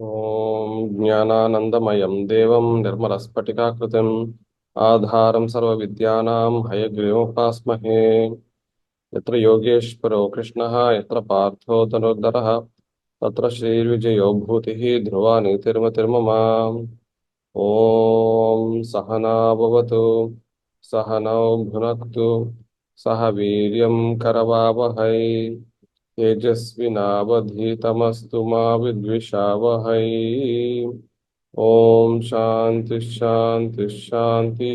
ఓం జ్ఞానానందమయం దేవం నిర్మలస్ఫటికాకృతిం ఆధారం సర్వవిద్యానాం హయగ్రీవోపాస్మహే. యత్ర యోగేశ్వరో కృష్ణః యత్ర పార్థో ధనుర్ధరః తత్ర శ్రీర్విజయో భూతిః ధ్రువా నీతిర్మతిర్మమ. ఓం సహనా భవతు సహనౌ భునక్తు సహ వీర్యం కరవావహై తేజస్వినావధీతమస్తు మా విద్విషావహై. ఓం శాంతి శాంతి శాంతి.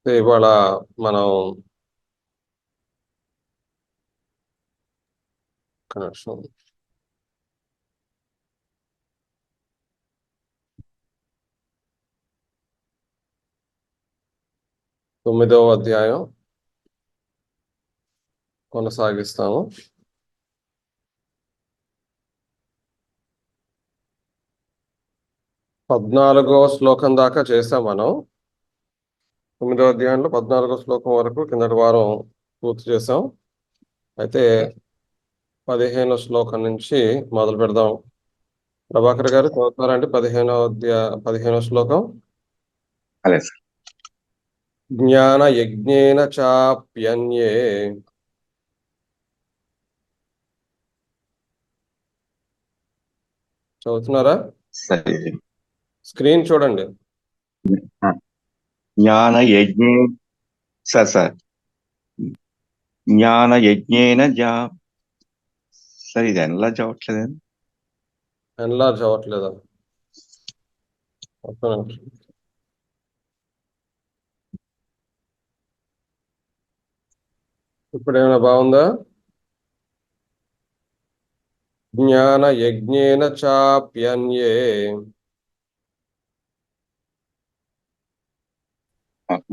ఇవాళ మనం ఒక్క నిమిషం. తొమ్మిదవ అధ్యాయం కొనసాగిస్తాము. 14వ శ్లోకం దాకా చేసాం మనం. 9వ అధ్యాయంలో 14వ శ్లోకం వరకు కిందటి వారం పూర్తి చేసాం. అయితే 15వ శ్లోకం నుంచి మొదలు పెడదాం. ప్రభాకర్ గారు చదువుతారండి 15వ శ్లోకం. అలాగే సార్. జ్ఞాన యజ్ఞేన చాప్యన్యే చదువుతున్నారా? సరే. స్క్రీన్ చూడండి. జ్ఞాన యజ్ఞే సార్ జ్ఞాన యజ్ఞేన సార్ ఇది ఎలా చదవట్లేదు. ఎన్లార్జ్ అవ్వట్లేదా? ఒక్క నిమిషం. ఇప్పుడు ఏమైనా బాగుందా? జ్ఞాన యజ్ఞేన చాప్యన్యే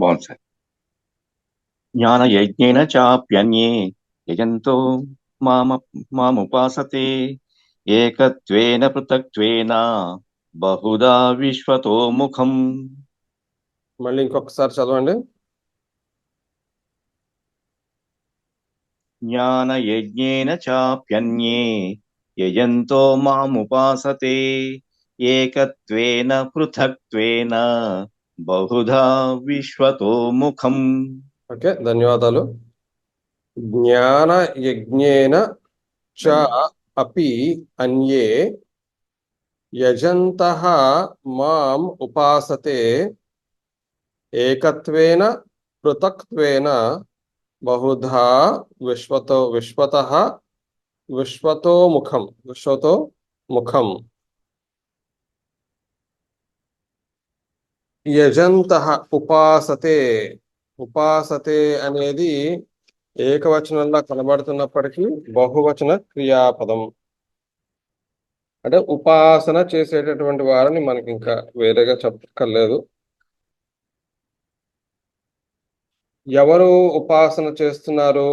బాగుంది సార్. జ్ఞాన యజ్ఞేన చాప్యన్యే యజంతో మాముపాసతే ఏకత్వేన పృథక్త్వేన బహుదా విశ్వతో ముఖం. మళ్ళీ ఇంకొకసారి చదవండి. జ్ఞాన యజ్ఞేన చాప్యన్యే యజంతో మాముపాసతే ఏకత్వేన పృథక్త్వేన బహుధా విశ్వతో ముఖం. ఓకే, ధన్యవాదాలు. జ్ఞాన యజ్ఞేన చ అపి అన్యే యజంతః మాం ఉపాసతే ఏకత్వేన పృథక్త్వేన బహుధా విశ్వతో ముఖం. యజంతః ఉపాసతే అనేది ఏకవచనంలో కనబడుతున్నప్పటికీ బహువచన క్రియాపదం. అంటే ఉపాసన చేసేటటువంటి వారిని మనకి ఇంకా వేరేగా చెప్పక్కర్లేదు. ఎవరు ఉపాసన చేస్తున్నారు?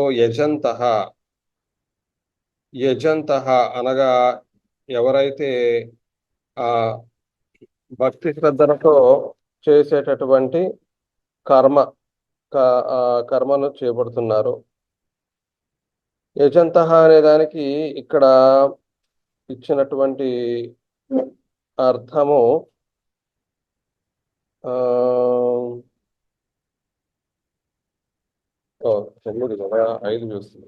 యజంతః అనగా ఎవరైతే ఆ భక్తి శ్రద్ధలతో చేసేటటువంటి కర్మ కర్మను చేపడుతున్నారు. యజంతః అనే దానికి ఇక్కడ ఇచ్చినటువంటి అర్థము ఆ 9 కదా, 5 చూస్తుంది.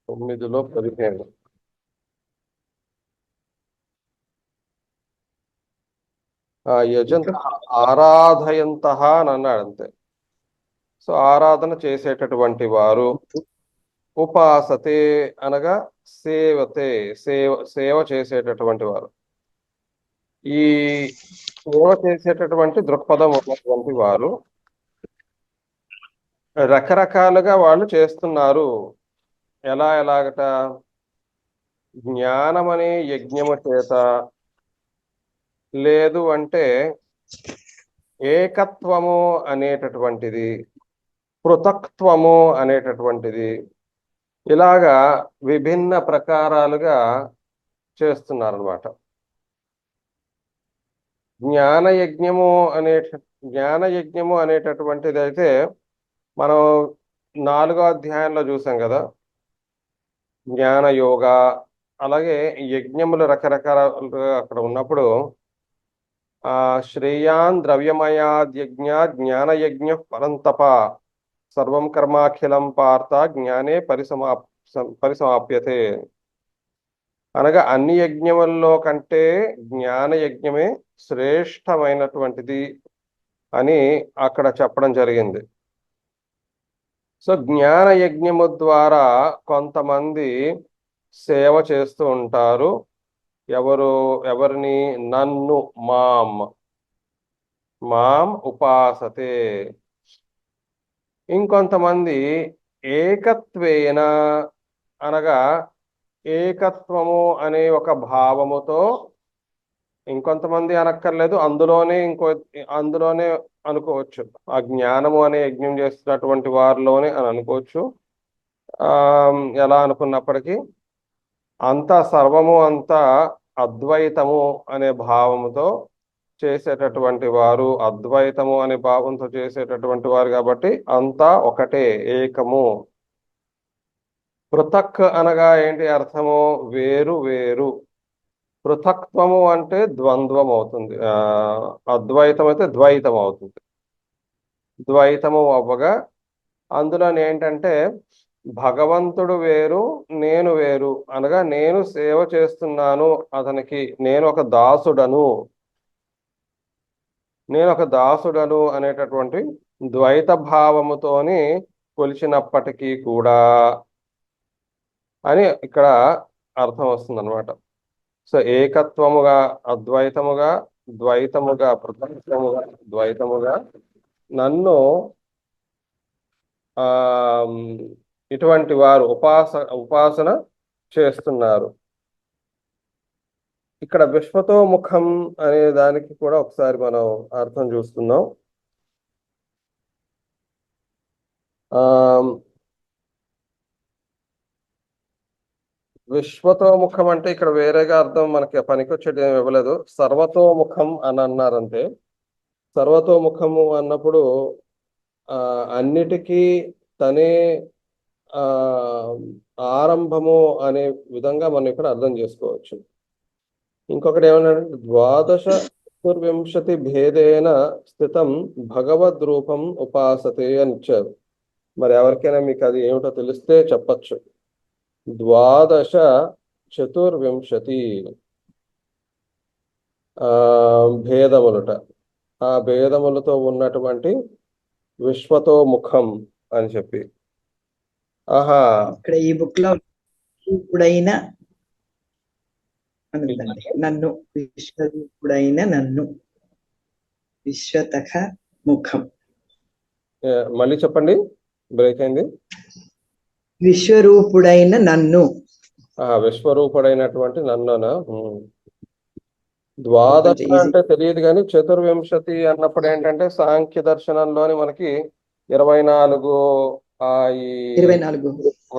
9లో 15 యజంత ఆరాధయంతః అని అన్నాడు అంతే. సో ఆరాధన చేసేటటువంటి వారు. ఉపాసతే అనగా సేవ చేసేటటువంటి వారు. ఈ సేవ చేసేటటువంటి దృక్పథం ఉన్నటువంటి వారు రకరకాలుగా వాళ్ళు చేస్తున్నారు. ఎలాగట? జ్ఞానమనే యజ్ఞము చేత, లేదు అంటే ఏకత్వము అనేటటువంటిది, పృథక్త్వము అనేటటువంటిది, ఇలాగా విభిన్న ప్రకారాలుగా చేస్తున్నారనమాట. జ్ఞానయజ్ఞము అనే జ్ఞానయజ్ఞము అనేటటువంటిది అయితే మనం 4వ అధ్యాయంలో చూసాం కదా. జ్ఞాన యోగ, అలాగే యజ్ఞములు రకరకాలుగా అక్కడ ఉన్నప్పుడు శ్రేయాన్ ద్రవ్యమయాద్యజ్ఞ జ్ఞానయజ్ఞ పరంతప సర్వం కర్మాఖిలం పార్థ జ్ఞానే పరిసమాప్యతే. అనగా అన్ని యజ్ఞముల్లో కంటే జ్ఞాన యజ్ఞమే శ్రేష్టమైనటువంటిది అని అక్కడ చెప్పడం జరిగింది. సో జ్ఞాన యజ్ఞము ద్వారా కొంతమంది సేవ చేస్తూ ఉంటారు. ఎవరిని? నన్ను, మాం ఉపాసతే. ఇంకొంతమంది ఏకత్వేన, అనగా ఏకత్వము అనే ఒక భావముతో, ఇంకొంతమంది అనక్కర్లేదు, అందులోనే అనుకోవచ్చు. ఆ జ్ఞానము అనే యజ్ఞం చేస్తున్నటువంటి వారిలోనే అని అనుకోవచ్చు. ఎలా అనుకున్నప్పటికీ అంతా సర్వము అంతా అద్వైతము అనే భావముతో చేసేటటువంటి వారు, అద్వైతము అనే భావంతో చేసేటటువంటి వారు కాబట్టి అంతా ఒకటే, ఏకము. పృథక్ అనగా ఏంటి అర్థము? వేరు వేరు. పృథక్త్వము అంటే ద్వంద్వం అవుతుంది, అద్వైతం అయితే ద్వైతం అవుతుంది. ద్వైతము అవ్వగా అందులో ఏంటంటే భగవంతుడు వేరు, నేను వేరు. అనగా నేను సేవ చేస్తున్నాను అతనికి, నేను ఒక దాసుడను అనేటటువంటి ద్వైత భావముతోని కొలిచినప్పటికీ కూడా అని ఇక్కడ అర్థం వస్తుంది అనమాట. సో ఏకత్వముగా అద్వైతముగా, ద్వైతముగా పృథక్త్వముగా ద్వైతముగా నన్ను ఆ ఇటువంటి వారు ఉపాసన చేస్తున్నారు. ఇక్కడ విశ్వతో ముఖం అనే దానికి కూడా ఒకసారి మనం అర్థం చూస్తున్నాం. విశ్వతోముఖం అంటే ఇక్కడ వేరేగా అర్థం మనకి పనికొచ్చేది ఏమి ఇవ్వలేదు. సర్వతోముఖం అని అన్నారంటే, సర్వతోముఖము అన్నప్పుడు అన్నిటికీ తనే ఆరంభము అనే విధంగా మనం ఇక్కడ అర్థం చేసుకోవచ్చు. ఇంకొకటి ఏమన్నాడంటే 12 భేదేన స్థితం భగవద్ రూపం ఉపాసతే అని ఇచ్చారు. మరి ఎవరికైనా మీకు అది ఏమిటో తెలిస్తే చెప్పచ్చు. 12 భేదములుట. ఆ భేదములతో ఉన్నటువంటి విశ్వతో ముఖం అని చెప్పి. ఆహా, ఇక్కడ ఈ బుక్ లో రూపుడైన నన్ను, విశ్వరూపుడైన నన్ను, విశ్వతః ముఖం. మళ్ళీ చెప్పండి, బ్రేక్ అయింది. విశ్వరూపుడైన నన్ను, విశ్వరూపుడైనటువంటి నన్నునా. ద్వాదశ అంటే తెలియదు కానీ 24 అన్నప్పుడు ఏంటంటే సాంఖ్య దర్శనంలోని మనకి 24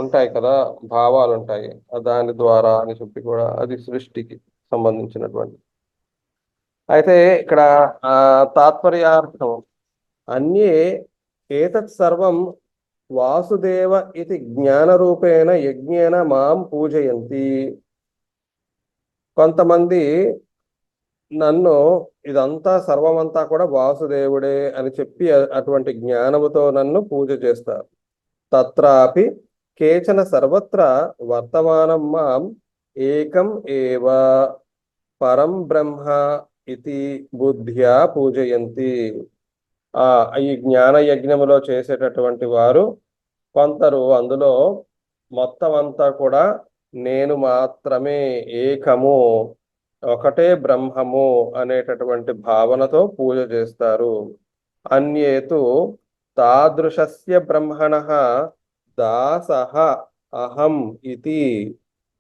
ఉంటాయి కదా, భావాలు ఉంటాయి. దాని ద్వారా అని చెప్పి కూడా అది సృష్టికి సంబంధించినటువంటి. అయితే ఇక్కడ తాత్పర్యార్థం అన్యే ఏతత్ సర్వం వాసుదేవ ఇది జ్ఞానరూపేణ యజ్ఞేన మాం పూజయంతి. కొంతమంది నన్ను ఇదంతా సర్వమంతా కూడా వాసుదేవుడే అని చెప్పి అటువంటి జ్ఞానముతో నన్ను పూజ చేస్తారు. తత్రాపి కేచన సర్వత్ర వర్తమానం మాం ఏకం ఏవ పరం బ్రహ్మ ఇది బుద్ధ్యా పూజయంతి. ఈ జ్ఞాన యజ్ఞములో చేసేటటువంటి వారు కొందరు అందులో మొత్తం అంతా కూడా నేను మాత్రమే, ఏకము, ఒకటే బ్రహ్మము అనేటటువంటి భావనతో పూజ చేస్తారు. అన్యేతు తాదృశస్య బ్రహ్మణః దాసః అహం ఇతి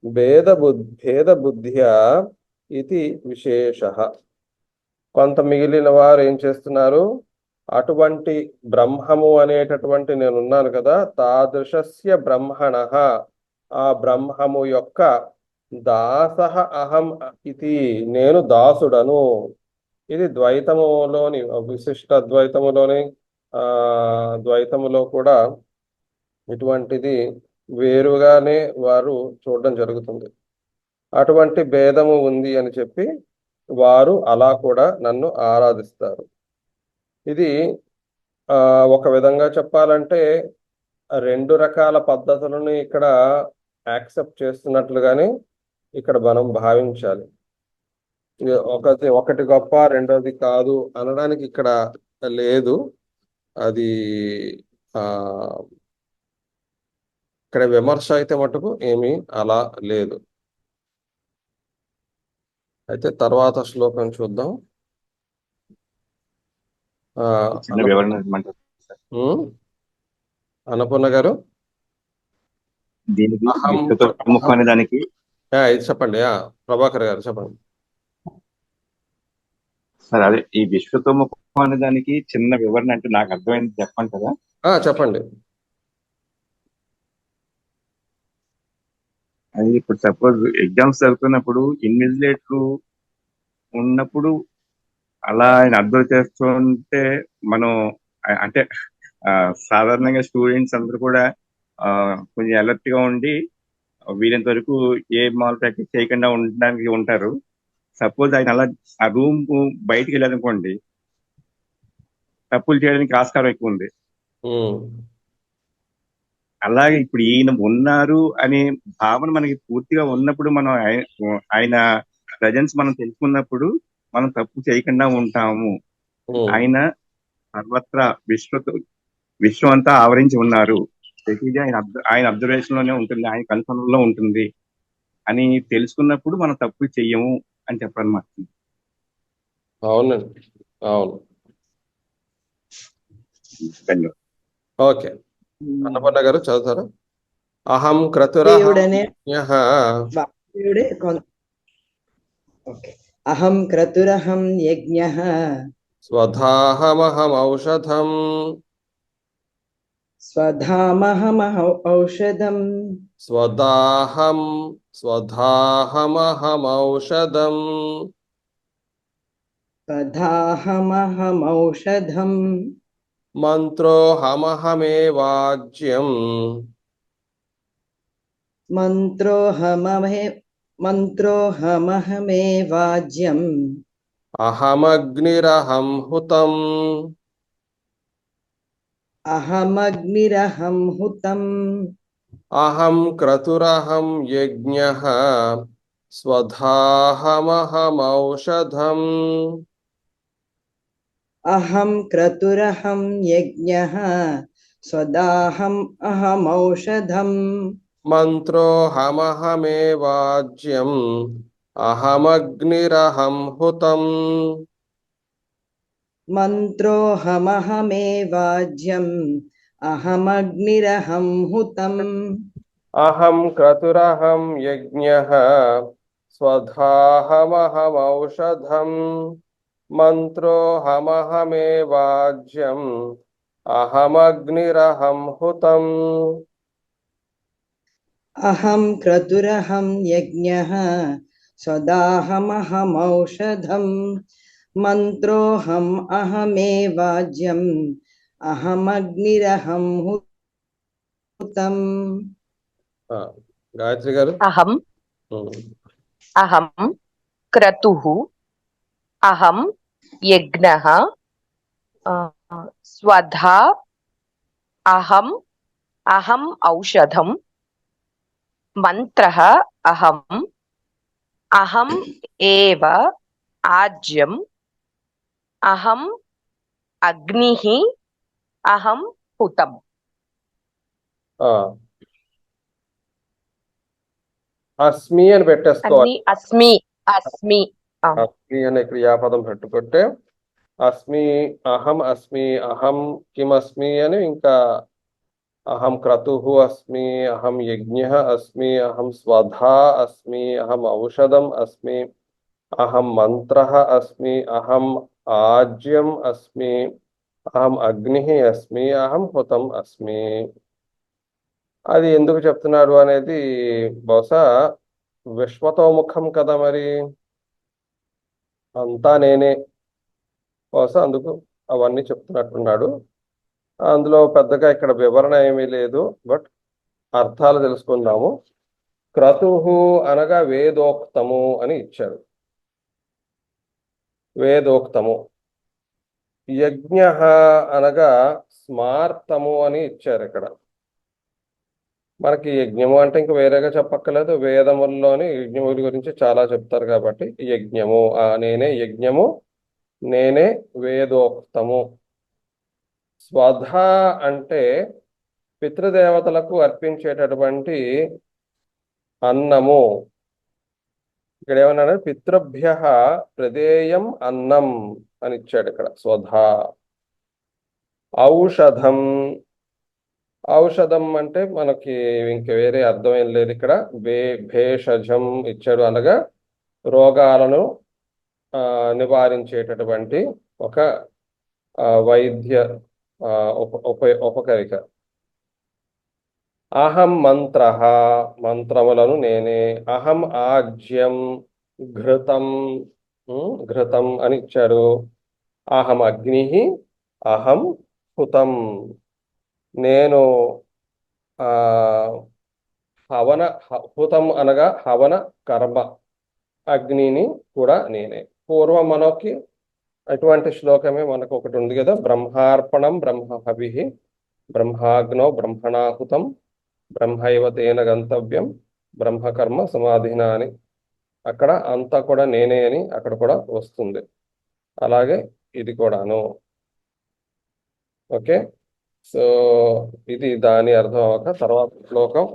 భేదబుద్ధ్యా ఇది విశేషః. కొంత మిగిలిన వారు ఏం చేస్తున్నారు? అటువంటి బ్రహ్మము అనేటటువంటి నేనున్నాను కదా, తాదృశస్య బ్రహ్మణః, ఆ బ్రహ్మము యొక్క దాసః అహం ఇది, నేను దాసుడను. ఇది ద్వైతములోని విశిష్ట ద్వైతములోని ద్వైతములో కూడా ఇటువంటిది వేరుగానే వారు చూడడం జరుగుతుంది. అటువంటి భేదము ఉంది అని చెప్పి వారు అలా కూడా నన్ను ఆరాధిస్తారు. ఇది ఒక విధంగా చెప్పాలంటే 2 రకాల పద్ధతులను ఇక్కడ యాక్సెప్ట్ చేస్తున్నట్లుగానే ఇక్కడ మనం భావించాలి. ఒకటి గొప్ప రెండోది కాదు అనడానికి ఇక్కడ లేదు. అది ఆ ఇక్కడ విమర్శ అయితే మటుకు ఏమీ అలా లేదు. అయితే తర్వాత శ్లోకం చూద్దాం. చిన్న వివరణ ఇవ్వమంటారా? అన్నపూర్ణ గారు దీనికి విశ్వతోముఖం అనే దానికి ఇది చెప్పండి. ప్రభాకర్ గారు చెప్పండి. సరే, అదే ఈ విశ్వతోముఖం అనే దానికి చిన్న వివరణ అంటే నాకు అర్థమైంది చెప్పండి కదా. చెప్పండి. అది ఇప్పుడు సపోజ్ ఎగ్జామ్స్ జరుగుతున్నప్పుడు ఇన్విజిలేటర్ ఉన్నప్పుడు అలా ఆయన అబ్జర్వ్ చేస్తుంటే మనం అంటే సాధారణంగా స్టూడెంట్స్ అందరూ కూడా కొంచెం అలర్ట్ గా ఉండి వీరంత వరకు ఏ మాల్ ప్రాక్టీస్ చేయకుండా ఉండడానికి ఉంటారు. సపోజ్ ఆయన అలా ఆ రూమ్ బయటికి వెళ్ళాలనుకోండి, తప్పులు చేయడానికి ఆస్కారం ఎక్కువ ఉంది. అలాగే ఇప్పుడు ఈయన ఉన్నారు అనే భావన మనకి పూర్తిగా ఉన్నప్పుడు మనం ఆయన ప్రజెన్స్ మనం తెలుసుకున్నప్పుడు మనం తప్పు చేయకుండా ఉంటాము. ఆయన సర్వత్రా విశ్వం అంతా ఆవరించి ఉన్నారు, ప్రతిదీ ఆయన అబ్జర్వేషన్ లోనే ఉంటుంది, ఆయన కన్సర్న్ లో ఉంటుంది అని తెలుసుకున్నప్పుడు మనం తప్పు చెయ్యము అని చెప్పాలన్నమాట. అవునండి, అవును. ధన్యవాదాలు. ఓకే, అన్నపూర్ణ గారు చదువుతారా? అహం అహం క్రతురహం యజ్ఞః స్వధాహమహం ఔషధం స్వధామహమహం స్వధాహమహమౌషధం మంత్రోహమహమేవాజ్యం అహమగ్నిరహం హుతం అహం క్రతురహం యజ్ఞః స్వధాహమహమౌషధం అహం క్రతురహం యజ్ఞః స్వదాహమహమౌషధం మంత్రోహమహమేవాజ్యం అహమగ్నిరహం హుతం మంత్రోహమహమేవాజ్యం అహమగ్నిరహం హుతం అహం క్రతురహం యజ్ఞః స్వధాహమహమౌషధం మంత్రోహమహమేవాజ్యం అహమగ్నిరహం హుతం. అహం క్రతురహం యజ్ఞః స్వదాహమహమౌషధం మంత్రోహం అహమేవాజ్యం అహమగ్నిరహం హుతం. గాయత్రి గారు. అహం క్రతుః అహం యజ్ఞః స్వధా అహం ఔషధం మంత్రః అహం ఏవ ఆజ్యం అహం అగ్నిః అహం హుతం. అస్మి అని పెట్టేసుకోవాలి. అస్మి అనే క్రియాపదం పెట్టుకుంటే అస్మి, అహం కిమస్మి అని, ఇంకా అహం క్రతుః అస్మి, అహం యజ్ఞః అస్మి, అహం స్వధా అస్మి, అహం ఔషధం అస్మి, అహం మంత్రః అస్మి, అహం ఆజ్యం అస్మి, అహం అగ్నిః అస్మి, అహం హుతం అస్మి. అది ఎందుకు చెప్తున్నారు అనేది బహుశా విశ్వతోముఖం కదా, మరి అంతా నేనే, బహుశా అందుకు అవన్నీ చెప్తున్నట్టున్నాడు. అందులో పెద్దగా ఇక్కడ వివరణ ఏమీ లేదు, బట్ అర్థాలు తెలుసుకుందాము. క్రతుహు అనగా వేదోక్తము అని ఇచ్చాడు. వేదోక్తము. యజ్ఞ అనగా స్మార్తము అని ఇచ్చారు ఇక్కడ. మనకి యజ్ఞము అంటే ఇంకా వేరేగా చెప్పక్కర్లేదు. వేదముల్లోని యజ్ఞముల గురించి చాలా చెప్తారు కాబట్టి యజ్ఞము, నేనే యజ్ఞము, నేనే వేదోక్తము. స్వధ అంటే పితృదేవతలకు అర్పించేటటువంటి అన్నము. ఇక్కడ ఏమన్నాడు? పితృభ్య ప్రదేయం అన్నం అని ఇచ్చాడు ఇక్కడ. స్వధ. ఔషధం. ఔషధం అంటే మనకి ఇంక వేరే అర్థం ఏం లేదు ఇక్కడ. భేషజం ఇచ్చాడు, అనగా రోగాలను నివారించేటటువంటి ఒక వైద్య ఉపకరిక. అహం మంత్ర, మంత్రములను నేనే. అహం ఆజ్యం, ఘృతం, ఘృతం అని ఇచ్చాడు. అహం అగ్ని, అహం హుతం, నేను హవన, హుతం అనగా హవన కర్మ, అగ్నిని కూడా నేనే. పూర్వం మనకి అటువంటి శ్లోకమే మనకు ఒకటి ఉంది కదా, బ్రహ్మార్పణం బ్రహ్మ హవి, బ్రహ్మాగ్నో బ్రహ్మణాహుతం, బ్రహ్మైవ తేన గంతవ్యం, బ్రహ్మకర్మ సమాధిన అని. అక్కడ అంతా కూడా నేనే అని అక్కడ కూడా వస్తుంది. అలాగే ఇది కూడాను. ఓకే, సో ఇది దాని అర్థం అవ్వక తర్వాత శ్లోకం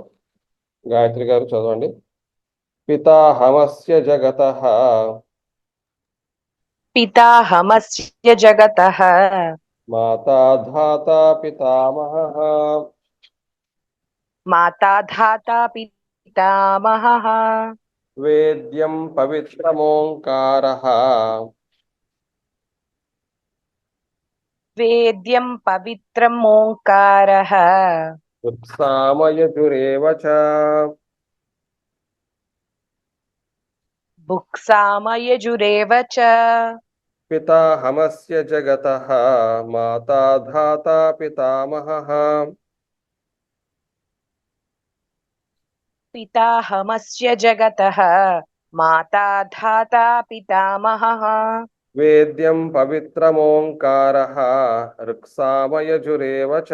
గాయత్రి గారు చదవండి. పితాహమస్య జగతః, పితాహమస్య జగతః, మాతా ధాతా పితామహః, మాతా ధాతా పితామహః, వేద్యం పవిత్రమోంకారః, వేద్యం పవిత్రమోంకారః, ఉత్సామయజురేవ చ, బుక్సామయజురేవ చ. పితాహమస్య జగతః, మాతా ధాతా పితామహః, పితాహమస్య జగతః, మాతా ధాతా పితామహః, వేద్యం పవిత్రమోంకారః, ఋక్సామయజురేవ చ,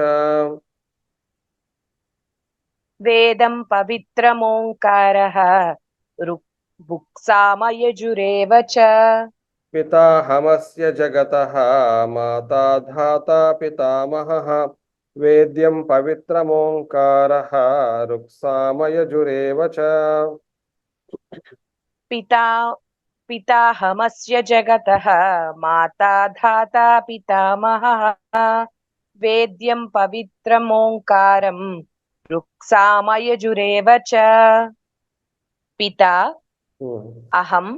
వేదం పవిత్రమోంకారః, బుక్సామయజురేవ చ. పితాహమస్య జగతః, మాతా ధాతా పితామహః, వేద్యం పవిత్రమోంకారః, ఋక్సామయజురేవ చ. పితాహమస్య జగతః, మాతా ధాతా పితామహః, వేద్యం పవిత్రమోంకారం, ఋక్సామయజురేవ చ. పితా అహం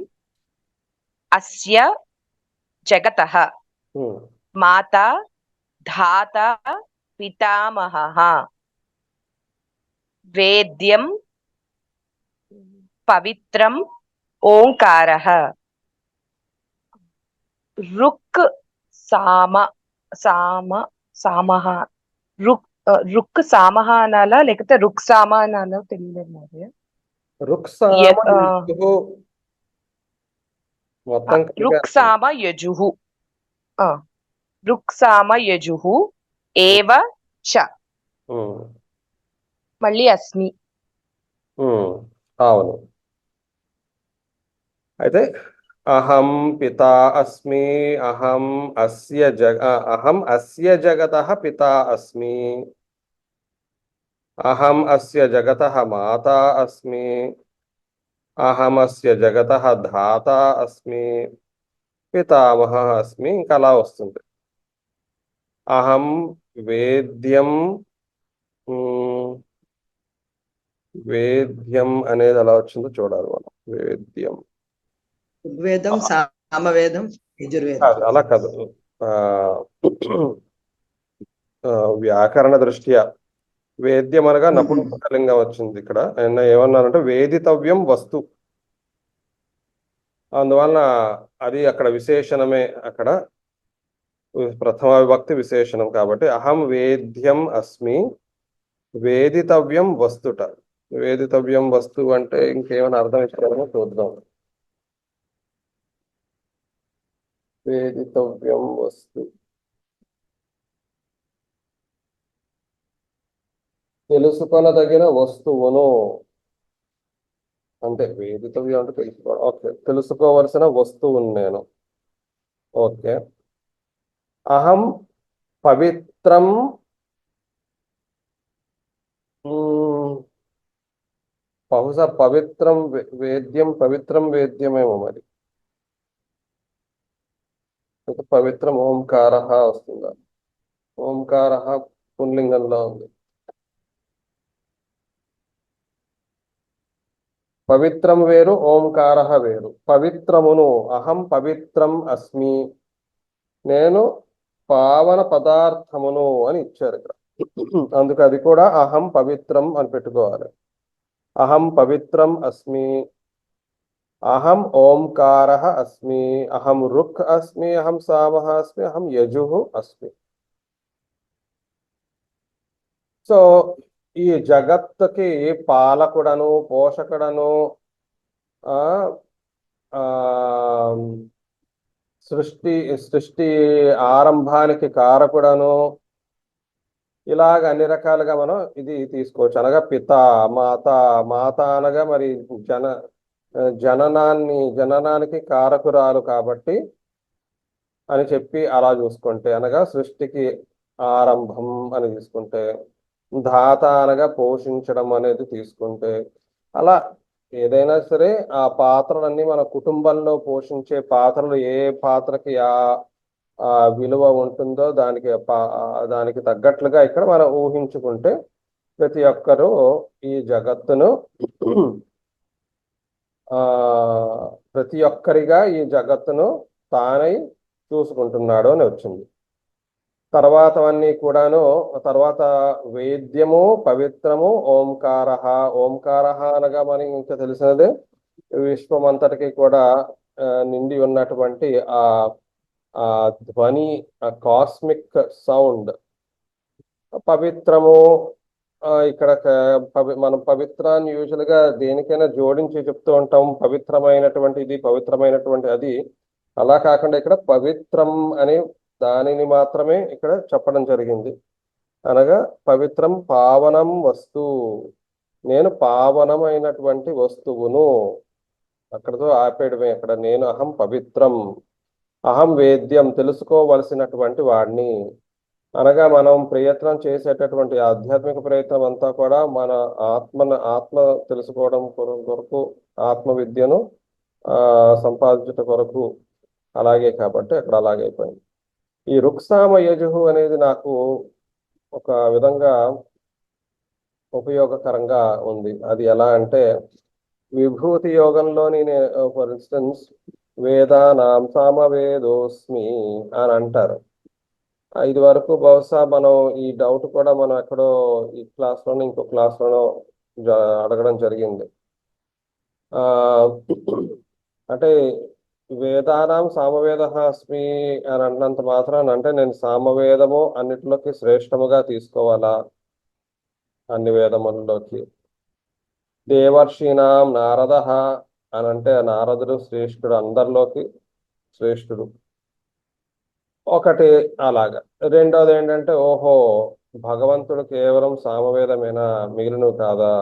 అస్య జగతః, మాతా ధాతా పితామహః, వేద్యం పవిత్రం ఓంకారః, రుక్ సామః. రుక్ సామః అనాలా లేకపోతే రుక్ సామ అనాలా తెలియలేదు మరి. ఋక్సామయజుః మొత్తం రుక్సామయజుః, రుక్సామయజుః ఏవ చ. మళ్ళీ అస్మి. అవును. అయితే అహం పితా అస్మి, అహం అస్య జగతః పితా అస్మి, అహం అస్య జగతః మాతా అస్మి, అహం అస్య జగతః ధాతా అస్మి, పితామహః అస్మి. ఇంకా అలా వస్తుంది. అహం వేద్యం, వేద్యం అనేది ఎలా వచ్చిందో చూడాలి మనం. వేద్యం ఋగ్వేదం, సామవేదం, యజుర్వేదం. అలా కాదు. వ్యాకరణ దృష్ట్యా వేద్యం అనగా నపుంసకలింగం వచ్చింది ఇక్కడ. ఆయన ఏమన్నారంటే వేదితవ్యం వస్తు, అందువలన అది అక్కడ విశేషణమే. అక్కడ ప్రథమ విభక్తి విశేషణం కాబట్టి అహం వేద్యం అస్మి వేదితవ్యం వస్తుట. వేదితవ్యం వస్తువు అంటే ఇంకేమైనా అర్థం ఇచ్చారో చూద్దాం. వేదితవ్యం వస్తు తెలుసుకొనదగిన వస్తువును, అంటే వేదితవ్యం అంటే తెలుసుకోవడం. ఓకే, తెలుసుకోవలసిన వస్తువును నేను. ఓకే, అహం పవిత్రం బహుశా పవిత్రం వేద్యం, పవిత్రం వేద్యమేమో మరి. పవిత్రం ఓంకార వస్తుందా? ఓంకార పుంలింగంలో ఉంది. పవిత్రం వేరు, ఓంకార వేరు. పవిత్రమును, అహం పవిత్రం అస్మి, నేను పావన పదార్థమును అని ఇచ్చారు ఇక్కడ. అందుకు అది కూడా అహం పవిత్రం అని పెట్టుకోవాలి. అహం పవిత్రం అస్మి, అహం ఓంకార అస్మి, అహం రుక్ అస్మి, అహం సామః అస్మి, అహం యజుః అస్మి. సో ఈ జగత్తుకి పాలకుడను, పోషకుడను, ఆ ఆ సృష్టి ఆరంభానికి కారకుడను, ఇలాగ అన్ని రకాలుగా మనం ఇది తీసుకోవచ్చు. అనగా పిత, మాత. మాత అనగా మరి జననానికి కారకురాలు కాబట్టి అని చెప్పి అలా చూసుకుంటే, అనగా సృష్టికి ఆరంభం అని తీసుకుంటే, ధాత అనగా పోషించడం అనేది తీసుకుంటే, అలా ఏదైనా సరే ఆ పాత్రలన్నీ మన కుటుంబంలో పోషించే పాత్రలు ఏ పాత్రకి ఆ విలువ ఉంటుందో దానికి తగ్గట్లుగా ఇక్కడ మనం ఊహించుకుంటే ప్రతి ఒక్కరూ ఈ జగత్తును ప్రతి ఒక్కరిగా ఈ జగత్తును తానై చూసుకుంటున్నాడు అని వచ్చింది. తర్వాతవన్నీ కూడాను, తర్వాత వేద్యము, పవిత్రము, ఓంకార. ఓంకార అనగా మనకి ఇంకా తెలిసినదే విశ్వమంతటికి కూడా నిండి ఉన్నటువంటి ఆ ధ్వని, ఆ కాస్మిక్ సౌండ్. పవిత్రము, ఇక్కడ మనం పవిత్రాన్ని యూజువల్ గా దేనికైనా జోడించి చెప్తూ ఉంటాం. పవిత్రమైనటువంటి ఇది, పవిత్రమైనటువంటి అది. అలా కాకుండా ఇక్కడ పవిత్రం అని దానిని మాత్రమే ఇక్కడ చెప్పడం జరిగింది. అనగా పవిత్రం పావనం వస్తువు, నేను పావనమైనటువంటి వస్తువును. అక్కడతో ఆపేయడమే. అక్కడ నేను అహం పవిత్రం, అహం వేద్యం, తెలుసుకోవలసినటువంటి వాడిని. అనగా మనం ప్రయత్నం చేసేటటువంటి ఆధ్యాత్మిక ప్రయత్నం అంతా కూడా మన ఆత్మ తెలుసుకోవడం కొరకు, ఆత్మ విద్యను సంపాదించట కొరకు. అలాగే కాబట్టి అక్కడ అలాగే అయిపోయింది. ఈ రుక్సామ యజుహు అనేది నాకు ఒక విధంగా ఉపయోగకరంగా ఉంది. అది ఎలా అంటే, విభూతి యోగంలోని ఫర్ ఇన్స్టెన్స్ వేదానాం సామవేదోస్మి అని అంటారు. ఇది వరకు బహుశా మనం ఈ డౌట్ కూడా మనం ఎక్కడో ఈ క్లాస్లోనో ఇంకో క్లాస్లోనో అడగడం జరిగింది. అంటే వేదానాం సామవేద అస్మి అని అన్నంత మాత్రాన, అంటే నేను సామవేదము అన్నిటిలోకి శ్రేష్టముగా తీసుకోవాలా? అన్ని వేదములలోకి. దేవర్షినాం నారద అని అంటే నారదుడు శ్రేష్ఠుడు, అందరిలోకి శ్రేష్ఠుడు. ఒకటి అలాగా. రెండోది ఏంటంటే, ఓహో భగవంతుడు కేవలం సామవేదమేనా, మిగిలినవి కాదా?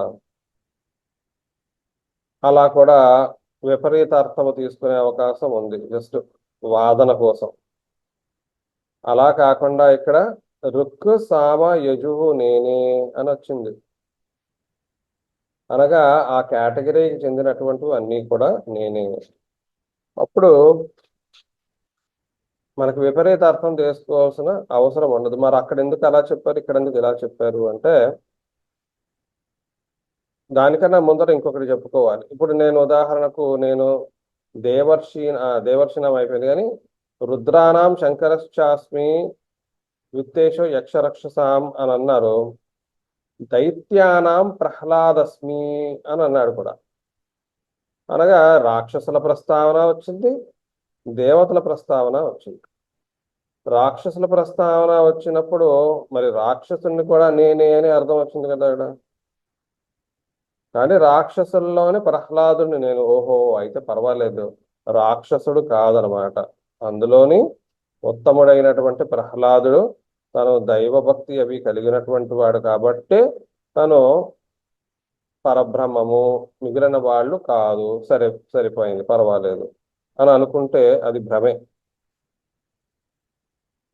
అలా కూడా విపరీత అర్థము తీసుకునే అవకాశం ఉంది, జస్ట్ వాదన కోసం. అలా కాకుండా ఇక్కడ రుక్ సామ యజుహు నేనే అని వచ్చింది. అనగా ఆ కేటగిరీకి చెందినటువంటి అన్నీ కూడా నేనే. అప్పుడు మనకు విపరీత అర్థం చేసుకోవాల్సిన అవసరం ఉండదు. మరి అక్కడ ఎందుకు అలా చెప్పారు, ఇక్కడ ఎందుకు ఇలా చెప్పారు అంటే, దానికన్నా ముందర ఇంకొకటి చెప్పుకోవాలి. ఇప్పుడు నేను ఉదాహరణకు నేను దేవర్షినం అయిపోయింది, కానీ రుద్రానాం శంకరశ్చాస్మి విత్తేషు యక్షరక్షసాం అని అన్నారు. దైత్యానాం ప్రహ్లాదస్మి అని అన్నాడు కూడా. అనగా రాక్షసుల ప్రస్తావన వచ్చింది, దేవతల ప్రస్తావన వచ్చింది. రాక్షసుల ప్రస్తావన వచ్చినప్పుడు మరి రాక్షసుని కూడా నేనే అని అర్థం వచ్చింది కదా ఇక్కడ. కానీ రాక్షసుల్లోని ప్రహ్లాదుని నేను, ఓహో అయితే పర్వాలేదు, రాక్షసుడు కాదనమాట. అందులోని ఉత్తముడైనటువంటి ప్రహ్లాదుడు తను దైవభక్తి అవి కలిగినటువంటి వాడు కాబట్టి తను పరబ్రహ్మము, మిగిలిన వాళ్ళు కాదు, సరిపోయింది పర్వాలేదు అని అనుకుంటే అది భ్రమే.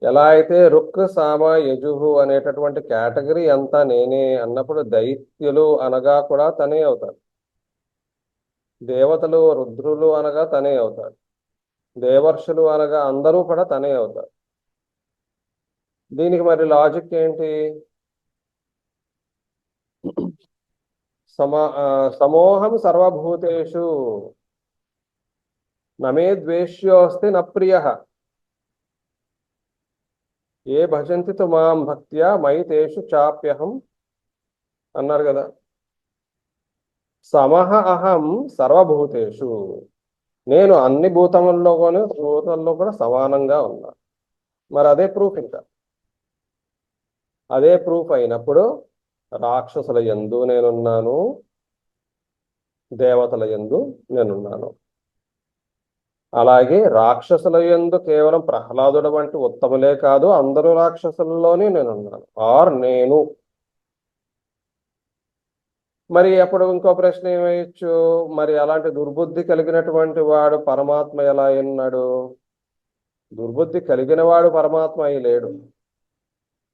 ఎలా అయితే రుక్ సామ యజుహు అనేటటువంటి కేటగిరీ అంతా నేనే అన్నప్పుడు దైత్యులు అనగా కూడా తనే అవుతాడు, దేవతలు రుద్రులు అనగా తనే అవుతాడు, దేవర్షులు అనగా అందరూ కూడా తనే అవుతారు. దీనికి మరి లాజిక్ ఏంటి? సమోహం సర్వభూతేషు నమే ద్వేష్యోస్తి న ప్రియ ఏ భజంతి తు మాం భక్త్యా మయి తేషు చాప్యహం అన్నారు కదా. సమహ అహం సర్వభూతేషు, నేను అన్ని భూతముల్లో కూడా సమానంగా ఉన్నా. మరి అదే ప్రూఫ్. ఇంకా అదే ప్రూఫ్ అయినప్పుడు రాక్షసుల యందు నేనున్నాను, దేవతల యందు నేనున్నాను. అలాగే రాక్షసుల యందు కేవలం ప్రహ్లాదుడు వంటి ఉత్తములే కాదు, అందరూ రాక్షసుల్లోనే నేనున్నాను, ఆర్ నేను. మరి అప్పుడు ఇంకో ప్రశ్న ఏమయ్యచ్చు, మరి అలాంటి దుర్బుద్ధి కలిగినటువంటి వాడు పరమాత్మ ఎలా అన్నాడు? దుర్బుద్ధి కలిగిన వాడు పరమాత్మ అయి లేడు.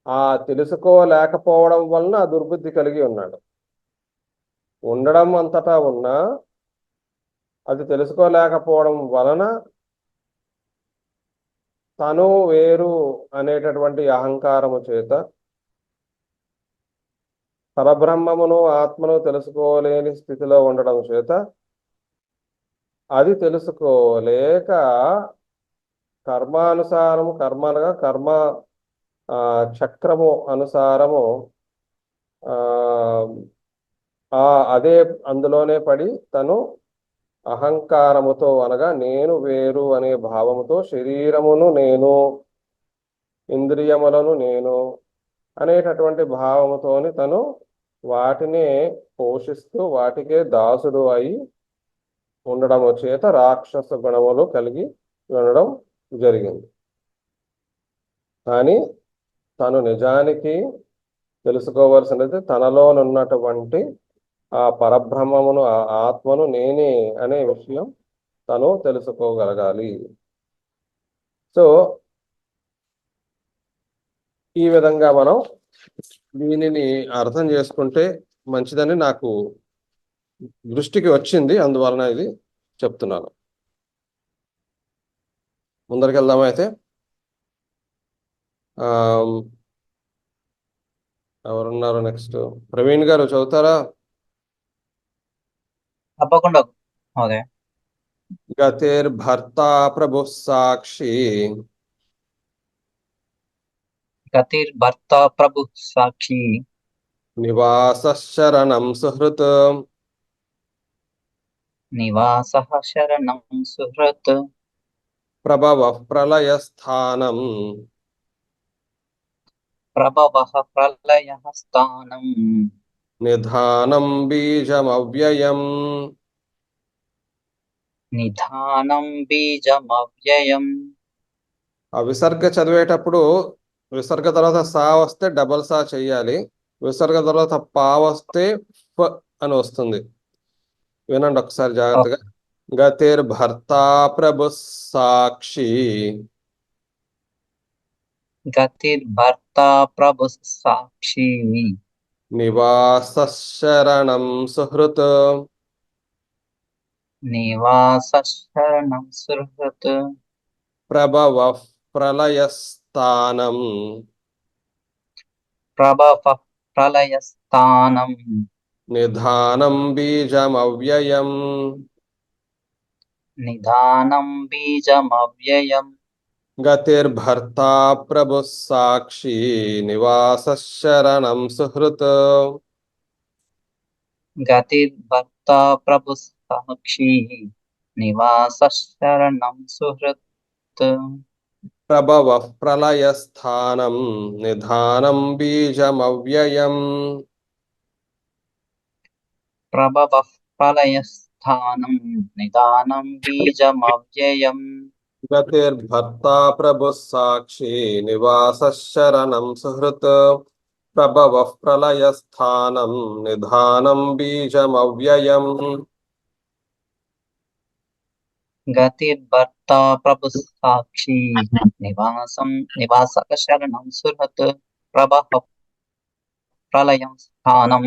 ఆ తెలుసుకోలేకపోవడం వలన ఆ దుర్బుద్ధి కలిగి ఉన్నాడు. ఉండడం అంతటా ఉన్నా అది తెలుసుకోలేకపోవడం వలన తను వేరు అనేటటువంటి అహంకారము చేత పరబ్రహ్మమును ఆత్మను తెలుసుకోలేని స్థితిలో ఉండడం చేత అది తెలుసుకోలేక కర్మానుసారము, కర్మనగా కర్మ చక్రము అనుసారము అదే అందులోనే పడి తను అహంకారముతో అనగా నేను వేరు అనే భావముతో శరీరమును నేను, ఇంద్రియములను నేను అనేటటువంటి భావముతోని తను వాటినే పోషిస్తూ వాటికే దాసుడు అయి ఉండడము చేత రాక్షస గుణములు కలిగి ఉండడం జరిగింది. కానీ తను నిజానికి తెలుసుకోవలసినది తనలోనున్నటువంటి ఆ పరబ్రహ్మమును, ఆ ఆత్మను నేనే అనే విషయం తను తెలుసుకోగలగాలి. సో ఈ విధంగా మనం దీనిని అర్థం చేసుకుంటే మంచిదని నాకు దృష్టికి వచ్చింది, అందువలన ఇది చెప్తున్నాను. ముందరికి వెళ్దామా అయితే? ఎవరున్నారు నెక్స్ట్? ప్రవీణ్ గారు చదువుతారా? తప్పకుండా. అదే గతిర్భర్త ప్రభు సాక్షి గతిర్భర్త ప్రభు సాక్షి నివాస శరణం సుహృత్ నివాస శరణం సుహృత్ ప్రభవ ప్రళయ స్థానం ప్రభవ ప్రళయ స్థానం నిధానం బీజమవ్యయం. నిధానం బీజమవ్యయం. ఆ విసర్గ చదివేటప్పుడు విసర్గ తర్వాత సా వస్తే డబల్ సా చెయ్యాలి, విసర్గ తర్వాత పా వస్తే ఫ అని వస్తుంది. వినండి ఒకసారి జాగ్రత్తగా. గతిర్భర్త ప్రభు సాక్షి గతిర్భర్త ప్రభు సాక్షి నివాస శరణం సుహృత్ నివాస శరణం సుహృత్ ప్రభవ ప్రళయ స్థానం ప్రభవ ప్రళయ స్థానం నిధానం బీజమవ్యయం. నిధానం బీజమవ్యయం. గతిర్భర్త ప్రభు సాక్షి నివాస శరణం సుహృత్ గతిర్భర్త ప్రభు సాక్షి నివాస శరణం సుహృత్. ప్రభవ ప్రళయస్థానం నిధానం బీజమవ్యయం. ప్రభవః ప్రళయస్థానం నిదానం బీజమవ్యయం. గతిర్భర్తా ప్రభుః సాక్షి నివాసః శరణం సుహృత్. ప్రభవః ప్రళయస్థానం నిధానం బీజమవ్యయం. గతిర్భర్తా ప్రభుః సాక్షి నివాసః శరణం సుహృత్. ప్రభవః ప్రళయం స్థానం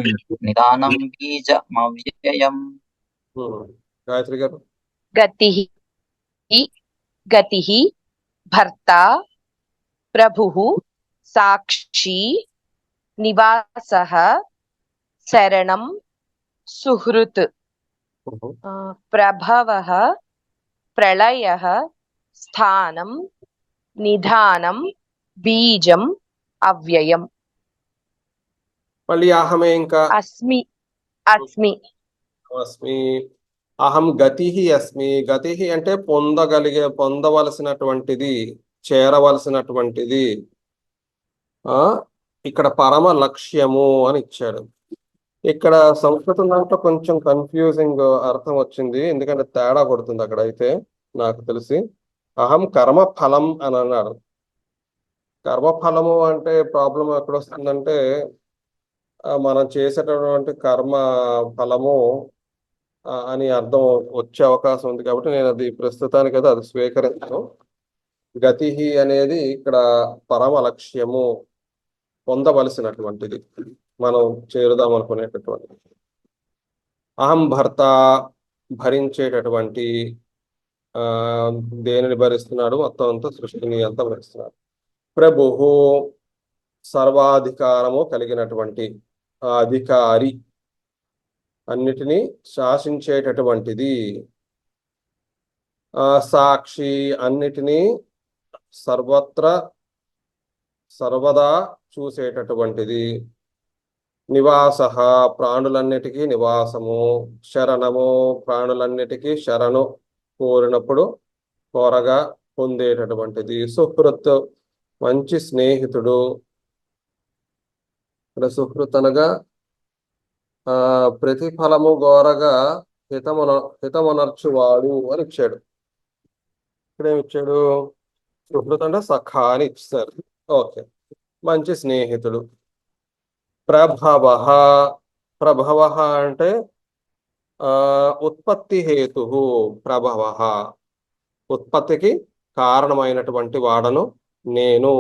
నిదానం బీజమవ్యయం. గాయత్రి గారు. గతిః గతిః భర్తా ప్రభుః సాక్షి నివాసః శరణం సుహృత్. ప్రభవః ప్రళయః స్థానం నిధానం బీజం అవ్యయం. మళ్ళీ అహమే ఇంకా అస్మి అస్మి అస్మి. అహం గతిః అస్మి. గతిః అంటే పొందవలసినటువంటిది, చేరవలసినటువంటిది. ఇక్కడ పరమ లక్ష్యము అని ఇచ్చాడు. ఇక్కడ సంస్కృతం దాంట్లో కొంచెం కన్ఫ్యూజింగ్ అర్థం వచ్చింది, ఎందుకంటే తేడా కొడుతుంది అక్కడ. అయితే నాకు తెలిసి అహం కర్మఫలం అని అన్నాడు. కర్మఫలము అంటే ప్రాబ్లం ఎక్కడ వస్తుందంటే మనం చేసేటటువంటి కర్మ ఫలము అని అర్థం వచ్చే అవకాశం ఉంది. కాబట్టి నేను అది ప్రస్తుతానికి అయితే అది స్వీకరించను. గతి అనేది ఇక్కడ పరమ లక్ష్యము, పొందవలసినటువంటిది, మనం చేరుదాం అనుకునేటటువంటి. అహం భర్త భరించేటటువంటి, దేనిని భరిస్తున్నాడు? మొత్తం అంతా సృష్టిని అంతా భరిస్తున్నాడు. ప్రభువు సర్వాధికారము కలిగినటువంటి అధికారి, అన్నిటినీ శాసించేటటువంటిది. సాక్షి అన్నిటినీ సర్వదా చూసేటటువంటిది. నివాస ప్రాణులన్నిటికీ నివాసము. శరణము ప్రాణులన్నిటికీ శరణు కోరినప్పుడు కోరగా పొందేటటువంటిది. సుహృత్ మంచి స్నేహితుడు. ఇక్కడ సుహృత్ అనగా ప్రతిఫలము గోరగా హితమునర్చువాడు అని ఇచ్చాడు. ఇక్కడేమిచ్చాడు? సుహృత్ అంటే సఖా అని ఇచ్చారు. ఓకే, మంచి స్నేహితుడు. ప్రభవ అంటే ఉత్పత్తి హేతు. ప్రభవ ఉత్పత్తికి కారణమైనటువంటి వాడను నేను.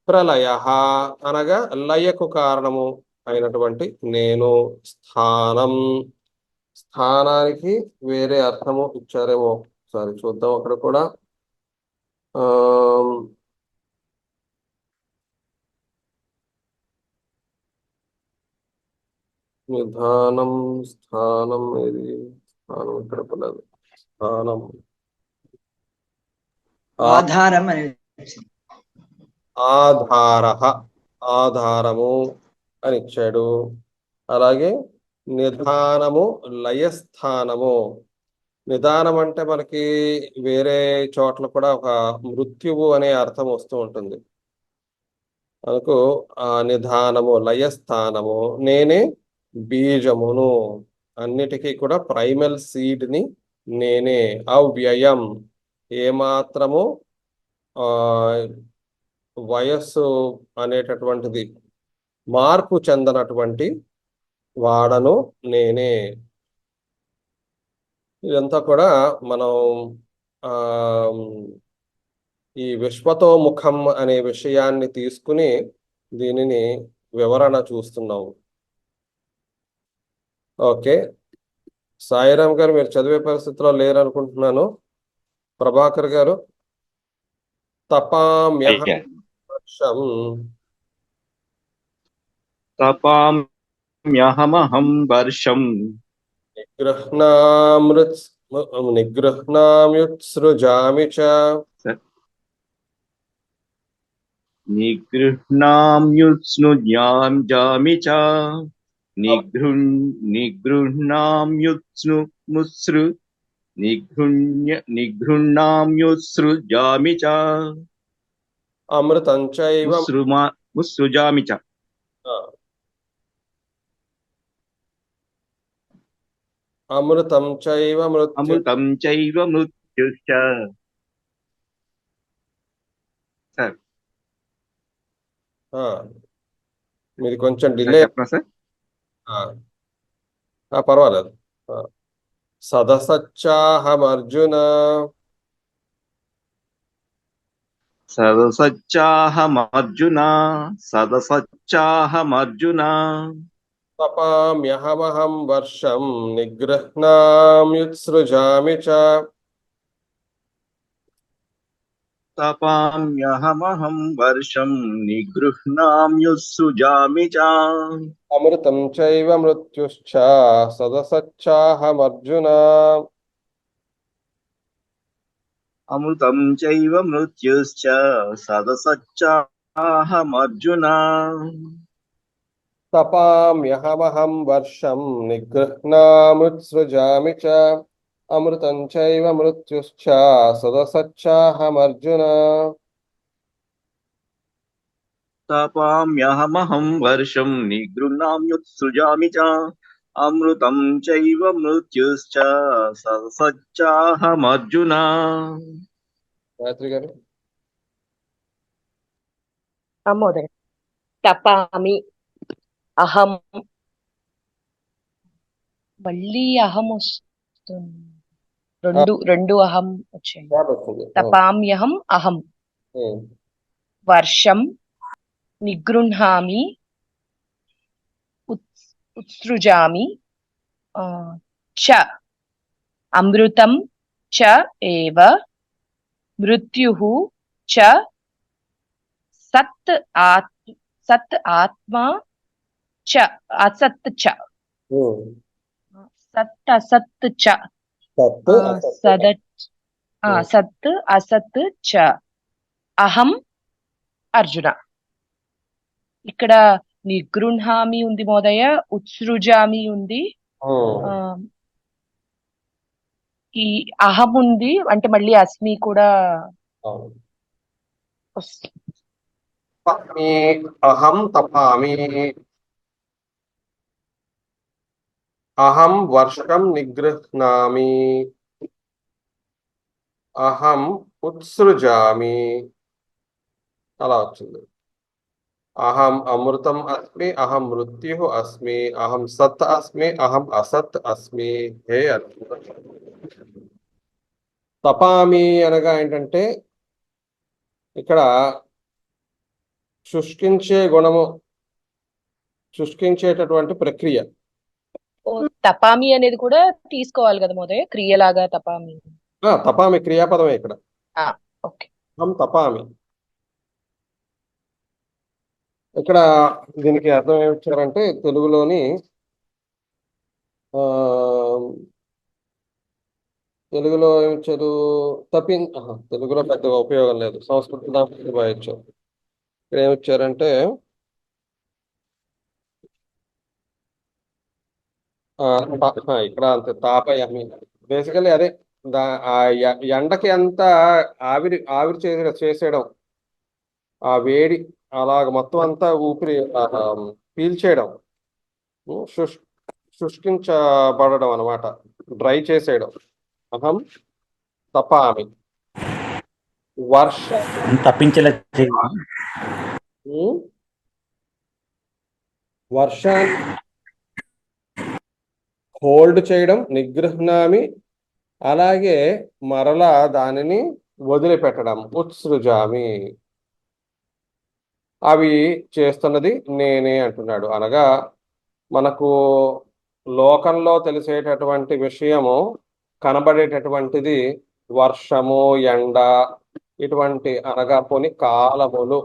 ప్రళయ అనగా లయకు కారణము అయినటువంటి నేను. స్థానానికి వేరే అర్థము ఇచ్చారేమో, ఒకసారి చూద్దాం. అక్కడ కూడా నిధానం స్థానం, ఇది స్థానం ఇక్కడ పడదు. స్థానం ఆధారం అనేది ఆధారము అని ఇచ్చాడు. అలాగే నిధానము లయస్థానము. నిదానం అంటే మనకి వేరే చోట్ల కూడా ఒక మృత్యువు అనే అర్థం వస్తూ ఉంటుంది. మనకు నిధానము లయస్థానము. నేనే బీజమును, అన్నిటికీ కూడా ప్రైమల్ సీడ్ ని నేనే. అవ్యయం ఏమాత్రము వయస్సు అనేటటువంటిది మార్పు చెందనటువంటి వాడను నేనే. ఇదంతా కూడా మనం ఈ విశ్వతోముఖం అనే విషయాన్ని తీసుకుని దీనిని వివరణ చూస్తున్నాం. ఓకే, సాయిరామ్ గారు మీరు చదివే పరిస్థితిలో లేరనుకుంటున్నాను. ప్రభాకర్ గారు. తపామ్యహమహం వర్షం నిగృహ్ణామ్యుత్సృజామి చ. నిగృహ్ణామ్యుత్స్నుజామి చ. నిగృహ్ణామ్యుత్స్నుముత్సృ నిగృహ్ణామ్యుత్సృజామి చ. అమృతం చైవ ఉత్సృజామి చ. ఆ, అమృతం చైవ మృత్యు అమృతం చైవ మృత్యుశ్చ. సార్ ఆ, మీది కొంచెం డిలే. చెప్పనా సార్? పర్వాలేదు. సదసచ్చాహమర్జున సదసచ్చాహమర్జున సదసచ్చాహమర్జున తపామ్యహమహం వర్షం నిగృహ్ణామ్యుత్సృజామి చ. తపామ్యహమహం వర్షం నిగృహ్ణామ్యుత్సృజామి చ. అమృతం చైవ మృత్యుశ్చ సదసచ్చాహమర్జున. అమృతం చైవ మృత్యుశ్చ సదసచ్చాహమర్జున. తపామ్యహమహం వర్షం నిగృహ్ణామ్యుత్సృజామి చ. అమృతం చైవ మృత్యుశ్చ సదసచ్చాహమర్జున. తపామ్యహమహం వర్షం నిగృహ్ణామ్యుత్సృజామి చ. అమృతం చైవ మృత్యుశ్చ సదసచ్చాహమర్జున. గాయత్రి గారు. మహోదయ. తపామి అహం, మళ్ళీ అహం వస్తుంది. రెండు అహం వచ్చాయి. వస్తుంది. తపామ్యహం అహం వర్షం నిగృహామి ఉత్సృజామి చ అమృతం చ ఏవ మృత్యుః చ సత్ ఆత్మా చ అసత్ చ. సత్ అసత్ చ. సత్ అసత్ చ అహం అర్జున. ఇక్కడ నిగృహామి ఉంది మోదయ, ఉత్సృజామి ఉంది, ఈ అహం ఉంది, అంటే మళ్ళీ అస్మి కూడా అహం తపామి. అహం వర్షం నిగృహ్ణామి. అహం ఉత్సృజామి. అలా వచ్చింది. అహం అమృతం అస్మి, అహం మృత్యు అస్మి, అహం సత్ అస్మి, అహం అసత్ అస్మి. హే అర్జున. తపామి అనగా ఏంటంటే ఇక్కడ శుష్కించే గుణము, శుష్కించేటటువంటి ప్రక్రియ. తపామి అనేది కూడా తీసుకోవాలి కదా మోదయ, క్రియలాగా తపామి. తపామి క్రియాపదమే ఇక్కడ. ఓకే. అహం తపామి. ఇక్కడ దీనికి అర్థం ఏమిచ్చారంటే తెలుగులోని తెలుగులో ఏమిచ్చారు, తెలుగులో పెద్దగా ఉపయోగం లేదు, సంస్కృతంలో ఇచ్చారు. ఇక్కడ ఏమిచ్చారంటే ఇక్కడ అంతే తాపయమి. బేసికలీ అదే ఎండకి అంతా ఆవిరి చేసేయడం, ఆ వేడి అలాగ మొత్తం అంతా ఊపిరి పీల్చేయడం, శుష్కించబడడం అనమాట, డ్రై చేసేయడం. అహం తపామి. వర్షాన్ని హోల్డ్ చేయడం నిగృహ్ణామి, అలాగే మరలా దానిని వదిలిపెట్టడం ఉత్సృజామి. అవి చేస్తున్నది నేనే అంటున్నాడు. అనగా మనకు లోకంలో తెలిసేటటువంటి విషయము, కనబడేటటువంటిది వర్షము, ఎండ, ఇటువంటి అనగా కొన్ని కాలములు.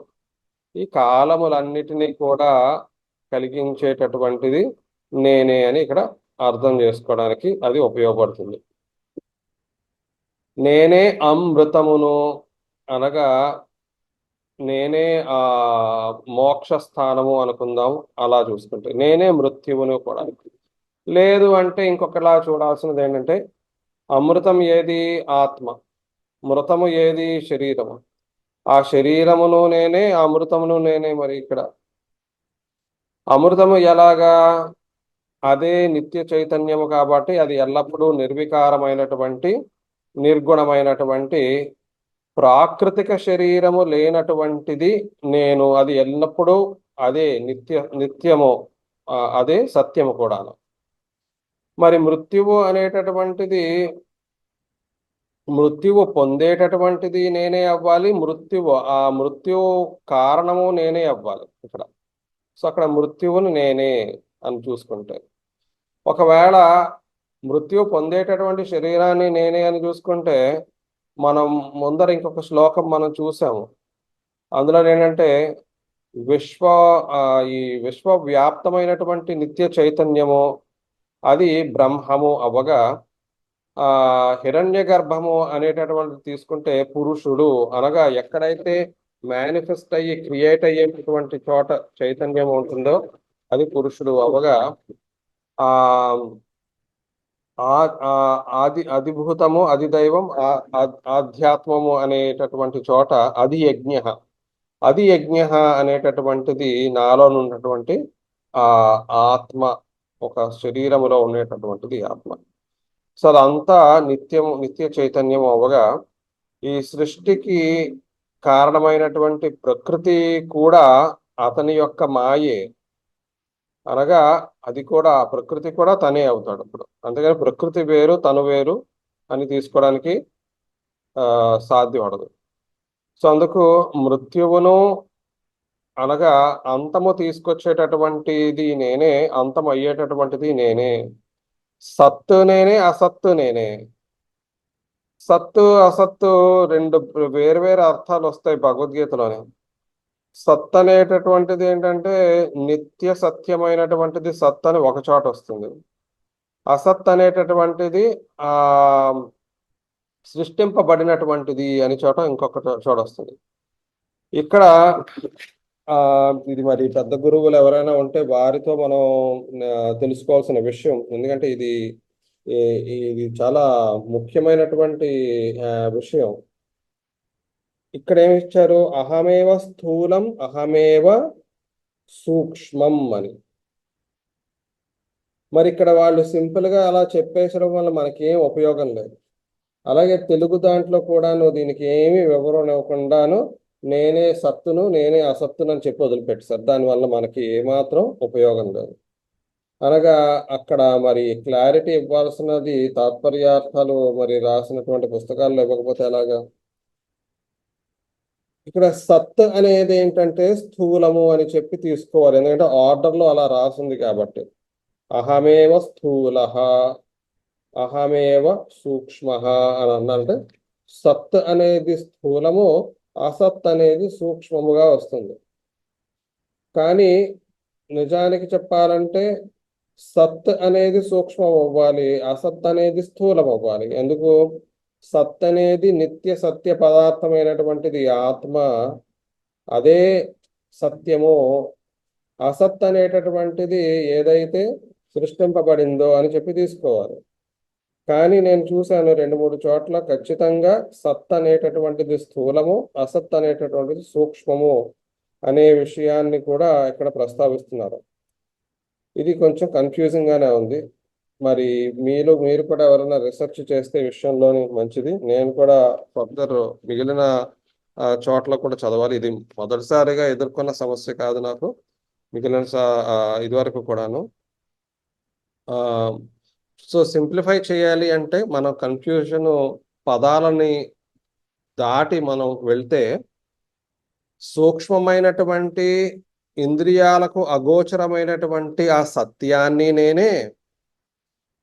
ఈ కాలములన్నిటినీ కూడా కలిగించేటటువంటిది నేనే అని ఇక్కడ అర్థం చేసుకోవడానికి అది ఉపయోగపడుతుంది. నేనే అమృతమును అనగా నేనే మోక్ష స్థానము అనుకుందాం. అలా చూసుకుంటే నేనే మృత్యువును కూడా. లేదు అంటే ఇంకొకలా చూడాల్సినది ఏంటంటే అమృతం ఏది ఆత్మ, మృతము ఏది శరీరము. ఆ శరీరమును నేనే, ఆ అమృతమును నేనే. మరి ఇక్కడ అమృతము ఎలాగా? అదే నిత్య చైతన్యము కాబట్టి అది ఎల్లప్పుడూ నిర్వికారమైనటువంటి నిర్గుణమైనటువంటి ప్రాకృతిక శరీరము లేనటువంటిది నేను. అది ఎల్లప్పుడూ అదే నిత్యము, అదే సత్యము కూడా. మరి మృత్యువు అనేటటువంటిది, మృత్యువు పొందేటటువంటిది నేనే అవ్వాలి, ఆ మృత్యువు కారణము నేనే అవ్వాలి ఇక్కడ. సో అక్కడ మృత్యువును నేనే అని చూసుకుంటే, ఒకవేళ మృత్యువు పొందేటటువంటి శరీరాన్ని నేనే అని చూసుకుంటే, మనం ముందర ఇంకొక శ్లోకం మనం చూసాము. అందులో ఏంటంటే ఈ విశ్వవ్యాప్తమైనటువంటి నిత్య చైతన్యము అది బ్రహ్మము అవ్వగా, హిరణ్య గర్భము అనేటటువంటి తీసుకుంటే పురుషుడు అనగా ఎక్కడైతే మేనిఫెస్ట్ అయ్యి క్రియేట్ అయ్యేటటువంటి చోట చైతన్యం ఉంటుందో అది పురుషుడు అవ్వగా, అధిభూతము అధిదైవం ఆధ్యాత్మము అనేటటువంటి చోట అది యజ్ఞ అనేటటువంటిది నాలో ఉన్నటువంటి ఆత్మ, ఒక శరీరములో ఉండేటటువంటిది ఆత్మ. సో అదంతా నిత్య చైతన్యం అవ్వగా, ఈ సృష్టికి కారణమైనటువంటి ప్రకృతి కూడా అతని యొక్క మాయే. అనగా అది కూడా, ప్రకృతి కూడా తనే అవుతాడు అప్పుడు. అంతేగాని ప్రకృతి వేరు తను వేరు అని తీసుకోవడానికి సాధ్యపడదు. సో అందుకు మృత్యువును అనగా అంతము తీసుకొచ్చేటటువంటిది నేనే, అంతం అయ్యేటటువంటిది నేనే. సత్తు నేనే, అసత్తు నేనే. సత్తు అసత్తు రెండు వేరు అర్థాలు వస్తాయి భగవద్గీతలోనే. సత్ అనేటటువంటిది ఏంటంటే నిత్య సత్యమైనటువంటిది సత్ అని ఒక చోట వస్తుంది. అసత్ అనేటటువంటిది సృష్టింపబడినటువంటిది అని ఇంకొక చోట వస్తుంది. ఇక్కడ ఇది మరి పెద్ద గురువులు ఎవరైనా ఉంటే వారితో మనం తెలుసుకోవాల్సిన విషయం. ఎందుకంటే ఇది చాలా ముఖ్యమైనటువంటి విషయం. ఇక్కడ ఏమి ఇచ్చారు? అహమేవ స్థూలం అహమేవ సూక్ష్మం అని. మరి ఇక్కడ వాళ్ళు సింపుల్ గా అలా చెప్పేసడం వల్ల మనకేం ఉపయోగం లేదు. అలాగే తెలుగు దాంట్లో కూడాను దీనికి ఏమీ వివరణ ఇవ్వకుండాను నేనే సత్తును నేనే అసత్తును అని చెప్పి వదిలిపెట్టారు. దానివల్ల మనకి ఏమాత్రం ఉపయోగం లేదు. అనగా అక్కడ మరి క్లారిటీ ఇవ్వాల్సినది తాత్పర్యార్థాలు మరి రాసినటువంటి పుస్తకాల్లో ఇవ్వకపోతే ఎలాగా? ఇక్కడ సత్ అనేది ఏంటంటే స్థూలము అని చెప్పి తీసుకోవాలి. ఎందుకంటే ఆర్డర్లో అలా రాసింది కాబట్టి. అహమేవ స్థూల అహమేవ సూక్ష్మ అని అన్నారంటే సత్ అనేది స్థూలము, అసత్ అనేది సూక్ష్మముగా వస్తుంది. కానీ నిజానికి చెప్పాలంటే సత్ అనేది సూక్ష్మం అవ్వాలి, అసత్ అనేది స్థూలం అవ్వాలి. ఎందుకు? సత్ అనేది నిత్య సత్య పదార్థమైనటువంటిది ఆత్మ, అదే సత్యము. అసత్ అనేటటువంటిది ఏదైతే సృష్టింపబడిందో అని చెప్పి తీసుకోవాలి. కానీ నేను చూశాను 2-3 చోట్ల ఖచ్చితంగా సత్ అనేటటువంటిది స్థూలము, అసత్ అనేటటువంటిది సూక్ష్మము అనే విషయాన్ని కూడా ఇక్కడ ప్రస్తావిస్తున్నారు. ఇది కొంచెం కన్ఫ్యూజింగ్ గానే ఉంది. మరి మీరు కూడా ఎవరైనా రీసెర్చ్ చేస్తే విషయంలోని మంచిది. నేను కూడా ఫర్దర్ మిగిలిన చోట్ల కూడా చదవాలి. ఇది మొదటిసారిగా ఎదుర్కొన్న సమస్య కాదు నాకు, మిగిలిన ఇదివరకు కూడాను. సో సింప్లిఫై చేయాలి అంటే మనం కన్ఫ్యూజన్ పదాలని దాటి మనం వెళ్తే సూక్ష్మమైనటువంటి ఇంద్రియాలకు అగోచరమైనటువంటి ఆ సత్యాన్ని నేనే,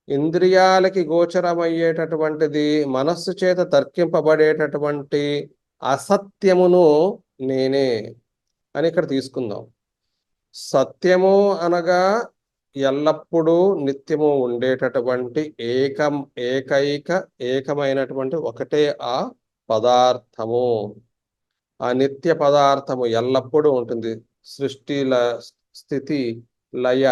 ఇంద్రియాలకి గోచరమయ్యేటటువంటిది మనస్సు చేత తర్కింపబడేటటువంటి అసత్యమును నేనే అని ఇక్కడ తీసుకుందాం. సత్యము అనగా ఎల్లప్పుడూ నిత్యము ఉండేటటువంటి ఏకమైనటువంటి ఒకటే ఆ పదార్థము. ఆ నిత్య పదార్థము ఎల్లప్పుడూ ఉంటుంది. సృష్టి స్థితి లయ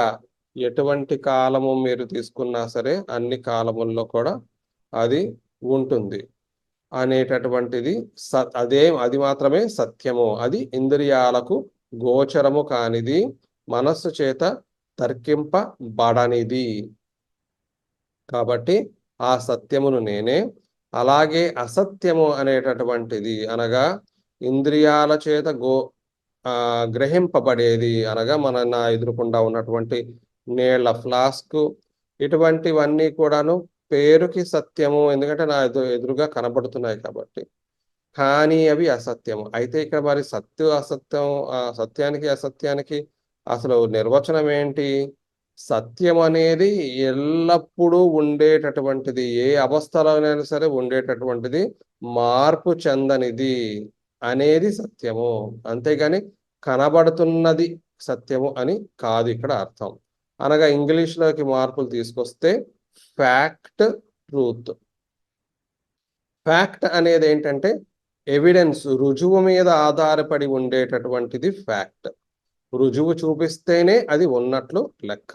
ఎటువంటి కాలము మీరు తీసుకున్నా సరే అన్ని కాలముల్లో కూడా అది ఉంటుంది. అనేటటువంటిది అది మాత్రమే సత్యము. అది ఇంద్రియాలకు గోచరము కానిది, మనస్సు చేత తర్కింపబడనిది. కాబట్టి ఆ సత్యమును నేనే. అలాగే అసత్యము అనేటటువంటిది అనగా ఇంద్రియాల చేత గ్రహింపబడేది అనగా నా ఎదురుకుండా ఉన్నటువంటి నీళ్ల ఫ్లాస్క్, ఇటువంటివన్నీ కూడాను పేరుకి సత్యము, ఎందుకంటే నా ఎదురుగా కనబడుతున్నాయి కాబట్టి. కానీ అవి అసత్యము. అయితే ఇక్కడ మరి సత్యానికి అసత్యానికి అసలు నిర్వచనం ఏంటి? సత్యం అనేది ఎల్లప్పుడూ ఉండేటటువంటిది, ఏ అవస్థలోనైనా సరే ఉండేటటువంటిది, మార్పు చెందనిది అనేది సత్యము. అంతేగాని కనబడుతున్నది సత్యము అని కాదు ఇక్కడ అర్థం. అనగా ఇంగ్లీష్లోకి మార్పులు తీసుకొస్తే ఫ్యాక్ట్, ట్రూత్. ఫ్యాక్ట్ అనేది ఏంటంటే ఎవిడెన్స్, రుజువు మీద ఆధారపడి ఉండేటటువంటిది ఫ్యాక్ట్. రుజువు చూపిస్తేనే అది ఉన్నట్లు లెక్క.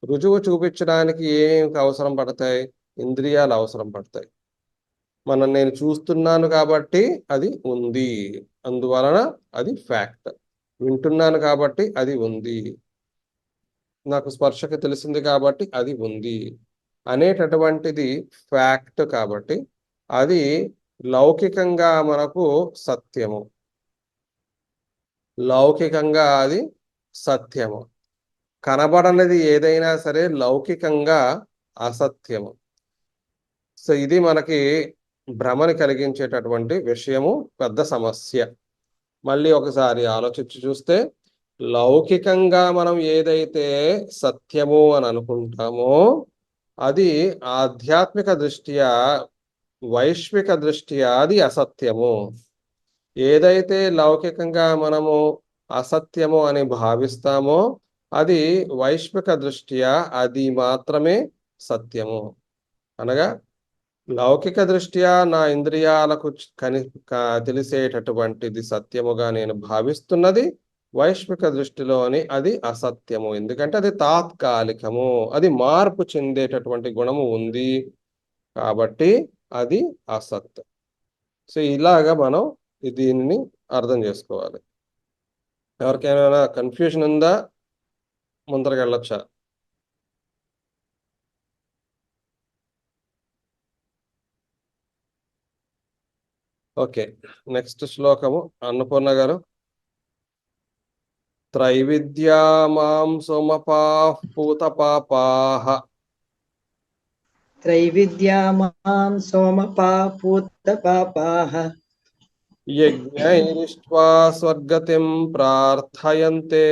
రుజువు చూపించడానికి ఏం అవసరం పడతాయి? ఇంద్రియాలు అవసరం పడతాయి. నేను చూస్తున్నాను కాబట్టి అది ఉంది, అందువలన అది ఫ్యాక్ట్. వింటున్నాను కాబట్టి అది ఉంది, నాకు స్పర్శకి తెలిసింది కాబట్టి అది ఉంది అనేటటువంటిది ఫ్యాక్ట్. కాబట్టి అది లౌకికంగా మనకు సత్యము, లౌకికంగా అది సత్యము. కనబడనిది ఏదైనా సరే లౌకికంగా అసత్యము. సో ఇది మనకి భ్రమని కలిగించేటటువంటి విషయము, పెద్ద సమస్య. మళ్ళీ ఒకసారి ఆలోచించి చూస్తే లౌకికంగా మనం ఏదైతే సత్యము అని అనుకుంటామో అది ఆధ్యాత్మిక దృష్ట్యా, వైశ్విక దృష్ట్యా అది అసత్యము. ఏదైతే లౌకికంగా మనము అసత్యము అని భావిస్తామో అది వైశ్విక దృష్ట్యా అది మాత్రమే సత్యము. అనగా లౌకిక దృష్ట్యా నా ఇంద్రియాలకు తెలిసేటటువంటిది సత్యముగా నేను భావిస్తున్నది, వైశ్విక దృష్టిలోని అది అసత్యము. ఎందుకంటే అది తాత్కాలికము, అది మార్పు చెందేటటువంటి గుణము ఉంది కాబట్టి అది అసత్. సో ఇలాగా మనం దీనిని అర్థం చేసుకోవాలి. ఎవరికైనా కన్ఫ్యూజన్ ఉందా? ముందరకు వెళ్ళొచ్చా? ఓకే, నెక్స్ట్ శ్లోకము అన్నపూర్ణ గారు. త్రైవిద్యా మాం సోమపాః పూతపాపాః. త్రైవిద్యా మాం సోమపా పూతపాపాః. యజ్ఞైరిష్ట్వా స్వర్గతిం ప్రార్థయంతే.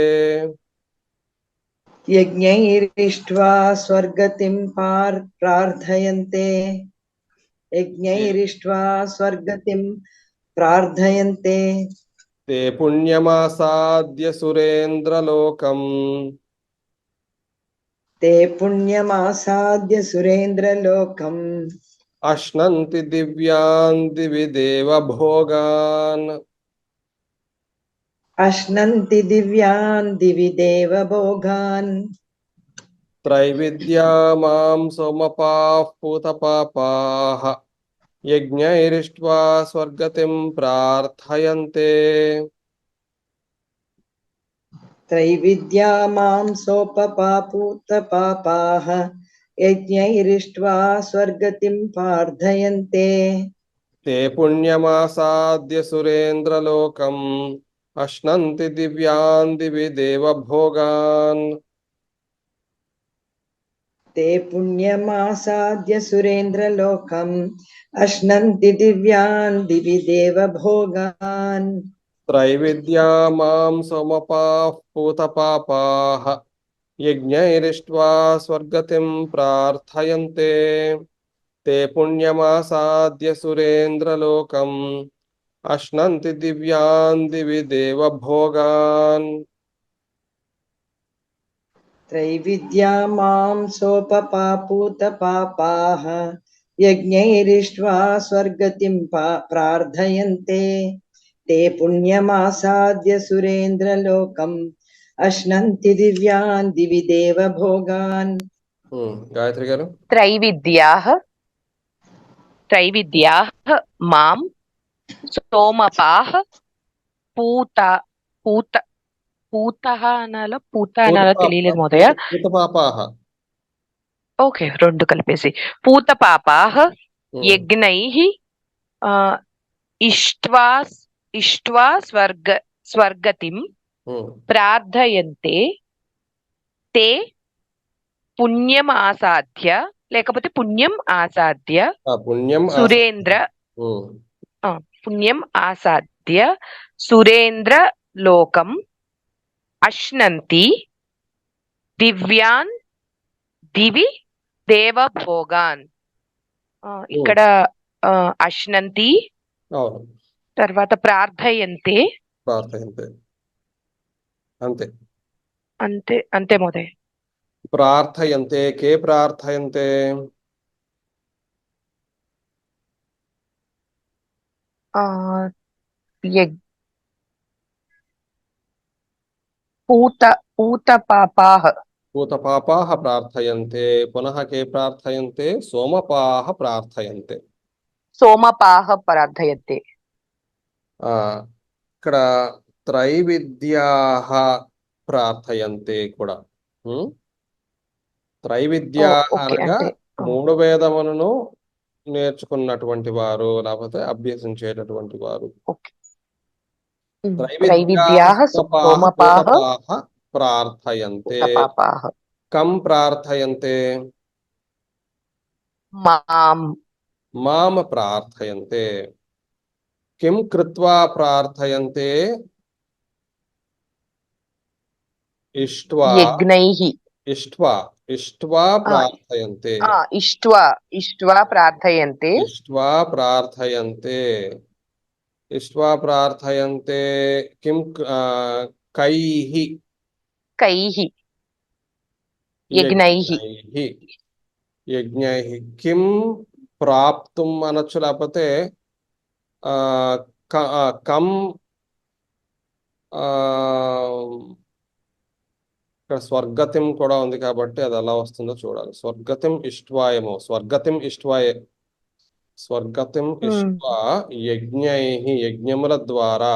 యజ్ఞైరిష్ట్వా స్వర్గతిం ప్రార్థయంతే. యజ్ఞైరిష్ట్వా స్వర్గతిం ప్రార్థయంతే. తే పుణ్యమాసాద్య సురేంద్రలోకం. తే పుణ్యమాసాద్య సురేంద్రలోకం. అశ్నంతి దివ్యాన్ దివి దేవభోగాన్. అశ్నంతి దివ్యాన్ దివి దేవభోగాన్. త్రైవిద్యా మాం సోమపాః పూతపాపాః. యజ్ఞైరిష్ట్వా స్వర్గతిం ప్రార్థయంతే. త్రైవిద్యా మాం సోపపా పూతపాపాః. యజ్ఞైరిష్ట్వా స్వర్గతిం ప్రార్థయంతే. తే పుణ్యమాసాద్య సురేంద్రలోకం. అశ్నంతి దివ్యాన్ దివి దేవభోగాన్. తే పుణ్యమాసాద్య సురేంద్రలోకం. అశ్నంతి దివ్యాన్ దివి దేవభోగాన్. త్రైవిద్యా మాం సోమపాః పూతపాపాః. యజ్ఞైరిష్ట్వా స్వర్గతిం ప్రార్థయంతే. తే పుణ్యమాసాద్య సురేంద్రలోకం. అశ్నంతి దివ్యాన్ దివి దేవభోగాన్. త్రైవిద్యా మాం సోపపా పూతపాపాః. యజ్ఞైరిష్ట్వా స్వర్గతిం ప్రార్థయంతే. తే పుణ్యమాసాద్య సురేంద్రలోకం. అశ్నంతి దివ్యాన్ దివి దేవభోగాన్. గాయత్రి గారు. త్రైవిద్యాః त्रैविद्याः मां सोमपाः పూత పూత పూతః అనాలో పూత అనాలో తెలియలేదు మహోదయ. పూతపాపాహ. ఓకే, రెండు కలిపేసి. పూతపాపాः యజ్ఞైః ఇష్ట్వా ఇష్ట్వా స్వర్గతిం ప్రార్థయంతే తే పుణ్యం ఆసాద్య, లేకపోతే పుణ్యం ఆసాద్య పుణ్యం సురేంద్ర పుణ్యం ఆసాద్య సురేంద్ర లోకం అశ్నంతి దివ్యాన్ దివి దేవభోగాన్. ఇక్కడ అశ్నంతి అవును, తర్వాత ప్రార్థయంతే. ప్రార్థయంతే అంతే అంతే అంతే మోదయ్. ప్రార్థయంతే కే ప్రార్థయంతే? పూతపాపాః. పూతపాపాః ప్రార్థయంతే. పునః కే ప్రార్థయంతే? సోమపాః ప్రార్థయంతే. సోమపాః ప్రార్థయంతే. ఇక్కడ త్రైవిద్యాః ప్రార్థయంతే కూడా. త్రైవిద్యాః అనగా మూడు వేదములను నేర్చుకున్నటువంటి వారు, లేకపోతే అభ్యసించేటటువంటి వారు. త్రైవిద్యాః సోమపాః ప్రార్థయంతే. పూతపాపాః. కం ప్రార్థయంతే? మాం మాం ప్రార్థయంతే. కిం కృత్వా ప్రార్థయంతే? ఇష్ట్వా యజ్ఞైః ఇష్ట్వా ఇష్ట్వా ప్రార్థయంతే. ఇష్ట్వా ప్రార్థయంతే. ఇష్ట్వా ప్రార్థయంతే. ఇష్ట్వా ప్రార్థయంతే. కిం కైః కైః యజ్ఞైః. యజ్ఞైః. కిం ప్రాప్తుం అనొచ్చు, లేకపోతే కం ఇక్కడ స్వర్గతిం కూడా ఉంది కాబట్టి అది ఎలా వస్తుందో చూడాలి. స్వర్గతిం ఇష్ట్వాయేమో. స్వర్గతిం ఇష్ట్వాయే. స్వర్గతిం ఇష్ట్వా యజ్ఞైః, యజ్ఞముల ద్వారా.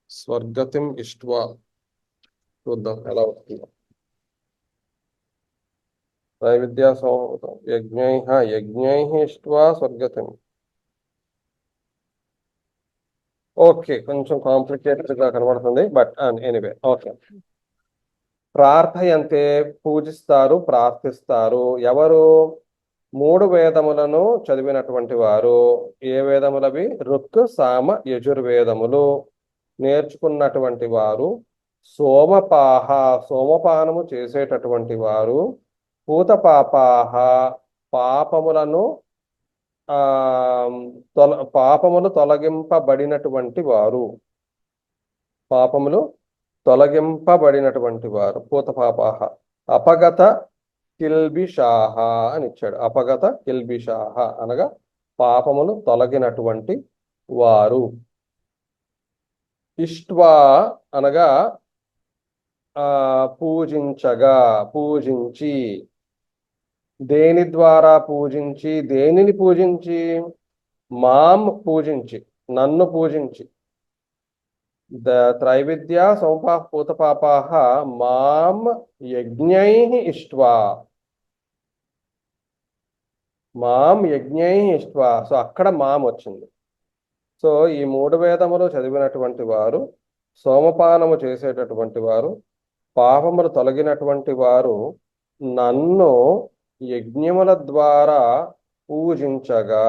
స్వర్గతిం ఇష్ట్వా చూద్దాం ఎలా వస్తుందో. త్రైవిద్యా యజ్ఞైః ఇష్ట్వా స్వర్గతిం. ఓకే, కొంచెం కాంప్లికేటెడ్ గా కనబడుతుంది, బట్ ఎనీవే ఓకే. ప్రార్థయంతే పూజిస్తారు, ప్రార్థిస్తారు. ఎవరు? మూడు వేదములను చదివినటువంటి వారు. ఏ వేదములవి? ఋక్ సామ యజుర్వేదములు నేర్చుకున్నటువంటి వారు. సోమపాహ సోమపానము చేసేటటువంటి వారు. పూతపాపాహ పాపములను పాపములు తొలగింపబడినటువంటి వారు. పాపములు తొలగింపబడినటువంటి వారు. పూతపాపాహ. అపగత కిల్బిషాహ అని ఇచ్చాడు. అపగత కిల్బిషాహ అనగా పాపములు తొలగినటువంటి వారు. ఇష్ట్వా అనగా పూజించగా, పూజించి. దేని ద్వారా పూజించి? దేనిని పూజించి? మాం పూజించి, నన్ను పూజించి. త్రైవిద్యా సోమపాః పూతపాపాః మాం యజ్ఞైః ఇష్ట్వా. మాం యజ్ఞైః ఇష్ట్వా. సో అక్కడ మాం వచ్చింది. సో ఈ మూడు వేదములు చదివినటువంటి వారు, సోమపానము చేసేటటువంటి వారు, పాపములు తొలగినటువంటి వారు నన్ను యజ్ఞముల ద్వారా పూజించగా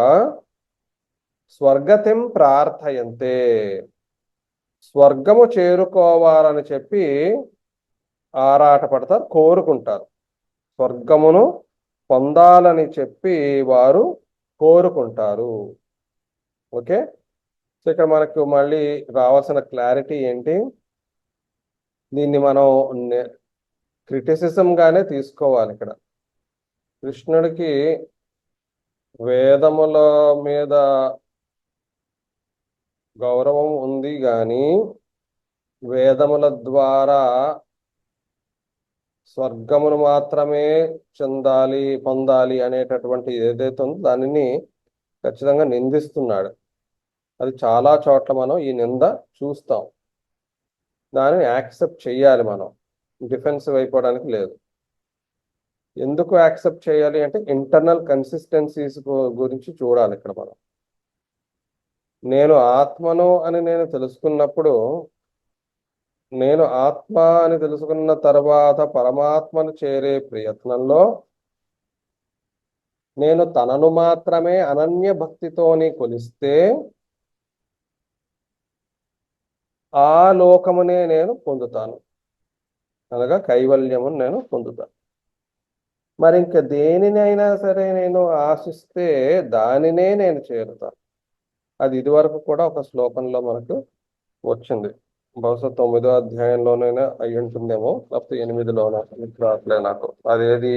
స్వర్గతిం ప్రార్థయంతే. స్వర్గము చేరుకోవాలని చెప్పి ఆరాటపడతారు, కోరుకుంటారు. స్వర్గమును పొందాలని చెప్పి వారు కోరుకుంటారు. ఓకే, సో ఇక్కడ మనకు మళ్ళీ రావాల్సిన క్లారిటీ ఏంటి? దీన్ని మనం క్రిటిసిజం గానే తీసుకోవాలి. ఇక్కడ కృష్ణుడికి వేదముల మీద గౌరవం ఉంది, కానీ వేదముల ద్వారా స్వర్గమును మాత్రమే పొందాలి అనేటటువంటి ఏదైతే ఉందో దానిని ఖచ్చితంగా నిందిస్తున్నాడు. అది చాలా చోట్ల మనం ఈ నింద చూస్తాం. దానిని యాక్సెప్ట్ చేయాలి మనం, డిఫెన్సివ్ అయిపోవడానికి లేదు. ఎందుకు యాక్సెప్ట్ చేయాలి అంటే ఇంటర్నల్ కన్సిస్టెన్సీస్ గురించి చూడాలి ఇక్కడ మనం. నేను ఆత్మను అని నేను తెలుసుకున్నప్పుడు, నేను ఆత్మ అని తెలుసుకున్న తర్వాత పరమాత్మను చేరే ప్రయత్నంలో నేను తనను మాత్రమే అనన్య భక్తితోని కొలిస్తే ఆ లోకమునే నేను పొందుతాను, అనగా కైవల్యమును నేను పొందుతాను. మరి ఇంక దేనినైనా సరే నేను ఆశిస్తే దానినే నేను చేరుతాను. అది ఇదివరకు కూడా ఒక శ్లోకంలో మనకు వచ్చింది. బహుశా 9వ అధ్యాయంలోనైనా అయి ఉంటుందేమో, లేకపోతే 8లోనో, ఇప్పుడు రావట్లే నాకు. అదేది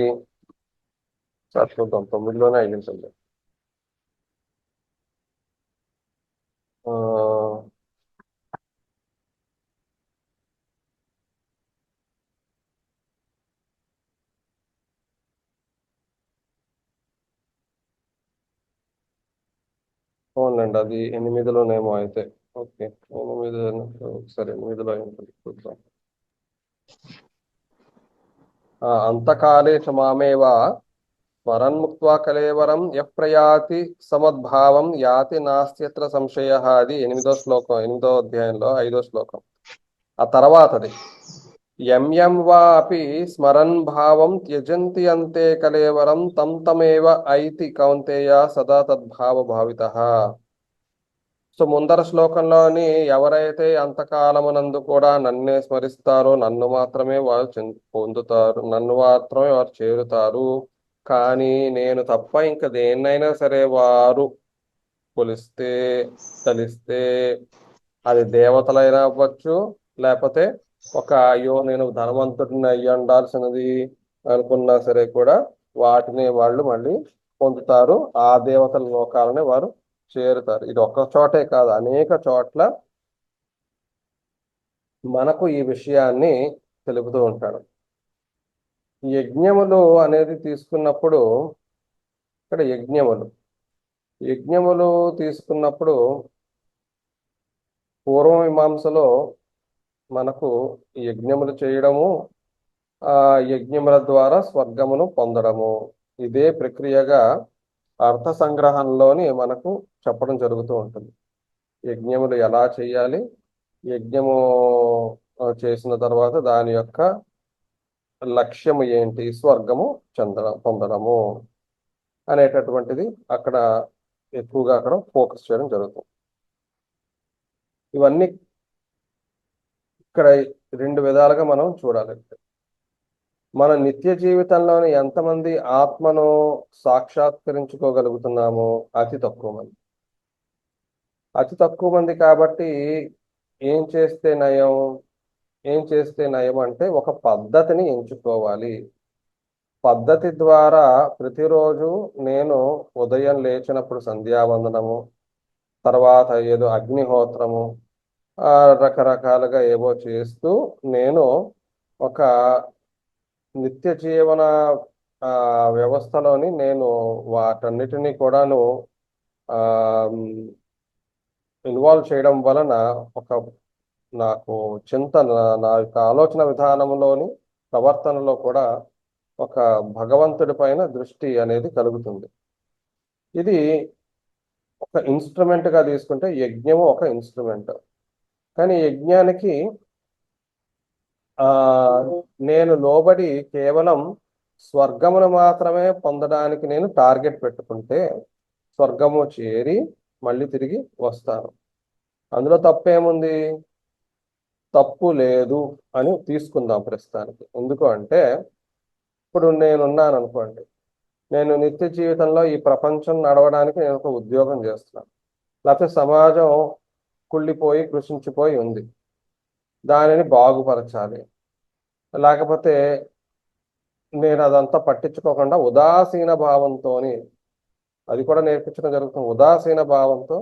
చూద్దాం, 9లోనే అయి ఉంటుంది. ఆ, అవునండి, అది 8లోనేమో అయితే. ఓకే, 8 సరే, 8లో అయి ఉంటుంది, చూద్దాం. అంతకాలే చ మామేవ స్మరన్ముక్త్వా కలేవరం యః ప్రయాతి సమద్భావం యాతి నాస్త్యత్ర సంశయః. అది 8వ శ్లోకం, 8వ అధ్యాయంలో 5వ శ్లోకం. ఆ తర్వాతది యం వా అపి స్మరన్ భావం త్యజంతి అంతే కలేవరం తం తమేవ ఐతి కౌంతేయ సదా తద్భావ భావితః. సో ముందర శ్లోకంలోని ఎవరైతే అంతకాలమునందు కూడా నన్నే స్మరిస్తారో నన్ను మాత్రమే వారు పొందుతారు, నన్ను మాత్రమే వారు చేరుతారు. కానీ నేను తప్ప ఇంకా దేన్నైనా సరే వారు కొలిస్తే, తలిస్తే, అది దేవతలైనా అవ్వచ్చు, లేకపోతే ఒక అయ్యో నేను ధనవంతుడిని అయ్యి ఉండాల్సినది అనుకున్నా సరే కూడా వాటిని వాళ్ళు మళ్ళీ పొందుతారు. ఆ దేవతల లోకాలని వారు చేరుతారు. ఇది ఒక్క చోటే కాదు, అనేక చోట్ల మనకు ఈ విషయాన్ని తెలుపుతూ ఉంటాడు. యజ్ఞములు అనేది తీసుకున్నప్పుడు, ఇక్కడ యజ్ఞములు తీసుకున్నప్పుడు పూర్వమీమాంసలో మనకు యజ్ఞములు చేయడము, ఆ యజ్ఞముల ద్వారా స్వర్గమును పొందడము, ఇదే ప్రక్రియగా అర్థ సంగ్రహంలోని మనకు చెప్పడం జరుగుతూ ఉంటుంది. యజ్ఞములు ఎలా చేయాలి, యజ్ఞము చేసిన తర్వాత దాని యొక్క లక్ష్యము ఏంటి, స్వర్గము పొందడము అనేటటువంటిది అక్కడ ఎక్కువగా అక్కడ ఫోకస్ చేయడం జరుగుతుంది. ఇవన్నీ ఇక్కడ 2 విధాలుగా మనం చూడాలి. మన నిత్య జీవితంలోని ఎంతమంది ఆత్మను సాక్షాత్కరించుకోగలుగుతున్నామో అతి తక్కువ మంది. అతి తక్కువ మంది కాబట్టి ఏం చేస్తే నయం అంటే ఒక పద్ధతిని ఎంచుకోవాలి. పద్ధతి ద్వారా ప్రతిరోజు నేను ఉదయం లేచినప్పుడు సంధ్యావందనము, తర్వాత ఏదో అగ్నిహోత్రము, రకరకాలుగా ఏవో చేస్తూ నేను ఒక నిత్య జీవన వ్యవస్థలోని నేను వాటన్నిటినీ కూడాను ఇన్వాల్వ్ చేయడం వలన ఒక నాకు చింతన, నా యొక్క ఆలోచన విధానంలోని ప్రవర్తనలో కూడా ఒక భగవంతుడి పైన దృష్టి అనేది కలుగుతుంది. ఇది ఒక ఇన్స్ట్రుమెంట్గా తీసుకుంటే యజ్ఞము ఒక ఇన్స్ట్రుమెంట్. కానీ యజ్ఞానికి నేను లోబడి కేవలం స్వర్గమును మాత్రమే పొందడానికి నేను టార్గెట్ పెట్టుకుంటే స్వర్గము చేరి మళ్ళీ తిరిగి వస్తాను. అందులో తప్పేముంది? తప్పు లేదు అని తీసుకుందాం ప్రస్తుతానికి. ఎందుకు అంటే ఇప్పుడు నేనున్నాను అనుకోండి, నేను నిత్య జీవితంలో ఈ ప్రపంచం నడవడానికి నేను ఒక ఉద్యోగం చేస్తున్నాను, లేకపోతే సమాజం కుళ్ళిపోయి కృషించిపోయి ఉంది, దానిని బాగుపరచాలి. లేకపోతే నేను అదంతా పట్టించుకోకుండా ఉదాసీన భావంతో, అది కూడా నేర్పించడం జరుగుతుంది, ఉదాసీన భావంతో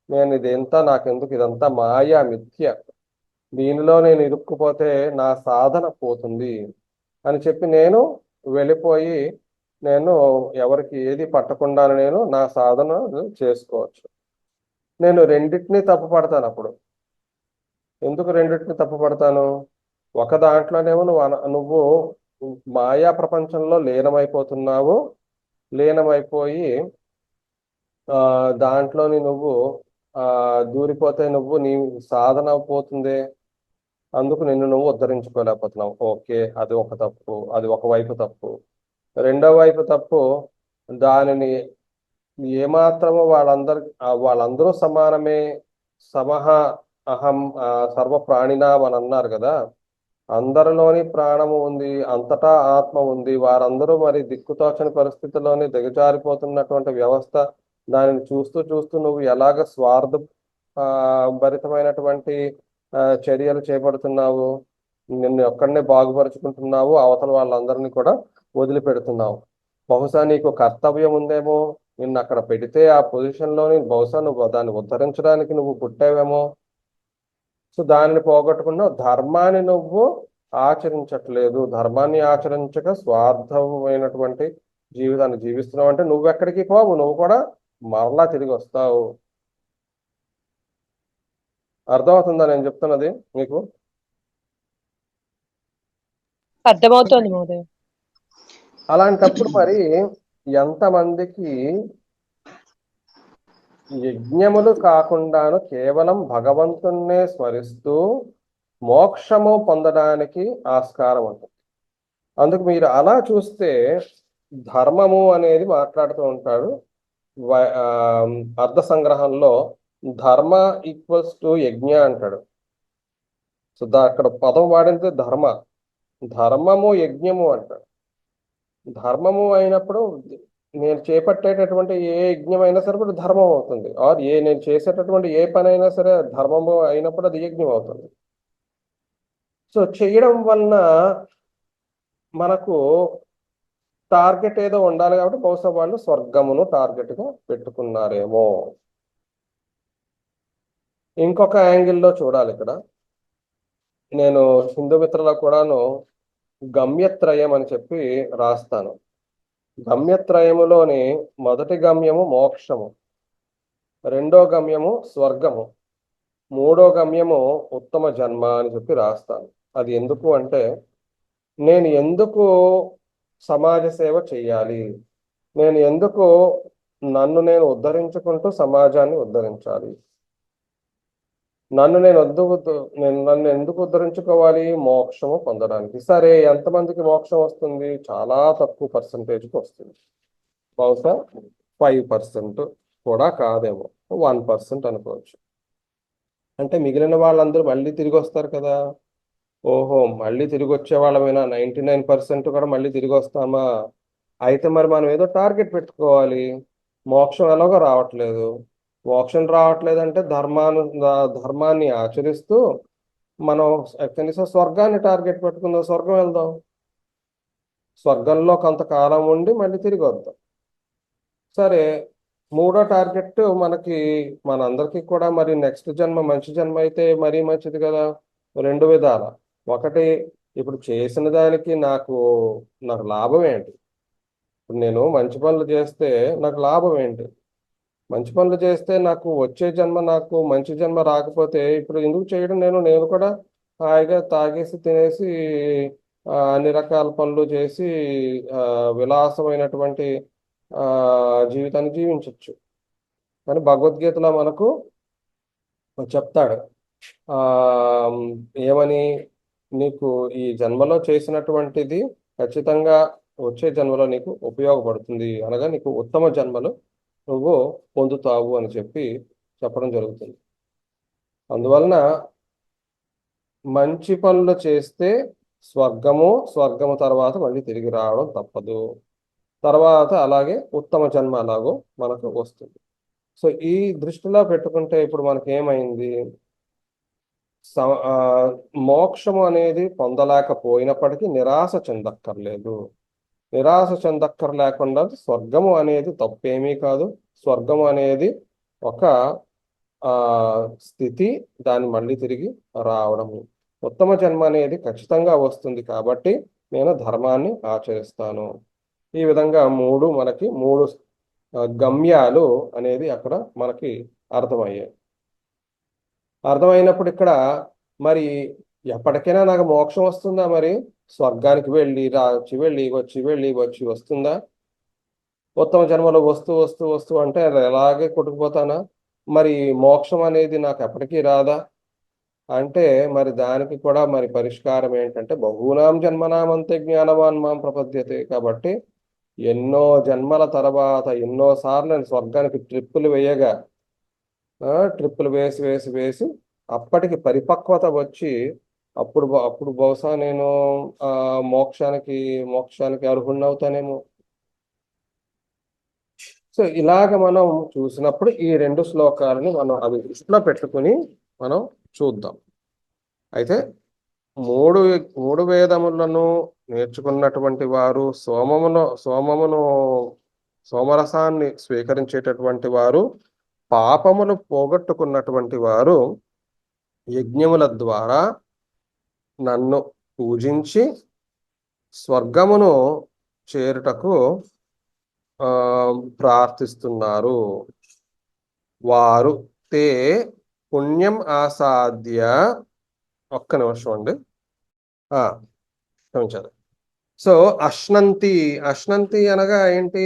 నేను ఇదంతా నాకెందుకు, ఇదంతా మాయా మిథ్య, దీనిలో నేను ఇరుక్కుపోతే నా సాధన పోతుంది అని చెప్పి నేను వెళ్ళిపోయి నేను ఎవరికి ఏది పట్టకుండా నేను నా సాధన చేసుకోవచ్చు. నేను రెండింటినీ తప్పుపడతాను. అప్పుడు ఎందుకు రెండింటిని తప్పుపడతాను? ఒక దాంట్లోనేమో నువ్వు మాయా ప్రపంచంలో లీనమైపోతున్నావు. లీనమైపోయి దాంట్లోని నువ్వు దూరిపోతే నువ్వు నీ సాధన పోతుంది. అందుకు నిన్ను నువ్వు ఉద్ధరించుకోలేకపోతున్నావు. ఓకే, అది ఒక తప్పు, అది ఒకవైపు తప్పు. రెండో వైపు తప్పు, దానిని ఏమాత్రము వాళ్ళందరూ సమానమే, సమహ అహం సర్వ ప్రాణినాం అని అన్నారు కదా. అందరిలోని ప్రాణము ఉంది, అంతటా ఆత్మ ఉంది. వారందరూ మరి దిక్కుతోచని పరిస్థితుల్లోని దిగజారిపోతున్నటువంటి వ్యవస్థ, దానిని చూస్తూ చూస్తూ నువ్వు ఎలాగ స్వార్థ భరితమైనటువంటి చర్యలు చేపడుతున్నావు. నిన్ను ఒక్కడనే బాగుపరుచుకుంటున్నావు, అవతల వాళ్ళందరినీ కూడా వదిలిపెడుతున్నావు. బహుశా నీకు కర్తవ్యం ఉందేమో, నిన్ను అక్కడ పెడితే ఆ పొజిషన్లోని బహుశా నువ్వు దాన్ని ఉద్ధరించడానికి నువ్వు పుట్టావేమో. సో దానిని పోగొట్టుకున్నావు. ధర్మాన్ని నువ్వు ఆచరించట్లేదు. ధర్మాన్ని ఆచరించక స్వార్థమైనటువంటి జీవితాన్ని జీవిస్తున్నావు. అంటే నువ్వెక్కడికి పోవు, నువ్వు కూడా మరలా తిరిగి వస్తావు. అర్థమవుతుందా నేను చెప్తున్నది మీకు? అర్థమవుతోంది మహోదయ. అలాంటప్పుడు మరి ఎంతమందికి యజ్ఞములు కాకుండాను కేవలం భగవంతుణ్ణే స్మరిస్తూ మోక్షము పొందడానికి ఆస్కారం ఉంటుంది. అందుకు మీరు అలా చూస్తే ధర్మము అనేది మాట్లాడుతూ ఉంటాడు అర్థ సంగ్రహంలో. ధర్మ ఈక్వల్స్ టు యజ్ఞ అంటాడు. సో అక్కడ పదం వాడింది ధర్మ. ధర్మము యజ్ఞము అంటాడు. ధర్మము అయినప్పుడు నేను చేపట్టేటటువంటి ఏ యజ్ఞం అయినా సరే ఇప్పుడు ధర్మం అవుతుంది. ఆర్ నేను చేసేటటువంటి ఏ పని అయినా సరే ధర్మము అయినప్పుడు అది యజ్ఞం అవుతుంది. సో చేయడం వలన మనకు టార్గెట్ ఏదో ఉండాలి కాబట్టి బహుశా వాళ్ళు స్వర్గమును టార్గెట్గా పెట్టుకున్నారేమో. ఇంకొక యాంగిల్లో చూడాలి ఇక్కడ. నేను హిందూ మిత్రులకు కూడాను గమ్యత్రయం అని చెప్పి రాస్తాను. గమ్యత్రయములోని మొదటి గమ్యము మోక్షము, రెండో గమ్యము స్వర్గము, మూడో గమ్యము ఉత్తమ జన్మ అని చెప్పి రాస్తాను. అది ఎందుకు అంటే, నేను ఎందుకు సమాజ సేవ చెయ్యాలి, నేను ఎందుకు నన్ను నేను ఉద్ధరించుకుంటూ సమాజాన్ని ఉద్ధరించాలి, నన్ను ఎందుకు ఉద్ధరించుకోవాలి? మోక్షము పొందడానికి. సరే, ఎంతమందికి మోక్షం వస్తుంది? చాలా తక్కువ పర్సంటేజ్కి వస్తుంది. బహుశా 5% కూడా కాదేమో, 1% అనుకోవచ్చు. అంటే మిగిలిన వాళ్ళందరూ మళ్ళీ తిరిగి వస్తారు కదా. ఓహో, మళ్ళీ తిరిగి వచ్చే వాళ్ళమైనా 99% కూడా మళ్ళీ తిరిగి వస్తామా? అయితే మరి మనం ఏదో టార్గెట్ పెట్టుకోవాలి. మోక్షం ఎలాగో రావట్లేదు. మోక్షం రావట్లేదంటే ధర్మాన్ని ఆచరిస్తూ మనం కనీసం స్వర్గాన్ని టార్గెట్ పెట్టుకుందాం. స్వర్గం వెళ్దాం, స్వర్గంలో కొంతకాలం ఉండి మళ్ళీ తిరిగి వద్దాం. సరే, మూడో టార్గెట్ మనందరికీ కూడా మరి నెక్స్ట్ జన్మ మంచి జన్మ అయితే మరీ మంచిది కదా. 2 విధాల. ఒకటి, ఇప్పుడు చేసిన దానికి నాకు లాభం ఏంటి? ఇప్పుడు నేను మంచి పనులు చేస్తే నాకు లాభం ఏంటి? మంచి పనులు చేస్తే నాకు వచ్చే జన్మ నాకు మంచి జన్మ రాకపోతే ఇప్పుడు ఎందుకు చేయడం? నేను కూడా హాయిగా తాగేసి తినేసి అన్ని రకాల పనులు చేసి విలాసమైనటువంటి జీవితాన్ని జీవించవచ్చు. కానీ భగవద్గీతలో మనకు చెప్తాడు ఏమని, నీకు ఈ జన్మలో చేసినటువంటిది ఖచ్చితంగా వచ్చే జన్మలో నీకు ఉపయోగపడుతుంది, అనగా నీకు ఉత్తమ జన్మలు నువ్వు పొందుతావు అని చెప్పడం జరుగుతుంది. అందువలన మంచి పనులు చేస్తే స్వర్గము తర్వాత మళ్ళీ తిరిగి రావడం తప్పదు. తర్వాత అలాగే ఉత్తమ జన్మ అలాగో మనకు వస్తుంది. సో ఈ దృష్టిలో పెట్టుకుంటే ఇప్పుడు మనకి ఏమైంది? మోక్షము అనేది పొందలేకపోయినప్పటికీ నిరాశ చెందక్కర్లేదు. నిరాశ చెందక్కర్లేకుండా స్వర్గము అనేది తప్పేమీ కాదు. స్వర్గము అనేది ఒక స్థితి, దాన్ని మళ్ళీ తిరిగి రావడము. ఉత్తమ జన్మ అనేది ఖచ్చితంగా వస్తుంది కాబట్టి నేను ధర్మాన్ని ఆచరిస్తాను. ఈ విధంగా మనకి మూడు గమ్యాలు అనేది అక్కడ మనకి అర్థమయ్యాయి. అర్థమైనప్పుడు ఇక్కడ మరి ఎప్పటికైనా నాకు మోక్షం వస్తుందా? మరి స్వర్గానికి వెళ్ళి వచ్చి వస్తుందా? ఉత్తమ జన్మలో వస్తూ అంటే అది ఎలాగే కొట్టుకుపోతానా? మరి మోక్షం అనేది నాకు ఎప్పటికీ రాదా అంటే మరి దానికి కూడా మరి పరిష్కారం ఏంటంటే బహూనాం జన్మనామంతే జ్ఞానవాన్ మాం ప్రపద్యతే. కాబట్టి ఎన్నో జన్మల తర్వాత ఎన్నో సార్లు నేను స్వర్గానికి ట్రిప్పులు వేయగా ట్రిప్పులు వేసి అప్పటికి పరిపక్వత వచ్చి అప్పుడు బహుశా నేను మోక్షానికి అర్హుణ్ణవుతానేమో. సో ఇలాగ మనం చూసినప్పుడు ఈ రెండు శ్లోకాలని మనం అవి దృష్టిలో పెట్టుకుని మనం చూద్దాం. అయితే మూడు వేదములను నేర్చుకున్నటువంటి వారు సోమరసాన్ని స్వీకరించేటటువంటి వారు, పాపములు పోగొట్టుకున్నటువంటి వారు యజ్ఞముల ద్వారా నన్ను పూజించి స్వర్గమును చేరుటకు ప్రార్థిస్తున్నారు. వారు తే పుణ్యం ఆసాద్య, ఒక్క నిమిషం అండి, క్షమించాలి. సో అశ్నంతి అనగా ఏంటి?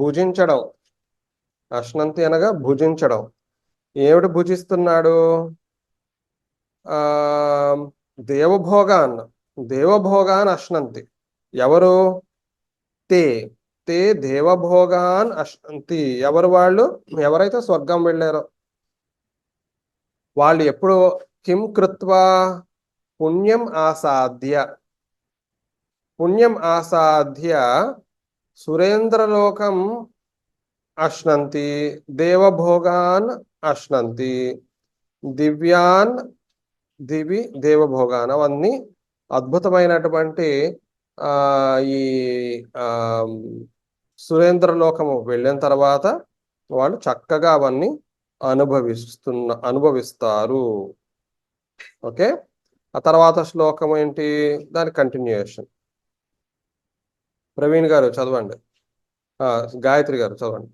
భుజించడం. అశ్నంతి అనగా భుజించడం. ఏమిటి భుజిస్తున్నాడు? దేవభోగాన్ అశ్నంతి. ఎవరు? తే దేవభోగాన్ అశ్నంతి. ఎవరైతే స్వర్గం వెళ్ళారో వాళ్ళు ఎప్పుడు కిం కృత్వా పుణ్యం ఆసాద్య సురేంద్రలోకం అశ్నంతి, దేవభోగాన్ అశ్నంతి, దివి దేవభోగాన్. అవన్నీ అద్భుతమైనటువంటి ఈ సురేంద్రలోకము వెళ్ళిన తర్వాత వాళ్ళు చక్కగా అవన్నీ అనుభవిస్తారు. ఓకే, ఆ తర్వాత శ్లోకం ఏంటి? దాని కంటిన్యూయేషన్. ప్రవీణ్ గారు చదవండి, గాయత్రి గారు చదవండి.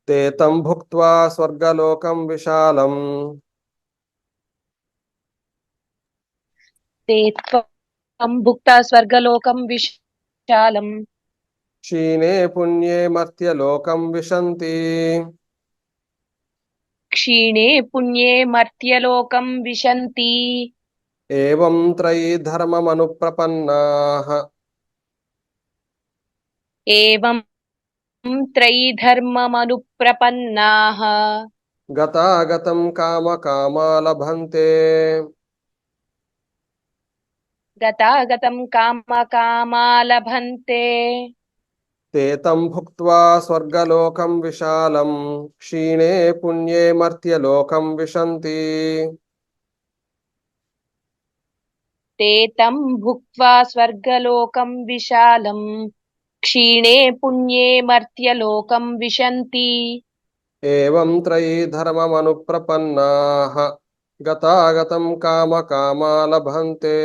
తేతం భుక్త్వా స్వర్గలోకం విశాలం భుక్తా స్వర్గలోకం విశాలం క్షీణే పుణ్యే మర్త్యలోకం విశంతి ఏవం త్రయీ ధర్మమనుప్రపన్నాః గతాగతం కామకామా లభంతే తేతం భుక్త్వా స్వర్గలోకం విశాలం క్షీణే పుణ్యే మర్త్యలోకం విశంతి ఏవం త్రయీ ధర్మమనుప్రపన్నాః గతాగతం కామకామా లభంతే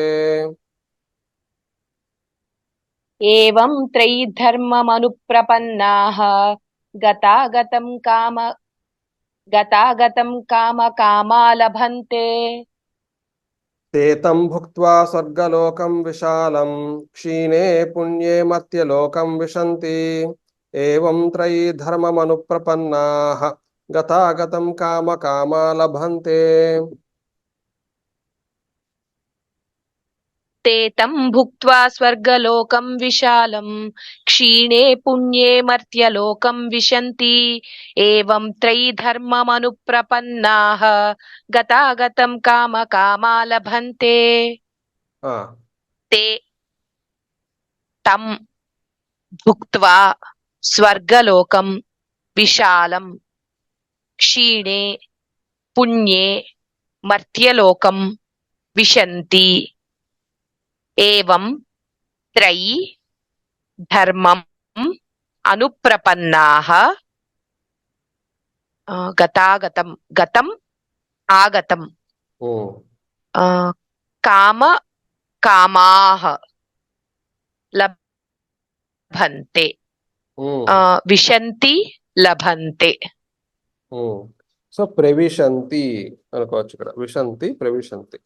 తేతం భుక్త్వా స్వర్గలోకం విశాలం క్షీణే పుణ్యే మర్త్యలోకం విశంతి ఏవం త్రయీ ధర్మమనుప్రపన్నాః గతాగతం కామకామా లభంతే. తేతం భుక్త్వా స్వర్గలోకం విశాలం క్షీణే పుణ్యే మర్త్యలోకం విశంతి ఏవం త్రయీ ధర్మమనుప్రపన్నాః గతాగతం కామకామా లభంతే. తే తం భుక్త్వా స్వర్గలోకం విశాలం క్షీణే పుణ్యే మర్త్యలోకం విశంతి ఏవం త్రయీ ధర్మం అనుప్రపన్నాః గతాగతం గతం ఆగతం కామాః లభంతే. ఉమ్, విశంతి లభంతే. ఉమ్. సో ప్రవిశంతి అనుకోవచ్చు ఇక్కడ. విశంతి ప్రవిశంతి.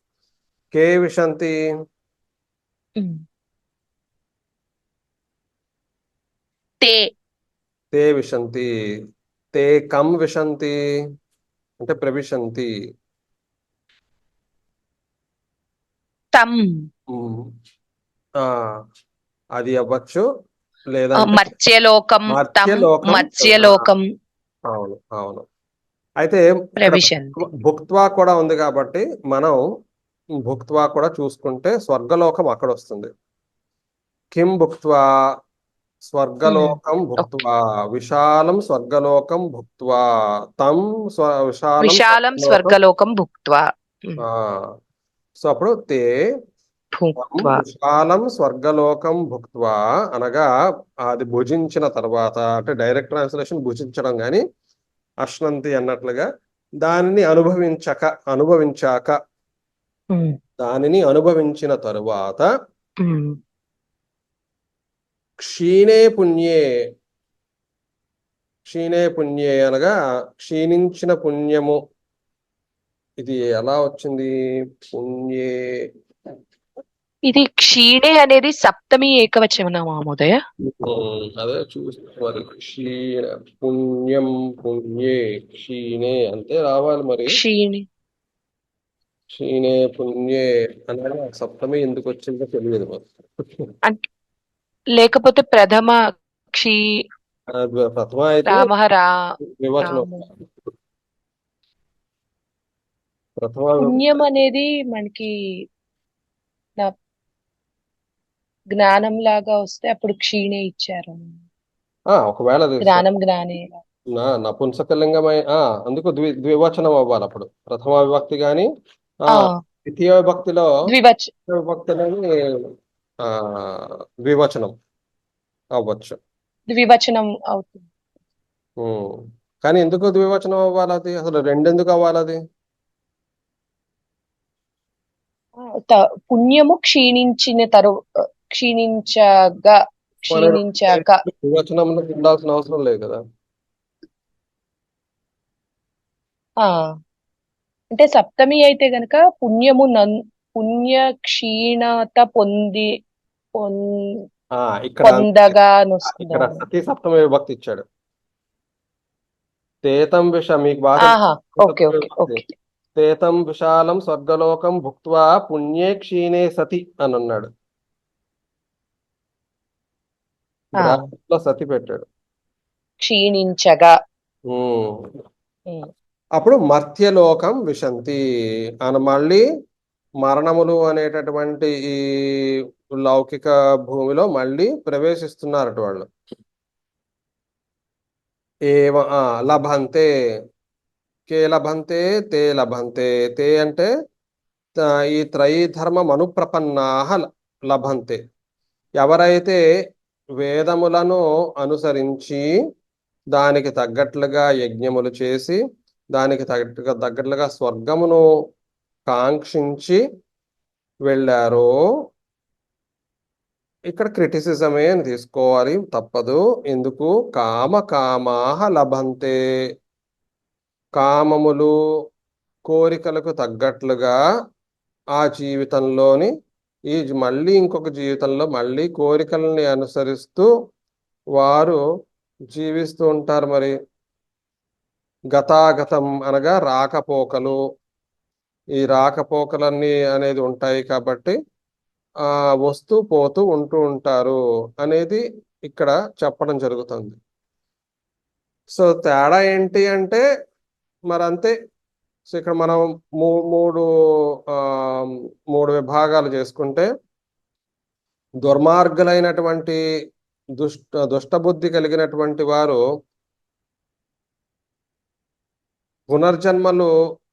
కే విశంతి? తే తే విశంతి. తే కం విశంతి అంటే ప్రవిశంతి. తం ఉమ్. ఆ అది అవ్వచ్చు, లేదంటే మత్స్యలోకం తం మత్స్యలోకం. మత్స్యలోకం అవును అవును. అయితే ఇక్కడ ప్రవిశంతి. భుక్త్వా కూడా ఉంది కాబట్టి మనం భుక్త్వా కూడా చూసుకుంటే స్వర్గలోకం అక్కడ వస్తుంది. కిం భుక్త్వా? స్వర్గలోకం భుక్త్వా. విశాలం స్వర్గలోకం భుక్త్వా. తం విశాలం విశాలం స్వర్గలోకం. స్వర్గలోకం భుక్త్వా ఆ సో అప్పుడు తే భుక్త్వా. విశాలం స్వర్గలోకం భుక్త్వా అనగా అది భుజించిన తర్వాత, అంటే డైరెక్ట్ ట్రాన్స్లేషన్ భుజించడం గాని, అశ్నంతి అన్నట్లుగా దానిని అనుభవించాక దానిని అనుభవించిన తరువాత క్షీణే పుణ్యే. క్షీణే పుణ్యే అనగా క్షీణించిన పుణ్యము. ఇది ఎలా వచ్చింది? పుణ్యే. ఇది క్షీణే అనేది సప్తమి ఏకవచన మహోదయ. అదే చూసుకోవాలి. క్షీణ పుణ్యం పుణ్యే క్షీణే అంతే రావాలి మరి. క్షీణే పుణ్యే అనగా సప్తమి ఎందుకు వచ్చిందో తెలియదు మరి. లేకపోతే ప్రథమ ప్రథమ అయితే వివచనం. ప్రథమ పుణ్యం అనేది మనకి జ్ఞానం లాగా వస్తే అప్పుడు క్షీణే ఇచ్చారు. ఒకవేళ జ్ఞానే నపుంసకలింగమై అందుకు ద్వివచనం అవ్వాలి అప్పుడు. ప్రథమ విభక్తి గాని ద్వితీయ విభక్తిలో విభక్తిలోని ద్వివచనం అవ్వచ్చు. ద్వివచనం అవుతుంది. కానీ ఎందుకు ద్వివచనం అవ్వాలి? అది అసలు రెండెందుకు అవ్వాలి? అది పుణ్యము క్షీణించాక ద్వివచనంలో ఉండాల్సిన అవసరం లేదు కదా. అంటే సప్తమి అయితే గనక పుణ్యము పుణ్య క్షీణత పొందగా ఇక్కడ సతీ సప్తమి విభక్తి ఇచ్చాడు. తేతం మీకు బాగా తేతం విశాలం స్వర్గలోకం భుక్త్వా పుణ్యే క్షీణే సతి అని అన్నాడు. సతి పెట్టాడు క్షీణించగా. అప్పుడు మర్త్యలోకం విశంతి అని మళ్ళీ మరణములు అనేటటువంటి ఈ లౌకిక భూమిలో మళ్ళీ ప్రవేశిస్తున్నారట వాళ్ళు. లభంతే. కే లభంతే? తే లభంతే. తే అంటే ఈ త్రైధర్మం అనుప్రపన్నాహ లభంతే. ఎవరైతే వేదములను అనుసరించి దానికి తగ్గట్లుగా యజ్ఞములు చేసి దానికి తగ్గట్లుగా స్వర్గమును కాంక్షించి వెళ్ళారో, ఇక్కడ క్రిటిసిజమే అని తీసుకోవాలి, తప్పదు. ఎందుకు? కామాహ లభంతే. కామములు కోరికలకు తగ్గట్లుగా ఆ జీవితంలోని మళ్ళీ ఇంకొక జీవితంలో మళ్ళీ కోరికల్ని అనుసరిస్తూ వారు జీవిస్తూ ఉంటారు. మరి గతాగతం అనగా రాకపోకలు. ఈ రాకపోకలన్నీ అనేది ఉంటాయి కాబట్టి వస్తూ పోతూ ఉంటూ ఉంటారు అనేది ఇక్కడ చెప్పడం జరుగుతుంది. సో తేడా ఏంటి అంటే మరి అంతే. సో ఇక్కడ మనం మూడు విభాగాలు చేసుకుంటే, దుర్మార్గులైనటువంటి దుష్టబుద్ధి కలిగినటువంటి వారు పునర్జన్మలు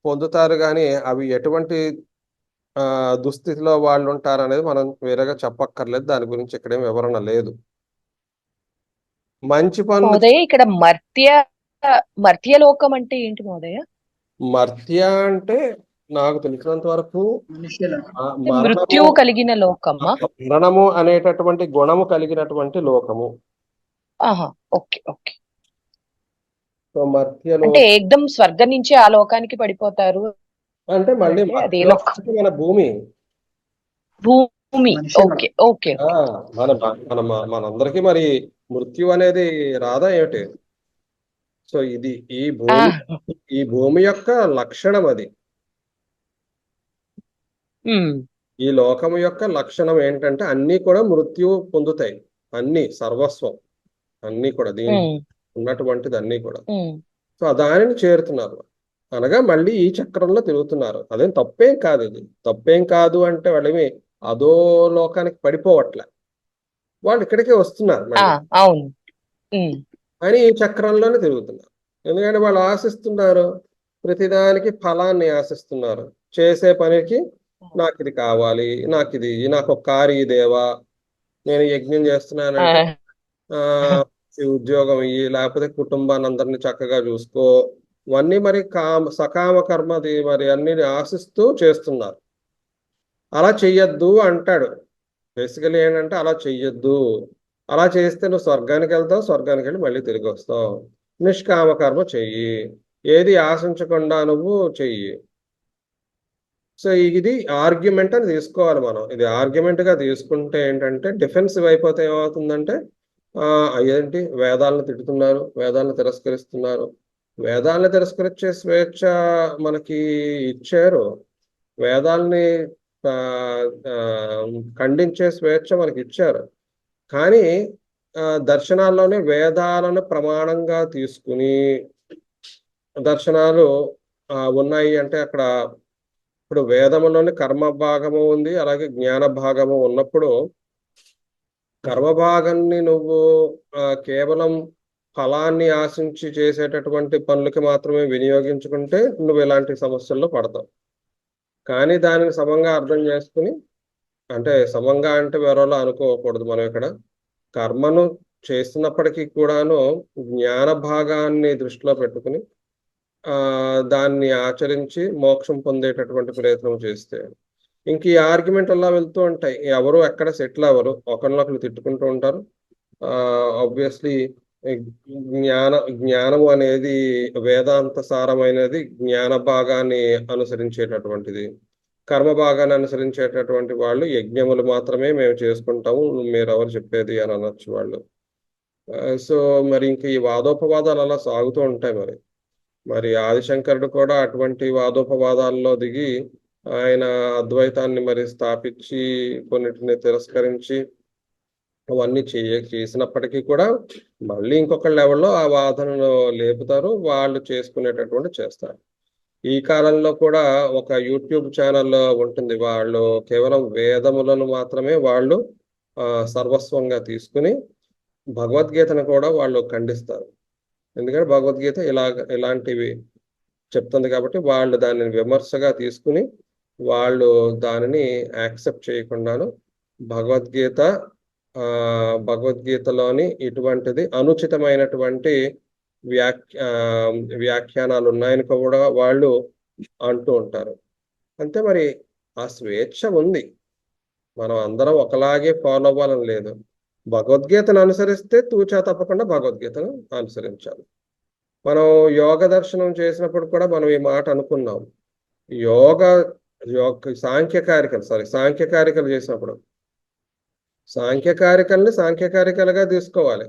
పొందుతారు, కానీ అవి ఎటువంటి దుస్థితిలో వాళ్ళు ఉంటారు అనేది మనం వేరేగా చెప్పక్కర్లేదు. దాని గురించి ఇక్కడేం వివరణ లేదు. మంచి పనులు ఇక్కడ మర్త్యలోకం అంటే ఏంటి మహోదయ? మర్త్య అంటే నాకు తెలిసినంత వరకు మృత్యువు కలిగిన లోకమా? మరణము అనేటటువంటి గుణము కలిగినటువంటి లోకము. ఆహా, ఓకే ఓకే. సో మర్త్యలో అంటే ఏకదం స్వర్గం నుంచి ఆ లోకానికి పడిపోతారు అంటే మళ్ళీ అంటే అది ఏ మర్త్యలోకం లోకం? అంటే మన భూమి. భూమి. మనిషి ఓకే ఓకే ఆ మన మనందరికీ మరి మృత్యు అనేది రాదా ఏమిటి? సో ఇది ఆ, ఈ భూమి యొక్క లక్షణం అది. ఉమ్, ఈ లోకము యొక్క లక్షణం ఏంటంటే అన్నీ కూడా మృత్యువు పొందుతాయి. అన్నీ సర్వస్వం అన్నీ కూడా దీంట్లో ఉమ్, ఉన్నటువంటిది అన్నీ కూడా. ఉమ్, సో దానిని చేరుతున్నారు. అనగా మళ్ళీ ఈ చక్రంలో తిరుగుతున్నారు. అదేం తప్పేం కాదు. ఇది తప్పేం కాదు అంటే వాళ్ళేమి అదో లోకానికి పడిపోవట్లే. వాళ్ళు ఇక్కడికే వస్తున్నారు ఆ, మళ్ళీ. అవును. ఉమ్, అని ఈ చక్రంలోనే తిరుగుతున్నారు. ఎందుకంటే వాళ్ళు ఆశిస్తున్నారు, ప్రతిదానికి ఫలాన్ని ఆశిస్తున్నారు. చేసే పనికి నాకు ఇది కావాలి, నాకు ఒక కారు దేవా, నేను యజ్ఞం చేస్తున్నానంటే ఆ, ఆ ఈ ఉద్యోగం ఇయ్యి, లేకపోతే కుటుంబాన్ని అందరినీ చక్కగా చూసుకో, ఇవన్నీ మరి సకామ కర్మది మరి అన్ని ఆశిస్తూ చేస్తున్నారు. అలా చెయ్యొద్దు అంటాడు. బేసికలీ ఏంటంటే అలా చెయ్యొద్దు. అలా చేస్తే నువ్వు స్వర్గానికి వెళ్తావు, స్వర్గానికి వెళ్ళి మళ్ళీ తిరిగి వస్తావు. నిష్కామ కర్మ చెయ్యి, ఏది ఆశించకుండా నువ్వు చెయ్యి. సో ఇది ఆర్గ్యుమెంట్ అని తీసుకోవాలి మనం. ఇది ఆర్గ్యుమెంట్ గా తీసుకుంటే ఏంటంటే డిఫెన్సివ్ అయిపోతే ఏమవుతుందంటే అదేంటి వేదాలను తిడుతున్నారు, వేదాలను తిరస్కరిస్తున్నారు. వేదాలను తిరస్కరించే స్వేచ్ఛ మనకి ఇచ్చారు. వేదాల్ని ఆ, ఆ, ఖండించే స్వేచ్ఛ మనకి ఇచ్చారు. కానీ దర్శనాల్లోనే వేదాలను ప్రమాణంగా తీసుకుని దర్శనాలు ఉన్నాయి అంటే అక్కడ ఇప్పుడు వేదములోని కర్మ భాగము ఉంది, అలాగే జ్ఞాన భాగము ఉన్నప్పుడు కర్మ భాగాన్ని నువ్వు కేవలం ఫలాన్ని ఆశించి చేసేటటువంటి పనులకి మాత్రమే వినియోగించుకుంటే నువ్వు ఇలాంటి సమస్యల్లో పడతావు. కానీ దానిని సమంగా అర్థం చేసుకుని, అంటే సమంగా అంటే వేరేలా అనుకోకూడదు మనం ఇక్కడ. కర్మను చేస్తున్నప్పటికీ కూడాను జ్ఞాన భాగాన్ని దృష్టిలో పెట్టుకుని దాన్ని ఆచరించి మోక్షం పొందేటటువంటి ప్రయత్నం చేస్తే ఇంక ఈ ఆర్గ్యుమెంట్ అలా వెళ్తూ ఉంటాయి. ఎవరు ఎక్కడ సెటిల్ అవ్వరు, ఒకరినొకరు తిట్టుకుంటూ ఉంటారు. ఆబ్వియస్లీ జ్ఞానము అనేది వేదాంత సారమైనది జ్ఞాన భాగాన్ని అనుసరించేటటువంటిది. కర్మ భాగాన్ని అనుసరించేటటువంటి వాళ్ళు యజ్ఞములు మాత్రమే మేము చేసుకుంటాము, మీరు ఎవరు చెప్పేది అని అనొచ్చు వాళ్ళు. సో మరి ఇంక ఈ వాదోపవాదాలు అలా సాగుతూ ఉంటాయి. మరి ఆదిశంకరుడు కూడా అటువంటి వాదోపవాదాల్లో దిగి ఆయన అద్వైతాన్ని మరి స్థాపించి కొన్నిటిని తిరస్కరించి అవన్నీ చేసినప్పటికీ కూడా మళ్ళీ ఇంకొక లెవెల్లో ఆ వాదనను లేపుతారు, వాళ్ళు చేసుకునేటటువంటి చేస్తారు. ఈ కాలంలో కూడా ఒక యూట్యూబ్ ఛానల్ ఉంటుంది. వాళ్ళు కేవలం వేదములను మాత్రమే వాళ్ళు సర్వస్వంగా తీసుకుని భగవద్గీతను కూడా వాళ్ళు ఖండిస్తారు. ఎందుకంటే భగవద్గీత ఇలాంటివి చెప్తుంది కాబట్టి వాళ్ళు దానిని విమర్శగా తీసుకుని వాళ్ళు దానిని యాక్సెప్ట్ చేయకుండాను భగవద్గీతలోని ఇటువంటిది అనుచితమైనటువంటి వ్యాఖ్యానాలు ఉన్నాయని కూడా వాళ్ళు అంటూ ఉంటారు. అంతే మరి ఆ స్వేచ్ఛ ఉంది, మనం అందరం ఒకలాగే ఫాలో అవ్వాలని లేదు. భగవద్గీతను అనుసరిస్తే తూచా తప్పకుండా భగవద్గీతను అనుసరించాలి. మనం యోగ దర్శనం చేసినప్పుడు కూడా మనం ఈ మాట అనుకున్నాం. సాంఖ్యకారికలు చేసినప్పుడు సాంఖ్యకారికల్ని సాంఖ్యకారికలుగా తీసుకోవాలి.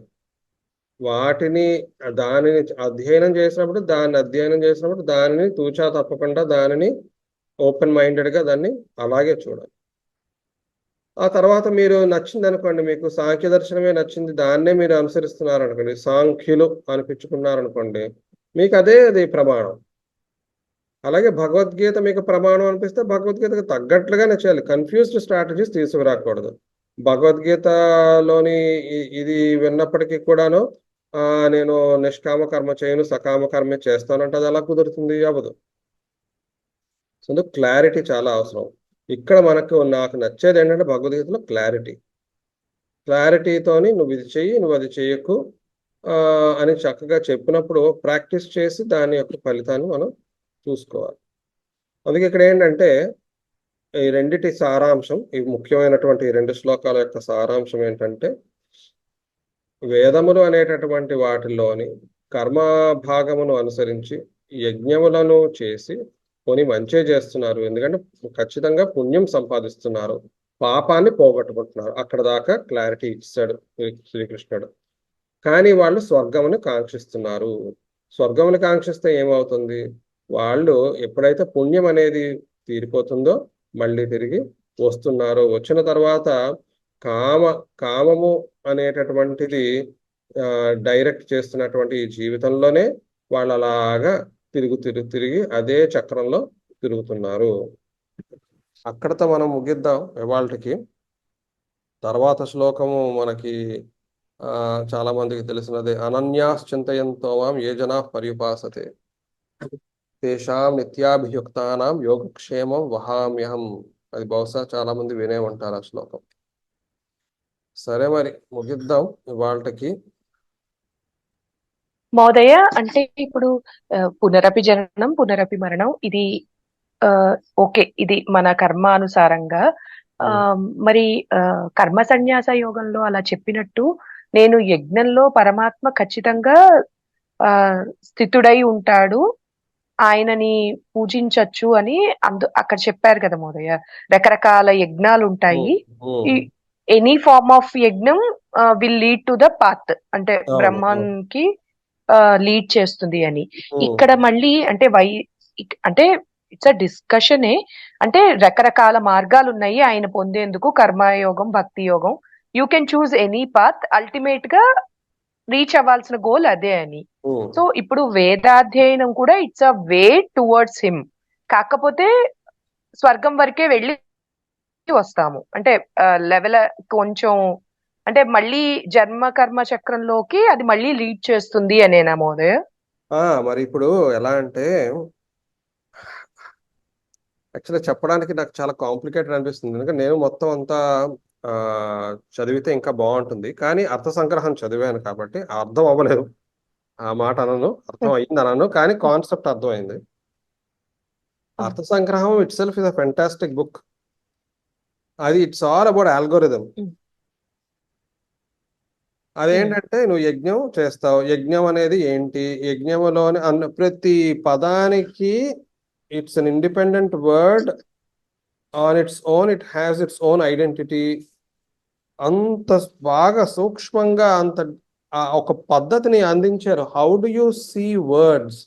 దానిని అధ్యయనం చేసినప్పుడు దానిని తూచా తప్పకుండా దానిని ఓపెన్ మైండెడ్గా దాన్ని అలాగే చూడాలి. ఆ తర్వాత మీరు నచ్చింది అనుకోండి, మీకు సాంఖ్య దర్శనమే నచ్చింది, దాన్నే మీరు అనుసరిస్తున్నారు అనుకోండి, సాంఖ్యులు అనిపించుకున్నారనుకోండి, మీకు అది ప్రమాణం. అలాగే భగవద్గీత మీకు ప్రమాణం అనిపిస్తే భగవద్గీతకు తగ్గట్లుగానే చేయాలి. Confused strategies తీసుకురాకూడదు. భగవద్గీతలోని ఇది విన్నప్పటికీ కూడాను నేను నిష్కామ కర్మ చేయను, సకామ కర్మ చేస్తానంటే అది ఎలా కుదురుతుంది? అవ్వదు. సో క్లారిటీ చాలా అవసరం. ఇక్కడ నాకు నచ్చేది ఏంటంటే భగవద్గీతలో క్లారిటీతోని నువ్వు ఇది చెయ్యి, నువ్వు అది చేయకు అని చక్కగా చెప్పినప్పుడు ప్రాక్టీస్ చేసి దాని యొక్క ఫలితాన్ని మనం చూసుకోవాలి. అందుకే ఇక్కడ ఏంటంటే ఈ రెండిటి సారాంశం, ఈ ముఖ్యమైనటువంటి ఈ 2 శ్లోకాల యొక్క సారాంశం ఏంటంటే వేదములు అనేటటువంటి వాటిలోని కర్మ భాగమును అనుసరించి యజ్ఞములను చేసి కొని మంచే చేస్తున్నారు, ఎందుకంటే ఖచ్చితంగా పుణ్యం సంపాదిస్తున్నారు, పాపాన్ని పోగొట్టుకుంటున్నారు. అక్కడ దాకా క్లారిటీ ఇచ్చాడు శ్రీకృష్ణుడు. కానీ వాళ్ళు స్వర్గమును కాంక్షిస్తున్నారు. స్వర్గమును కాంక్షిస్తే ఏమవుతుంది? వాళ్ళు ఎప్పుడైతే పుణ్యం అనేది తీరిపోతుందో మళ్ళీ తిరిగి వస్తున్నారు. వచ్చిన తర్వాత కామము అనేటటువంటిది డైరెక్ట్ చేస్తున్నటువంటి ఈ జీవితంలోనే వాళ్ళు అలాగా తిరిగి అదే చక్రంలో తిరుగుతున్నారు. అక్కడతో మనం ముగిద్దాం ఇవాళకి. తర్వాత శ్లోకము మనకి చాలా మందికి తెలిసినదే. అనన్యాశ్చింతయంతో మాం ఏ జనా పర్యుపాసతే తేషాం నిత్యాభియుక్తానాం యోగక్షేమం వహామ్యహం. అది బహుశా చాలా మంది వినే ఉంటారు ఆ శ్లోకం. సరే, మరి ముగిద్దాం ఇవాళకి. మహోదయ, అంటే ఇప్పుడు పునరపి జననం పునరపి మరణం, ఇది ఓకే, ఇది మన కర్మానుసారంగా. మరి కర్మ సన్యాస యోగంలో అలా చెప్పినట్టు నేను యజ్ఞంలో పరమాత్మ ఖచ్చితంగా స్థితుడై ఉంటాడు, ఆయనని పూజించచ్చు అని అక్కడ చెప్పారు కదా మహోదయ. రకరకాల యజ్ఞాలు ఉంటాయి. ఎనీ ఫార్మ్ ఆఫ్ యజ్ఞం will lead to the path, అంటే బ్రహ్మానికి లీడ్ చేస్తుంది అని. ఇక్కడ మళ్ళీ అంటే అంటే ఇట్స్ అ డిస్కషనే. అంటే రకరకాల మార్గాలు ఉన్నాయి ఆయన పొందేందుకు, కర్మయోగం, భక్తి యోగం. You can choose any path, ultimate గా రీచ్ అవ్వాల్సిన గోల్ అదే అని. సో ఇప్పుడు వేదాధ్యయనం కూడా it's a way towards him. కాకపోతే స్వర్గం వరకే వెళ్ళి వస్తాము, అంటే లెవెల్ కొంచెం, అంటే మళ్ళీ జన్మ కర్మ చక్రంలోకి అది మళ్ళీ లీడ్ చేస్తుంది అనేనా మహోదయ? మరి ఇప్పుడు ఎలా అంటే, యాక్చువల్గా చెప్పడానికి నాకు చాలా కాంప్లికేటెడ్ అనిపిస్తుంది, ఎందుకంటే నేను మొత్తం అంతా చదివితే ఇంకా బాగుంటుంది. కానీ అర్థ సంగ్రహం చదివాను కాబట్టి అర్థం అవ్వలేదు. ఆ మాట అనను, అర్థం అయింది అనను, కానీ కాన్సెప్ట్ అర్థమైంది. అర్థ సంగ్రహం itself is a fantastic book. అది ఇట్స్ ఆల్ అబౌట్ ఆల్గోరిథం. అదేంటంటే నువ్వు యజ్ఞం చేస్తావు, యజ్ఞం అనేది ఏంటి, యజ్ఞములోని ప్రతి పదానికి it's an independent word on its own, it has its own identity. అంత బాగా సూక్ష్మంగా అంత ఒక పద్ధతిని అందించారు. How do you see words,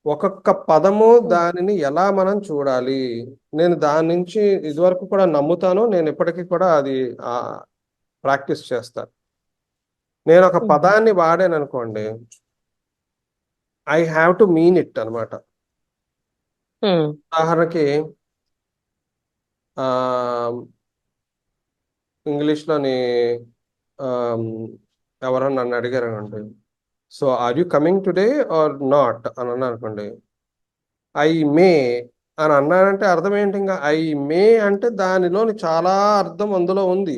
ఒక్కొక్క పదము దానిని ఎలా మనం చూడాలి. నేను దాని నుంచి ఇదివరకు కూడా నమ్ముతాను, నేను ఇప్పటికీ కూడా అది ప్రాక్టీస్ చేస్తాను. నేను ఒక పదాన్ని వాడాను అనుకోండి, I have to mean it అనమాట. ఉదాహరణకి ఇంగ్లీష్లోని ఎవరన్నా నన్ను అడిగారు అనుకోండి, so are you coming today or not అని అన్నా అనుకోండి, ఐ మే అని అన్నానంటే అర్థం ఏంటి? ఇంకా ఐ మే అంటే దానిలోని చాలా అర్థం అందులో ఉంది.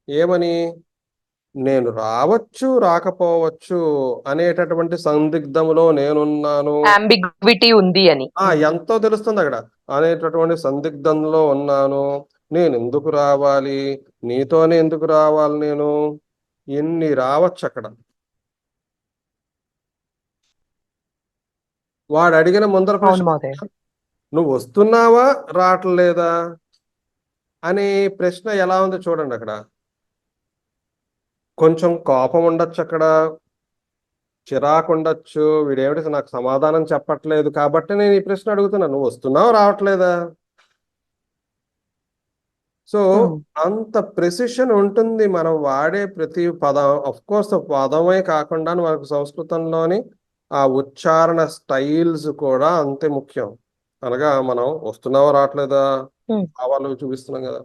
ఏమని? నేను రావచ్చు రాకపోవచ్చు అనేటటువంటి సందిగ్ధములో నేనున్నాను, అంబిగ్విటీ ఉంది అని ఎంతో తెలుస్తుంది అక్కడ. అనేటటువంటి సందిగ్ధంలో ఉన్నాను, నేను ఎందుకు రావాలి, నీతోనే ఎందుకు రావాలి, నేను ఎన్ని రావచ్చు అక్కడ. వాడు అడిగిన ముందర ప్రశ్న, నువ్వు వస్తున్నావా రావట్లేదా అనే ప్రశ్న ఎలా ఉంది చూడండి. అక్కడ కొంచెం కోపం ఉండొచ్చు, అక్కడ చిరాకు ఉండొచ్చు, వీడేమిటి నాకు సమాధానం చెప్పట్లేదు కాబట్టి నేను ఈ ప్రశ్న అడుగుతున్నాను, నువ్వు వస్తున్నావు రావట్లేదా. సో అంత ప్రెసిషన్ ఉంటుంది మనం వాడే ప్రతి పదం. అఫ్ కోర్స్ పదమే కాకుండా మనకు సంస్కృతంలోని ఆ ఉచ్చారణ స్టైల్స్ కూడా అంతే ముఖ్యం. అనగా మనం వస్తున్నావా రావట్లేదా భావాలు చూపిస్తున్నాం కదా.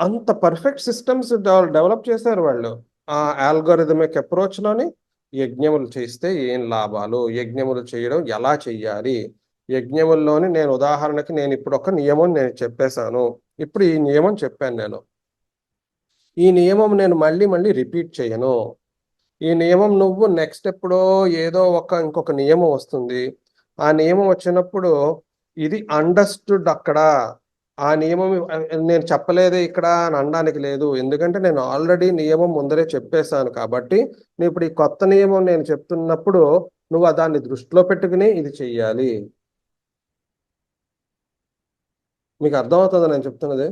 అంత పర్ఫెక్ట్ సిస్టమ్స్ డెవలప్ చేశారు వాళ్ళు. ఆ ఆల్గోరిథమిక్ అప్రోచ్ లోని యజ్ఞములు చేస్తే ఏం లాభాలు, యజ్ఞములు చేయడం ఎలా చెయ్యాలి, యజ్ఞముల్లోని నేను ఉదాహరణకి నేను ఇప్పుడు ఒక నియమం నేను చెప్పేశాను, ఇప్పుడు ఈ నియమం చెప్పాను నేను, ఈ నియమం నేను మళ్ళీ మళ్ళీ రిపీట్ చేయను. ఈ నియమం నువ్వు నెక్స్ట్ ఎప్పుడో ఏదో ఇంకొక నియమం వస్తుంది, ఆ నియమం వచ్చినప్పుడు ఇది అండర్స్టూడ్ అక్కడ, ఆ నియమం నేను చెప్పలేదే ఇక్కడ అని అనడానికి లేదు, ఎందుకంటే నేను ఆల్రెడీ నియమం ముందరే చెప్పేశాను. కాబట్టి నువ్వు ఇప్పుడు ఈ కొత్త నియమం నేను చెప్తున్నప్పుడు నువ్వు దాన్ని దృష్టిలో పెట్టుకుని ఇది చెయ్యాలి. మీకు అర్థమవుతుందా నేను చెప్తున్నది?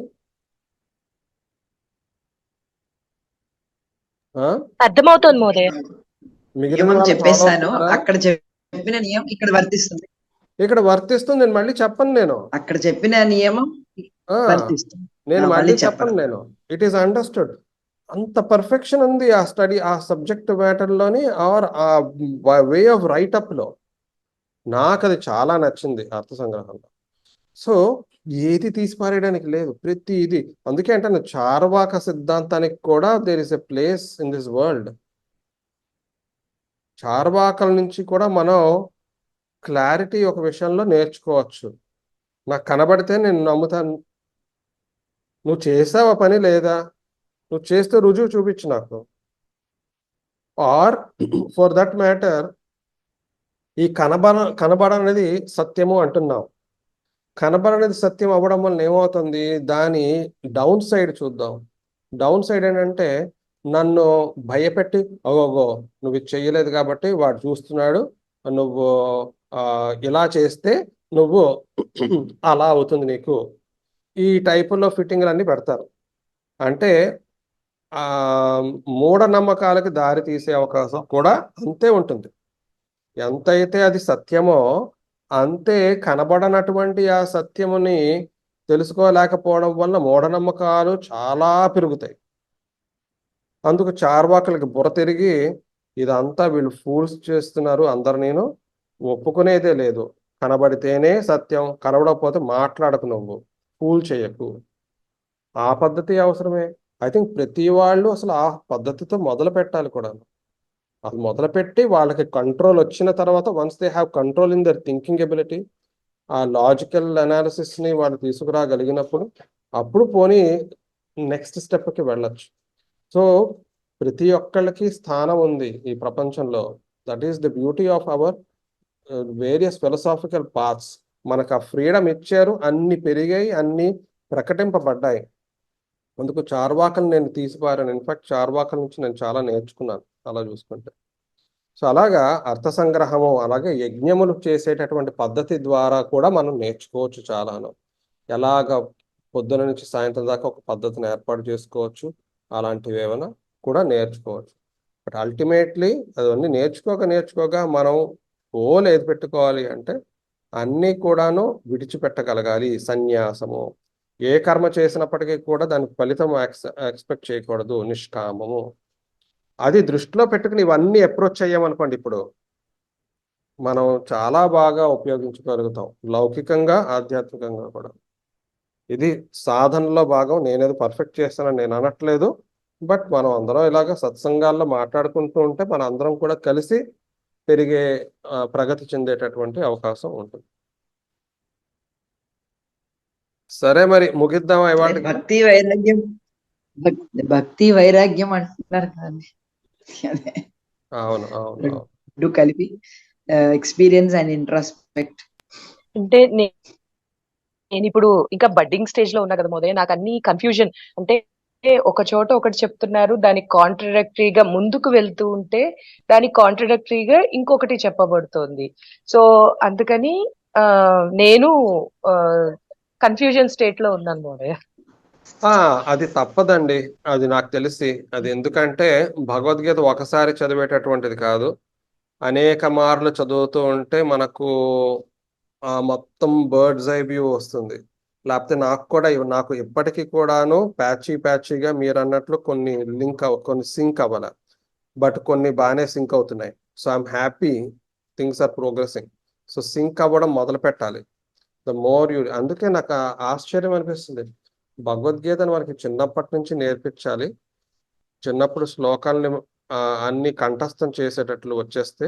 అర్థమవుతోంది మహోదయ. మిగిలిన నియమం వాళ్ళు follow చెప్పేశాను, అవుతున్నారా? అక్కడ చెప్పిన నియమం ఇక్కడ వర్తిస్తుంది. ఇక్కడ వర్తిస్తుంది, నేను మళ్ళీ చెప్పను. నేను అక్కడ చెప్పిన నియమం ఆ వర్తిస్తుంది. నేను మళ్ళీ మళ్ళీ చెప్పను. చెప్పను. నేను ఇట్ ఈస్ అండర్స్టూడ్. అంత పర్ఫెక్షన్ ఉంది ఆ స్టడీ, ఆ సబ్జెక్ట్ మ్యాటర్లోని, ఆర్ ఆ వే ఆఫ్ రైటప్ లో. నాకు అది చాలా నచ్చింది అర్థ సంగ్రహంలో. సో ఏది తీసిపారేయడానికి లేదు, ప్రతి ఇది. అందుకే అంటే చార్వాక సిద్ధాంతానికి కూడా there is a place in this world. చార్వాకల నుంచి కూడా మనం క్లారిటీ ఒక విషయంలో నేర్చుకోవచ్చు. నాకు కనబడితే నేను నమ్ముతాను. నువ్వు చేసావా పని లేదా, నువ్వు చేస్తే రుజువు చూపించు నాకు. ఆర్ ఫర్ దట్ మ్యాటర్ ఈ కనబడనేది సత్యము అంటున్నావు. కనబడనేది సత్యం అవ్వడం వల్ల ఏమవుతుంది, దాని డౌన్ సైడ్ చూద్దాం. డౌన్ సైడ్ ఏంటంటే నన్ను భయపెట్టి, అగోగో నువ్వు ఇది చెయ్యలేదు కాబట్టి వాడు చూస్తున్నాడు, నువ్వు ఇలా చేస్తే నువ్వు అలా అవుతుంది నీకు, ఈ టైపులో ఫిట్టింగ్లు అన్ని పెడతారు. అంటే మూఢనమ్మకాలకి దారి తీసే అవకాశం కూడా అంతే ఉంటుంది. ఎంతైతే అది సత్యమో అంతే కనబడనటువంటి ఆ సత్యముని తెలుసుకోలేకపోవడం వల్ల మూఢనమ్మకాలు చాలా పెరుగుతాయి. అందుకు చార్వాకులకి బుర్ర తిరిగి ఇదంతా వీళ్ళు ఫూల్స్ చేస్తున్నారు, అందరు నేను ఒప్పుకునేదే లేదు, కనబడితేనే సత్యం, కనబడకపోతే మాట్లాడకు, నువ్వు ఫూల్ చేయకు. ఆ పద్ధతి అవసరమే. ఐ థింక్ ప్రతి వాళ్ళు అసలు ఆ పద్ధతితో మొదలు పెట్టాలి కూడా. అది మొదలుపెట్టి వాళ్ళకి కంట్రోల్ వచ్చిన తర్వాత, once they have control in their thinking ability, ఆ లాజికల్ అనాలిసిస్ని వాళ్ళు తీసుకురాగలిగినప్పుడు అప్పుడు పోనీ నెక్స్ట్ స్టెప్కి వెళ్ళచ్చు. సో ప్రతి ఒక్కళ్ళకి స్థానం ఉంది ఈ ప్రపంచంలో. That is the beauty of our various philosophical paths. మనకు ఆ ఫ్రీడమ్ ఇచ్చారు, అన్ని పెరిగాయి, అన్ని ప్రకటింపబడ్డాయి. అందుకు చార్వాకలు నేను తీసిపారాను. ఇన్ఫాక్ట్ చార్వాకల నుంచి నేను చాలా నేర్చుకున్నాను అలా చూసుకుంటే. సో అలాగా అర్థ సంగ్రహము, అలాగే యజ్ఞములు చేసేటటువంటి పద్ధతి ద్వారా కూడా మనం నేర్చుకోవచ్చు చాలాను. ఎలాగ పొద్దున నుంచి సాయంత్రం దాకా ఒక పద్ధతిని ఏర్పాటు చేసుకోవచ్చు, అలాంటివి ఏమైనా కూడా నేర్చుకోవచ్చు. బట్ అల్టిమేట్లీ అవన్నీ నేర్చుకోగా మనం గోల్ ఏది పెట్టుకోవాలి అంటే అన్నీ కూడాను విడిచిపెట్టగలగాలి. సన్యాసము, ఏ కర్మ చేసినప్పటికీ కూడా దానికి ఫలితం ఎక్స్పెక్ట్ చేయకూడదు, నిష్కామము. అది దృష్టిలో పెట్టుకుని ఇవన్నీ అప్రోచ్ అయ్యామనుకోండి, ఇప్పుడు మనం చాలా బాగా ఉపయోగించగలుగుతాం, లౌకికంగా ఆధ్యాత్మికంగా కూడా. ఇది సాధనలో భాగం. నేనేదో పర్ఫెక్ట్ చేస్తానని నేను అనట్లేదు, బట్ మనం అందరం ఇలాగ సత్సంగాల్లో మాట్లాడుకుంటూ ఉంటే మన అందరం కూడా కలిసి పెరిగే ప్రగతి చెందేటటువంటి అవకాశం ఉంటుంది. సరే మరి ముగిద్దామా ఇవాళ? భక్తి వైరాగ్యం అంటున్నారు కదండి, అవును అవును అవును. రెండు కలిపి ఎక్స్పీరియన్స్ అండ్ ఇంట్రాస్పెక్ట్. అంటే నేను ఇప్పుడు ఇంకా బడ్డింగ్ స్టేజ్ లో ఉన్నా కదా మోదయ్య, నాకు అన్ని కన్ఫ్యూజన్. అంటే ఒక చోట ఒకటి చెప్తున్నారు, దానికి కాంట్రడక్టరీగా ముందుకు వెళ్తూ ఉంటే దానికి కాంట్రడక్టరీగా ఇంకొకటి చెప్పబడుతోంది. సో అందుకని నేను కన్ఫ్యూజన్ స్టేట్ లో ఉన్నాను మోదయ్య. అది తప్పదండి, అది నాకు తెలిసి. అది ఎందుకంటే భగవద్గీత ఒకసారి చదివేటటువంటిది కాదు, అనేక మార్లు చదువుతూ ఉంటే మనకు మొత్తం బర్డ్స్ ఐ వ్యూ వస్తుంది. లేకపోతే నాకు ఇప్పటికీ కూడాను ప్యాచీగా మీరు అన్నట్లు కొన్ని సింక్ అవ్వాలి, బట్ కొన్ని బాగానే సింక్ అవుతున్నాయి. So I'm happy, things are progressing. So sync అవ్వడం మొదలు పెట్టాలి. ద మోర్ యూ, అందుకే నాకు ఆశ్చర్యం అనిపిస్తుంది. భగవద్గీతను మనకి చిన్నప్పటి నుంచి నేర్పించాలి. చిన్నప్పుడు శ్లోకాలని అన్ని కంఠస్థం చేసేటట్లు వచ్చేస్తే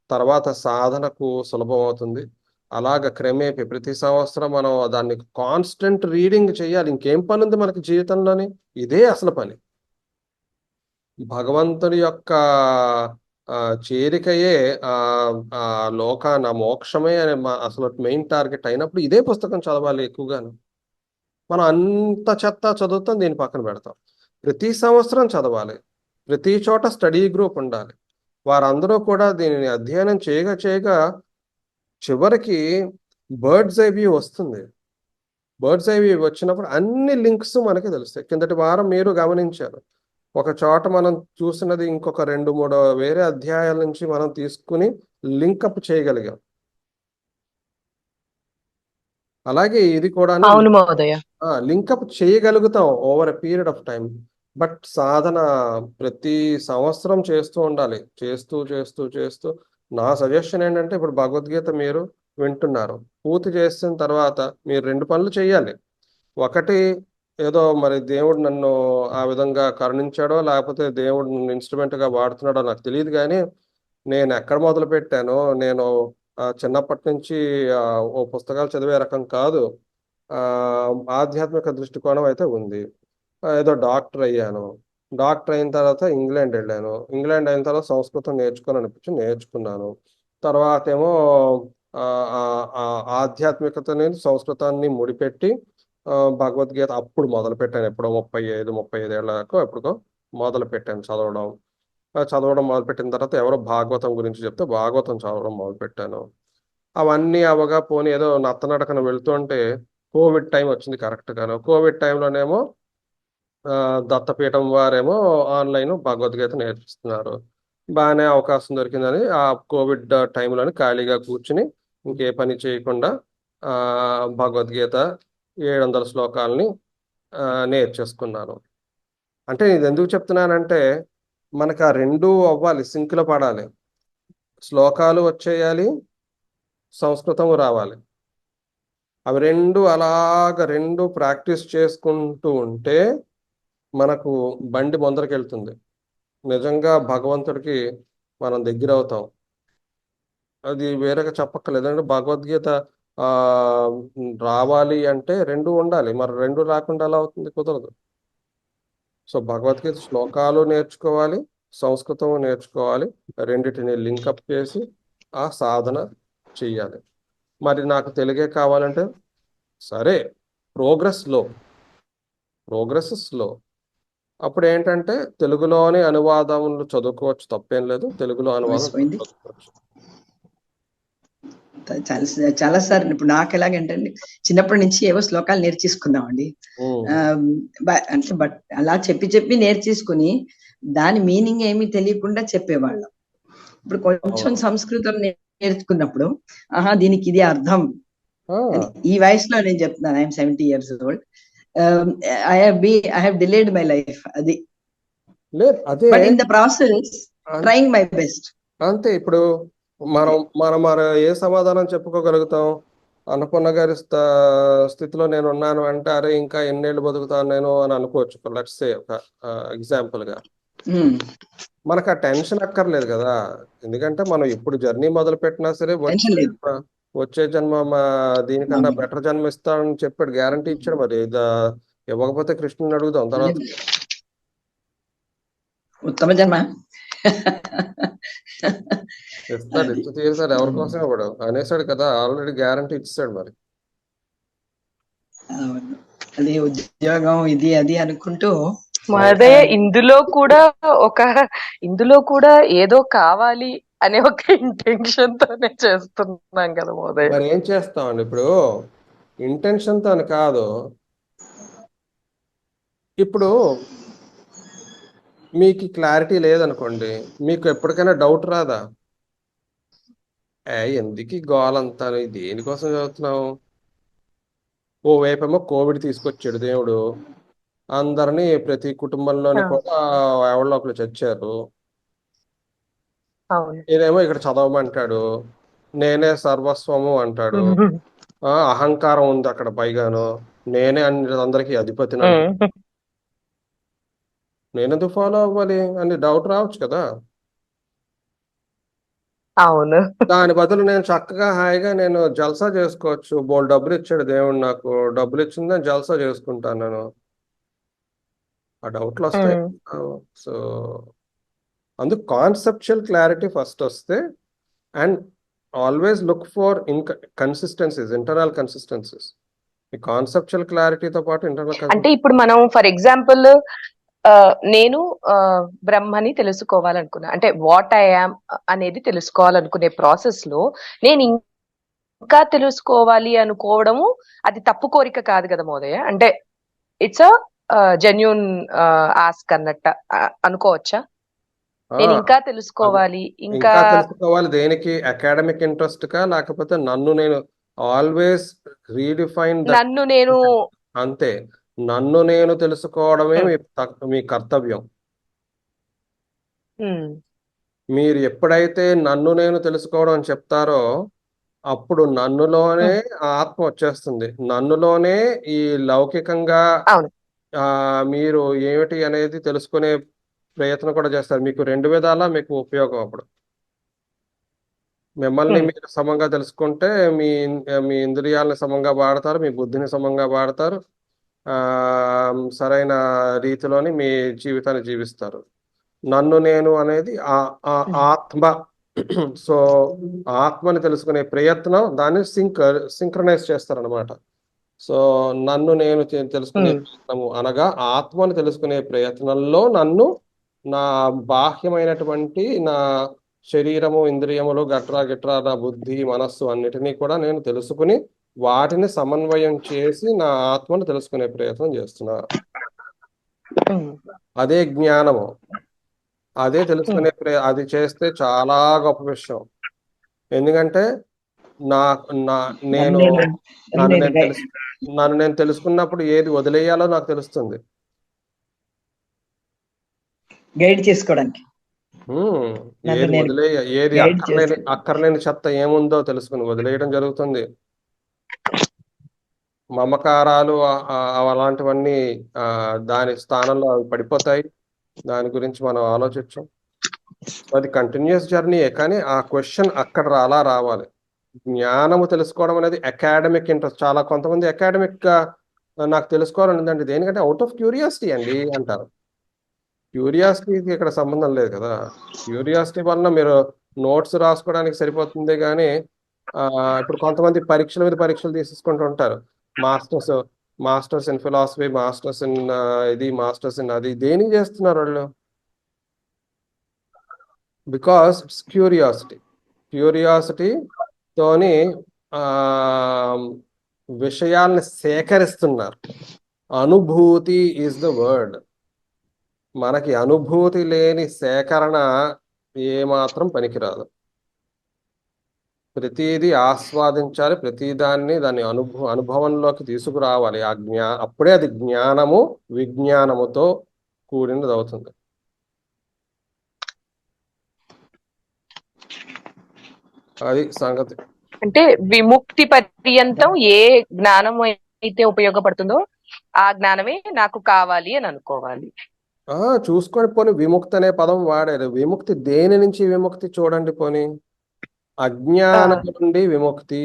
తర్వాత సాధనకు సులభం అవుతుంది. అలాగ క్రమేపీ ప్రతి సంవత్సరం మనం దాన్ని కాన్స్టెంట్ రీడింగ్ చేయాలి. ఇంకేం పని ఉంది మనకి జీవితంలోని? ఇదే అసలు పని. భగవంతుడి యొక్క చేరికయే లోకాన మోక్షమే అనే అసలు మెయిన్ టార్గెట్ అయినప్పుడు ఇదే పుస్తకం చదవాలి ఎక్కువగాను. మనం అంత చెత్త చదువుతాం, దీని పక్కన పెడతాం. ప్రతి సంవత్సరం చదవాలి, ప్రతి చోట స్టడీ గ్రూప్ ఉండాలి. వారందరూ కూడా దీనిని అధ్యయనం చేయగా చివరికి బర్డ్స్ ఐ వ్యూ వస్తుంది. బర్డ్స్ ఐ వ్యూ వచ్చినప్పుడు అన్ని లింక్స్ మనకి తెలుస్తాయి. కిందటి వారం మీరు గమనించారు, ఒక చోట మనం చూసినది ఇంకొక 2-3 వేరే అధ్యాయాల నుంచి మనం తీసుకుని లింకప్ చేయగలిగాం. అలాగే ఇది కూడా అవును మహోదయ. లింకప్ చేయగలుగుతాం over a period of time. But సాధన ప్రతి సంవత్సరం చేస్తూ ఉండాలి. చేస్తూ నా సజెషన్ ఏంటంటే, ఇప్పుడు భగవద్గీత మీరు వింటున్నారు, పూర్తి చేసిన తర్వాత మీరు 2 పనులు చేయాలి. ఒకటి, ఏదో మరి దేవుడు నన్ను ఆ విధంగా కరుణించాడో లేకపోతే దేవుడు నన్ను ఇన్స్ట్రుమెంట్గా వాడుతున్నాడో నాకు తెలియదు, కానీ నేను ఎక్కడ మొదలు పెట్టానో, నేను చిన్నప్పటి నుంచి ఓ పుస్తకాలు చదివే రకం కాదు. ఆధ్యాత్మిక దృష్టికోణం అయితే ఉంది. ఏదో డాక్టర్ అయ్యాను, డాక్టర్ అయిన తర్వాత ఇంగ్లాండ్ వెళ్ళాను, ఇంగ్లాండ్ అయిన తర్వాత సంస్కృతం నేర్చుకున్నాను. తర్వాత ఏమో ఆధ్యాత్మికతని సంస్కృతాన్ని ముడిపెట్టి భగవద్గీత అప్పుడు మొదలు పెట్టాను. ఎప్పుడో 35 ఏళ్ళకు ఎప్పుడుకో మొదలు పెట్టాను చదవడం మొదలుపెట్టిన తర్వాత ఎవరో భాగవతం గురించి చెప్తే భాగవతం చదవడం మొదలుపెట్టాను. అవన్నీ అవగా పోనీ ఏదో నత్తనడకన వెళ్తుంటే కోవిడ్ టైం వచ్చింది కరెక్ట్గాను. కోవిడ్ టైంలోనేమో దత్తపీఠం వారేమో ఆన్లైన్ భగవద్గీత నేర్పిస్తున్నారు. బాగానే అవకాశం దొరికిందని ఆ కోవిడ్ టైంలోని ఖాళీగా కూర్చుని ఇంకే పని చేయకుండా భగవద్గీత 700 శ్లోకాలని నేర్చేసుకున్నాను. అంటే ఇది ఎందుకు చెప్తున్నానంటే, మనకు ఆ 2 అవ్వాలి, సింక్లో పడాలి. శ్లోకాలు వచ్చేయాలి, సంస్కృతం రావాలి. అవి 2 అలాగ 2 ప్రాక్టీస్ చేసుకుంటూ ఉంటే మనకు బండి ముందరకెళ్తుంది. నిజంగా భగవంతుడికి మనం దగ్గర అవుతాం. అది వేరేగా చెప్పక్కర్లేదు. ఎందుకంటే భగవద్గీత రావాలి అంటే 2 ఉండాలి. మరి 2 రాకుండా ఎలా అవుతుంది? కుదరదు. సో భగవద్గీత శ్లోకాలు నేర్చుకోవాలి, సంస్కృతం నేర్చుకోవాలి, రెండిటిని లింకప్ చేసి ఆ సాధన చెయ్యాలి. మరి నాకు తెలుగే కావాలంటే సరే, ప్రోగ్రెస్ స్లో. అప్పుడు ఏంటంటే తెలుగులోని అనువాదములు చదువుకోవచ్చు, తప్పేం లేదు. తెలుగులో అనువాదం చదువుకోవచ్చు. చాలా సార్ ఇప్పుడు నాకు ఎలాగంటే చిన్నప్పటి నుంచి ఏవో శ్లోకాలు నేర్చేసుకున్నామండి. అంటే బట్ అలా చెప్పి నేర్చేసుకుని దాని మీనింగ్ ఏమీ తెలియకుండా చెప్పేవాళ్ళం. ఇప్పుడు కొంచెం సంస్కృతం నేర్చుకున్నప్పుడు దీనికి ఇది అర్థం. ఈ వయసులో నేను చెప్తున్నాను, I'm 70 years old. I have delayed my life. అది but in the process trying my best. అంతే. ఇప్పుడు మనం ఏ సమాధానం చెప్పుకోగలుగుతాం? అన్నపూర్ణ గారి స్థితిలో నేను ఉన్నాను అంటే, అరే ఇంకా ఎన్నేళ్ళు బతుకుతాను నేను అని అనుకోవచ్చు. లెట్స్ సే ఒక ఎగ్జాంపుల్ గా. మనకు ఆ టెన్షన్ అక్కర్లేదు కదా. ఎందుకంటే మనం ఇప్పుడు జర్నీ మొదలు పెట్టినా సరే వచ్చే జన్మ దీనికన్నా బెటర్ జన్మ ఇస్తానని చెప్పాడు, గ్యారంటీ ఇచ్చాడు. మరి ఇవ్వకపోతే కృష్ణుని అడుగుదాం తర్వాత. ఉత్తమ జన్మ తీరుతాడు, ఎవరి కోసం ఇవ్వడు అనేసాడు కదా, ఆల్రెడీ గ్యారంటీ ఇచ్చాడు. మరి అది ఉద్యోగం ఇది అది అనుకుంటూ అదే ఇందులో కూడా ఏదో కావాలి అనే ఒక ఇంటెన్షన్ తోనే చేస్తున్నాం కదా మోదయ్య. మరి ఏం చేస్తామండి? ఇప్పుడు ఇంటెన్షన్ తో అని కాదు. ఇప్పుడు మీకు క్లారిటీ లేదనుకోండి, మీకు ఎప్పటికైనా డౌట్ రాదా? ఎందుకు గోలంతా, దేనికోసం చదువుతున్నావు? ఓవైపేమో కోవిడ్ తీసుకొచ్చాడు దేవుడు, అందరినీ ప్రతి కుటుంబంలోని కూడా ఎవరిలో ఒకరు చచ్చారు. నేనేమో ఇక్కడ చదవమంటాడు, నేనే సర్వస్వము అంటాడు. అహంకారం ఉంది అక్కడ, పైగాను నేనే అందరికీ అధిపతిని. నేనెందుకు ఫాలో అవ్వాలి అని డౌట్ రావచ్చు కదా. అవును. దాని బదులు నేను చక్కగా హాయిగా నేను జల్సా చేసుకోవచ్చు. బోల్ డబ్బులు ఇచ్చాడు దేవుడు, నాకు డబ్బులు ఇచ్చింది, నేను జల్సా చేసుకుంటాను. నేను ఆ డౌట్లు వస్తాయి. సో అందుకు కాన్సెప్చువల్ క్లారిటీ ఫస్ట్ వస్తే, and always look for consistencies, internal consistencies. ఈ కాన్సెప్చువల్ క్లారిటీతో పాటు ఇంటర్నల్ అంటే ఇప్పుడు మనం ఫర్ ఎగ్జాంపుల్ నేను బ్రహ్మని తెలుసుకోవాలనుకున్నా, అంటే వాట్ ఐ యామ్ అనేది తెలుసుకోవాలనుకునే ప్రాసెస్ లో నేను ఇంకా తెలుసుకోవాలి అనుకోవడము అది తప్పు కోరిక కాదు కదా మోదయ? అంటే ఇట్స్ అ జెన్యూన్ ఆస్క్ అన్నట్ట అనుకోవచ్చా? నేను ఇంకా తెలుసుకోవాలి, ఇంకా ఇంకా తెలుసుకోవాలి దేనికి? అకాడమిక్ ఇంట్రెస్ట్ కా, లేకపోతే నన్ను నేను ఆల్వేస్ రీడిఫైన్ నన్ను నేను అంతే. నన్ను నేను తెలుసుకోవడమే మీ కర్తవ్యం. మీరు ఎప్పుడైతే నన్ను నేను తెలుసుకోవడం అని చెప్తారో అప్పుడు నన్నులోనే ఆత్మ వచ్చేస్తుంది. నన్నులోనే ఈ లౌకికంగా అవును. మీరు ఏమిటి అనేది తెలుసుకునే ప్రయత్నం కూడా చేస్తారు. మీకు రెండు విధాలా మీకు ఉపయోగం. అప్పుడు మిమ్మల్ని మీరు సమంగా తెలుసుకుంటే మీ ఇంద్రియాలను సమంగా వాడతారు, మీ బుద్ధిని సమంగా వాడతారు, సరైన రీతిలోని మీ జీవితాన్ని జీవిస్తారు. నన్ను నేను అనేది ఆత్మ. సో ఆత్మని తెలుసుకునే ప్రయత్నం దాన్ని సింక్రనైజ్ చేస్తారనమాట. సో నన్ను నేను తెలుసుకునే ప్రయత్నము అనగా ఆత్మని తెలుసుకునే ప్రయత్నంలో నన్ను నా బాహ్యమైనటువంటి నా శరీరము, ఇంద్రియములు, గట్రా నా బుద్ధి, మనస్సు అన్నిటినీ కూడా నేను తెలుసుకుని వాటిని సమన్వయం చేసి నా ఆత్మను తెలుసుకునే ప్రయత్నం చేస్తున్నా. అదే జ్ఞానము. అదే తెలుసుకునే అది చేస్తే చాలా గొప్ప విషయం. ఎందుకంటే నన్ను నేను తెలుసుకున్నప్పుడు ఏది వదిలేయాలో నాకు తెలుస్తుంది. గైడ్ చేసుకోవడానికి ఏది ఏది అక్కర్లేని చెత్త ఏముందో తెలుసుకుని వదిలేయడం జరుగుతుంది. మమకారాలు అలాంటివన్నీ దాని స్థానంలో పడిపోతాయి. దాని గురించి మనం ఆలోచించాం. అది కంటిన్యూస్ జర్నీయే. కానీ ఆ క్వశ్చన్ అక్కడ అలా రావాలి. జ్ఞానము తెలుసుకోవడం అనేది అకాడమిక్ ఇంట్రెస్ట్. చాలా కొంతమంది అకాడమిక్ గా నాకు తెలుసుకోవాలని ఉందండి, దేనికంటే అవుట్ ఆఫ్ క్యూరియాసిటీ అండి అంటారు. క్యూరియాసిటీకి ఇక్కడ సంబంధం లేదు కదా. క్యూరియాసిటీ వలన మీరు నోట్స్ రాసుకోవడానికి సరిపోతుంది. కానీ ఇప్పుడు కొంతమంది పరీక్షల మీద పరీక్షలు తీసేసుకుంటూ ఉంటారు. Masters in philosophy, masters in ఇది, మాస్టర్స్ ఇన్ అది. దేనికి చేస్తున్నారు వాళ్ళు? బికాస్ ఇట్స్ క్యూరియాసిటీతోని విషయాల్ని సేకరిస్తున్నారు. అనుభూతి ఈజ్ ద వర్డ్. మనకి అనుభూతి లేని సేకరణ ఏమాత్రం పనికిరాదు. ప్రతిదీ ఆస్వాదించాలి, ప్రతిదాన్ని దాన్ని అనుభవంలోకి తీసుకురావాలి. అప్పుడే అది జ్ఞానము విజ్ఞానముతో కూడినది అవుతుంది. అది సంగతి. అంటే విముక్తి పర్యంతం ఏ జ్ఞానం అయితే ఉపయోగపడుతుందో ఆ జ్ఞానమే నాకు కావాలి అని అనుకోవాలి. చూసుకొని పోనీ విముక్తి అనే పదం వాడారు. విముక్తి దేని నుంచి విముక్తి చూడండి పోనీ. అజ్ఞానం నుండి విముక్తి.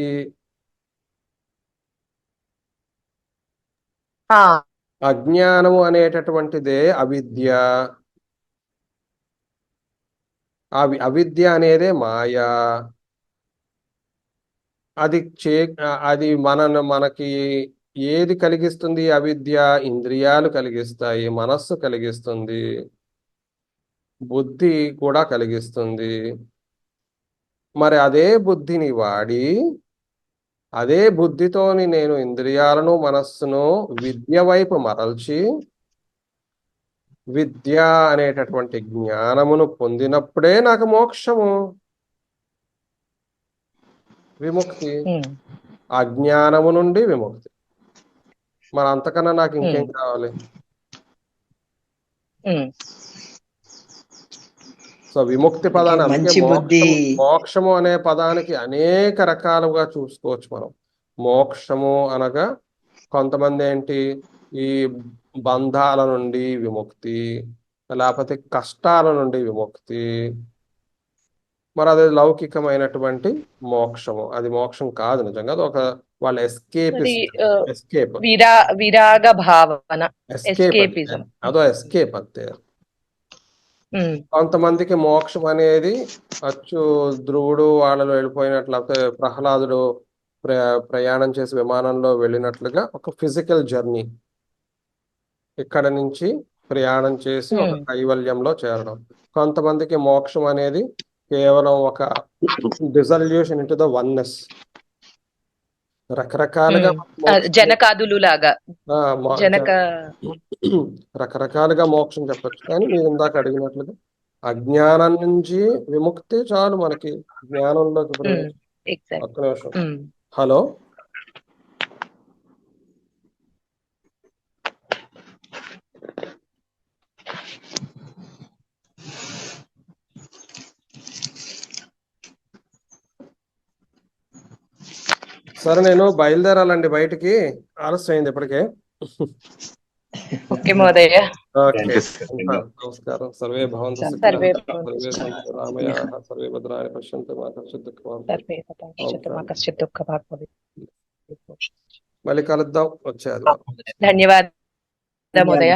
అజ్ఞానము అనేటటువంటిదే అవిద్య. అవిద్య అనేదే మాయా. అది మనకి ఏది కలిగిస్తుంది? అవిద్య ఇంద్రియాలు కలిగిస్తాయి, మనస్సు కలిగిస్తుంది, బుద్ధి కూడా కలిగిస్తుంది. మరి అదే బుద్ధిని వాడి అదే బుద్ధితోని నేను ఇంద్రియాలను మనస్సును విద్య వైపు మరల్చి విద్య అనేటటువంటి జ్ఞానమును పొందినప్పుడే నాకు మోక్షము, విముక్తి. అజ్ఞానము నుండి విముక్తి. మరి అంతకన్నా నాకు ఇంకేం కావాలి? సో విముక్తి పదాన్ని మోక్షము అనే పదానికి అనేక రకాలుగా చూసుకోవచ్చు మనం. మోక్షము అనగా కొంతమంది ఏంటి, ఈ బంధాల నుండి విముక్తి, లేకపోతే కష్టాల నుండి విముక్తి. మరి అది లౌకికమైనటువంటి మోక్షము. అది మోక్షం కాదు నిజంగా. అది ఒక వాళ్ళ ఎస్కేప్. విరాగ భావన, అదో ఎస్కేప్ అంతే. కొంతమందికి మోక్షం అనేది అచ్చు ధ్రువుడు వాళ్ళలో వెళ్ళిపోయినట్లు, లేకపోతే ప్రహ్లాదుడు ప్రయాణం చేసి విమానంలో వెళ్ళినట్లుగా ఒక ఫిజికల్ జర్నీ, ఇక్కడ నుంచి ప్రయాణం చేసి ఒక కైవల్యంలో చేరడం. కొంతమందికి మోక్షం అనేది కేవలం ఒక డిజల్యూషన్ ఇంటూ ద వన్నెస్. రకరకాలుగా జనకాదులు లాగా రకరకాలుగా మోక్షం చెప్పచ్చు. కానీ మీరు ఇందాక అడిగినట్లుగా అజ్ఞానం నుంచి విముక్తి చాలు మనకి జ్ఞానంలోకి ప్రవేశం. ఒక్క నిమిషం. హలో, సరే నేను బయలుదేరాలండి, బయటికి ఆలస్యం అయింది ఇప్పటికే. ఓకే మహోదయ. నమస్కారం. సర్వే భవంతు సర్వే సర్వే సంతు రామయాః సర్వే భద్రాణి పశ్యంతు మా కశ్చిత్ దుఃఖభాగ్ భవేత్. మళ్ళీ కలుద్దాం వచ్చే ఆదివారం. ధన్యవాదాలు మహోదయ.